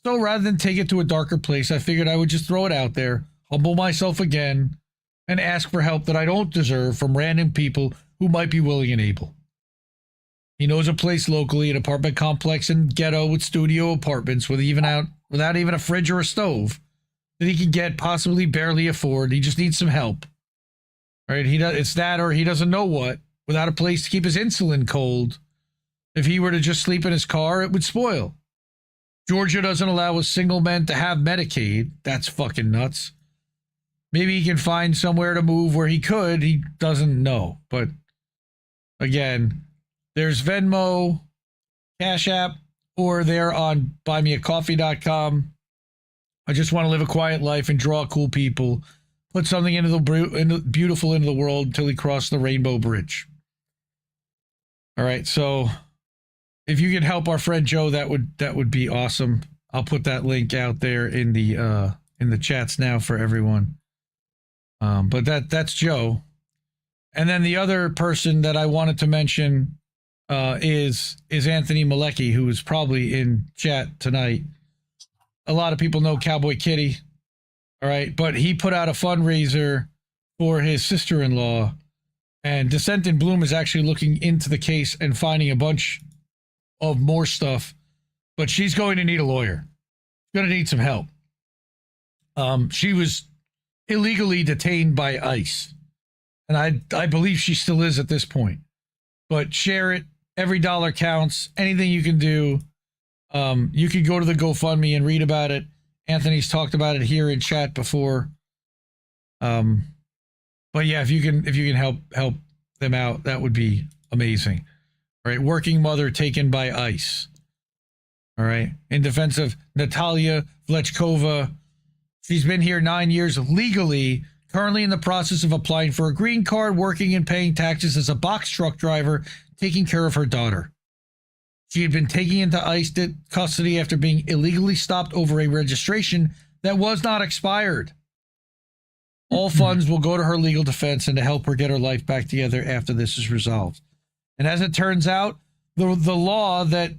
[SPEAKER 6] So rather than take it to a darker place, I figured I would just throw it out there, humble myself again, and ask for help that I don't deserve from random people who might be willing and able. He knows a place locally, an apartment complex in Ghetto with studio apartments without even a fridge or a stove that he can get, possibly barely afford. He just needs some help. Right? It's that, or he doesn't know what. Without a place to keep his insulin cold, if he were to just sleep in his car, it would spoil. Georgia doesn't allow single men to have Medicaid. That's fucking nuts. Maybe he can find somewhere to move where he could. He doesn't know. But again, there's Venmo, Cash App, or they're on buymeacoffee.com. I just want to live a quiet life and draw cool people. Put something beautiful into the world until he crossed the rainbow bridge. All right, so if you can help our friend Joe, that would be awesome. I'll put that link out there in the chats now for everyone. But that's Joe. And then the other person that I wanted to mention is Anthony Malecki, who is probably in chat tonight. A lot of people know Cowboy Kitty. All right, but he put out a fundraiser for his sister-in-law, and Descent in Bloom is actually looking into the case and finding a bunch of more stuff, but she's going to need a lawyer. She's going to need some help. She was illegally detained by ICE, and I believe she still is at this point. But share it. Every dollar counts. Anything you can do. You can go to the GoFundMe and read about it. Anthony's talked about it here in chat before. But yeah, if you can help them out, that would be amazing. All right, working mother taken by ICE. All right, in defense of Natalia Vlechkova. She's been here 9 years legally, currently in the process of applying for a green card, working and paying taxes as a box truck driver, taking care of her daughter. She had been taken into ICE custody after being illegally stopped over a registration that was not expired. All funds will go to her legal defense and to help her get her life back together after this is resolved. And as it turns out, the law that,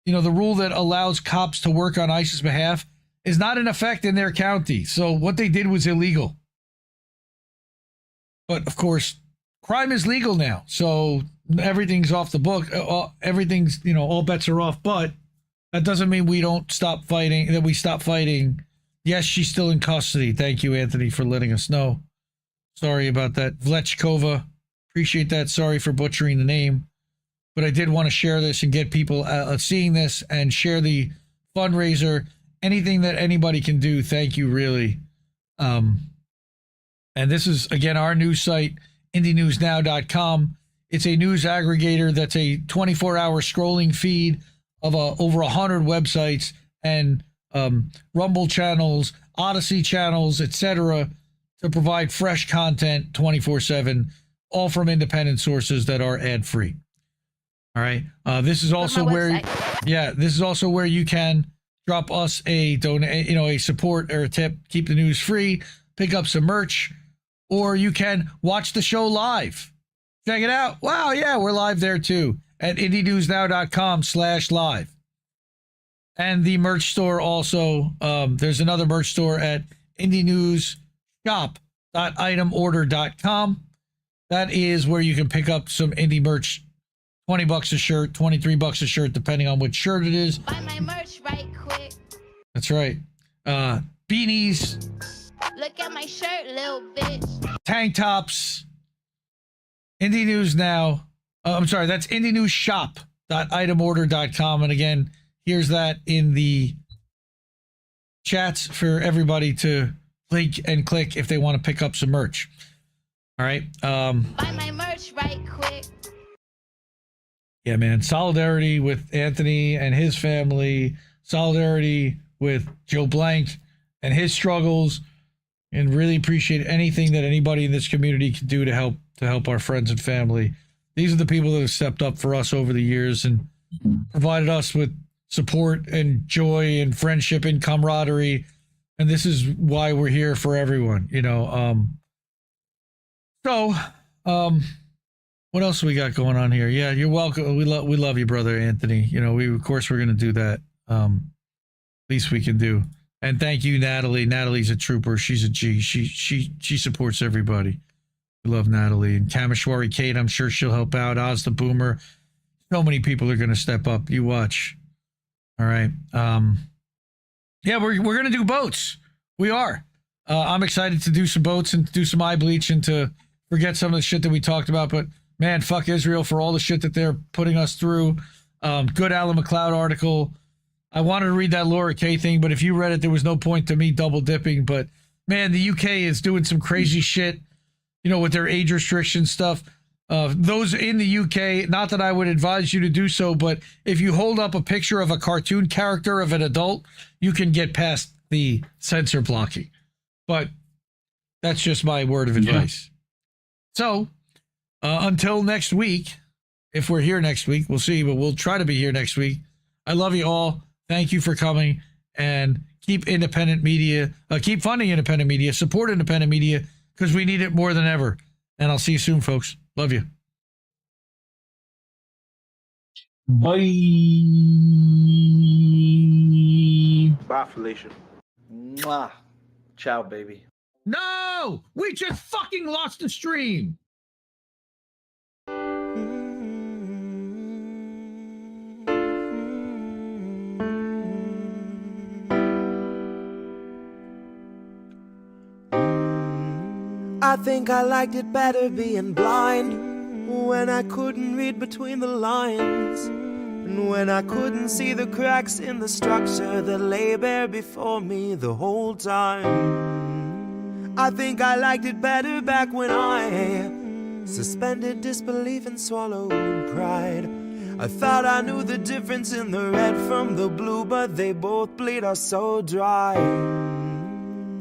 [SPEAKER 6] the rule that allows cops to work on ICE's behalf is not in effect in their county. So what they did was illegal. But of course, crime is legal now. So everything's off the book. Everything's, all bets are off. But that doesn't mean we don't stop fighting, that we stop fighting. Yes, she's still in custody. Thank you, Anthony, for letting us know. Sorry about that. Vlechkova. Appreciate that. Sorry for butchering the name. But I did want to share this and get people seeing this and share the fundraiser. Anything that anybody can do, thank you, really. And this is, again, our news site, IndieNewsNow.com. It's a news aggregator that's a 24-hour scrolling feed of over 100 websites and Rumble channels, Odyssey channels, etc., to provide fresh content 24/7, all from independent sources that are ad-free. All right. This is also where, this is also where you can drop us a donate, a support or a tip, keep the news free, pick up some merch, or you can watch the show live. Check it out. Wow, yeah, we're live there too at IndieNewsNow.com/live. And the merch store also, there's another merch store at IndieNewsShop.itemorder.com. That is where you can pick up some indie merch. $20 a shirt, $23 a shirt, depending on which shirt it is.
[SPEAKER 12] Buy my merch right quick.
[SPEAKER 6] That's right. Beanies.
[SPEAKER 12] Look at my shirt, little bitch.
[SPEAKER 6] Tank tops. Indie News Now. That's IndieNewsShop.itemorder.com. And again, here's that in the chats for everybody to link and click if they want to pick up some merch. All right.
[SPEAKER 12] Buy my merch right quick.
[SPEAKER 6] Yeah, man. Solidarity with Anthony and his family. Solidarity with Joe Blank and his struggles. and really appreciate anything that anybody in this community can do to help our friends and family. These are the people that have stepped up for us over the years and provided us with support and joy and friendship and camaraderie. And this is why we're here for everyone, you know. What else we got going on here? Yeah, you're welcome. We love you, brother Anthony. You know, of course we're going to do that. Least we can do. And thank you, Natalie. Natalie's a trooper. She's a G. She supports everybody. We love Natalie. And Kameshwari Kate, I'm sure she'll help out. Oz the Boomer. So many people are going to step up. You watch. All right. Yeah, we're going to do boats. We are. I'm excited to do some boats and do some eye bleach and to forget some of the shit that we talked about. But man, fuck Israel for all the shit that they're putting us through. Good Alan McLeod article. I wanted to read that Laura Kay thing, but if you read it, there was no point to me double dipping. But man, the UK is doing some crazy shit, you know, with their age restriction stuff. Those in the UK, not that I would advise you to do so, but if you hold up a picture of a cartoon character of an adult, you can get past the censor blocking. But that's just my word of advice. So until next week, if we're here next week, we'll see, but we'll try to be here next week. I love you all. Thank you for coming, and keep independent media, keep funding independent media, support independent media, because we need it more than ever. And I'll see you soon, folks. Love you.
[SPEAKER 7] Bye.
[SPEAKER 16] Bye, Felicia.
[SPEAKER 10] Mwah. Ciao, baby.
[SPEAKER 6] No! We just fucking lost the stream!
[SPEAKER 4] I think I liked it better being blind, when I couldn't read between the lines, and when I couldn't see the cracks in the structure that lay bare before me the whole time. I think I liked it better back when I suspended disbelief and swallowed pride. I thought I knew the difference in the red from the blue, but they both bleed us so dry.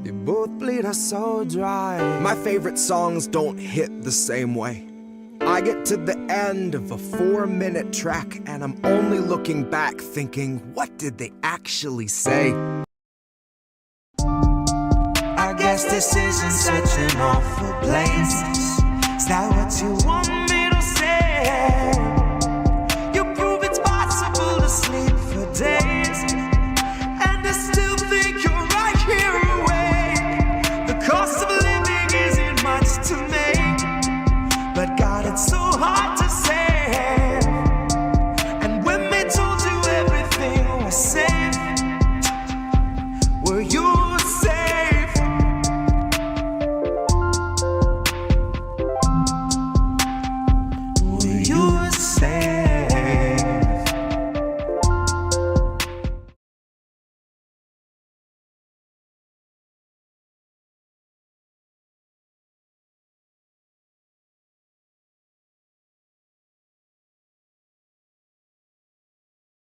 [SPEAKER 4] They both bleed us so dry.
[SPEAKER 5] My favorite songs don't hit the same way. I get to the end of a 4-minute track and I'm only looking back thinking, what did they actually say?
[SPEAKER 4] I guess this isn't such an awful place. Is that what you want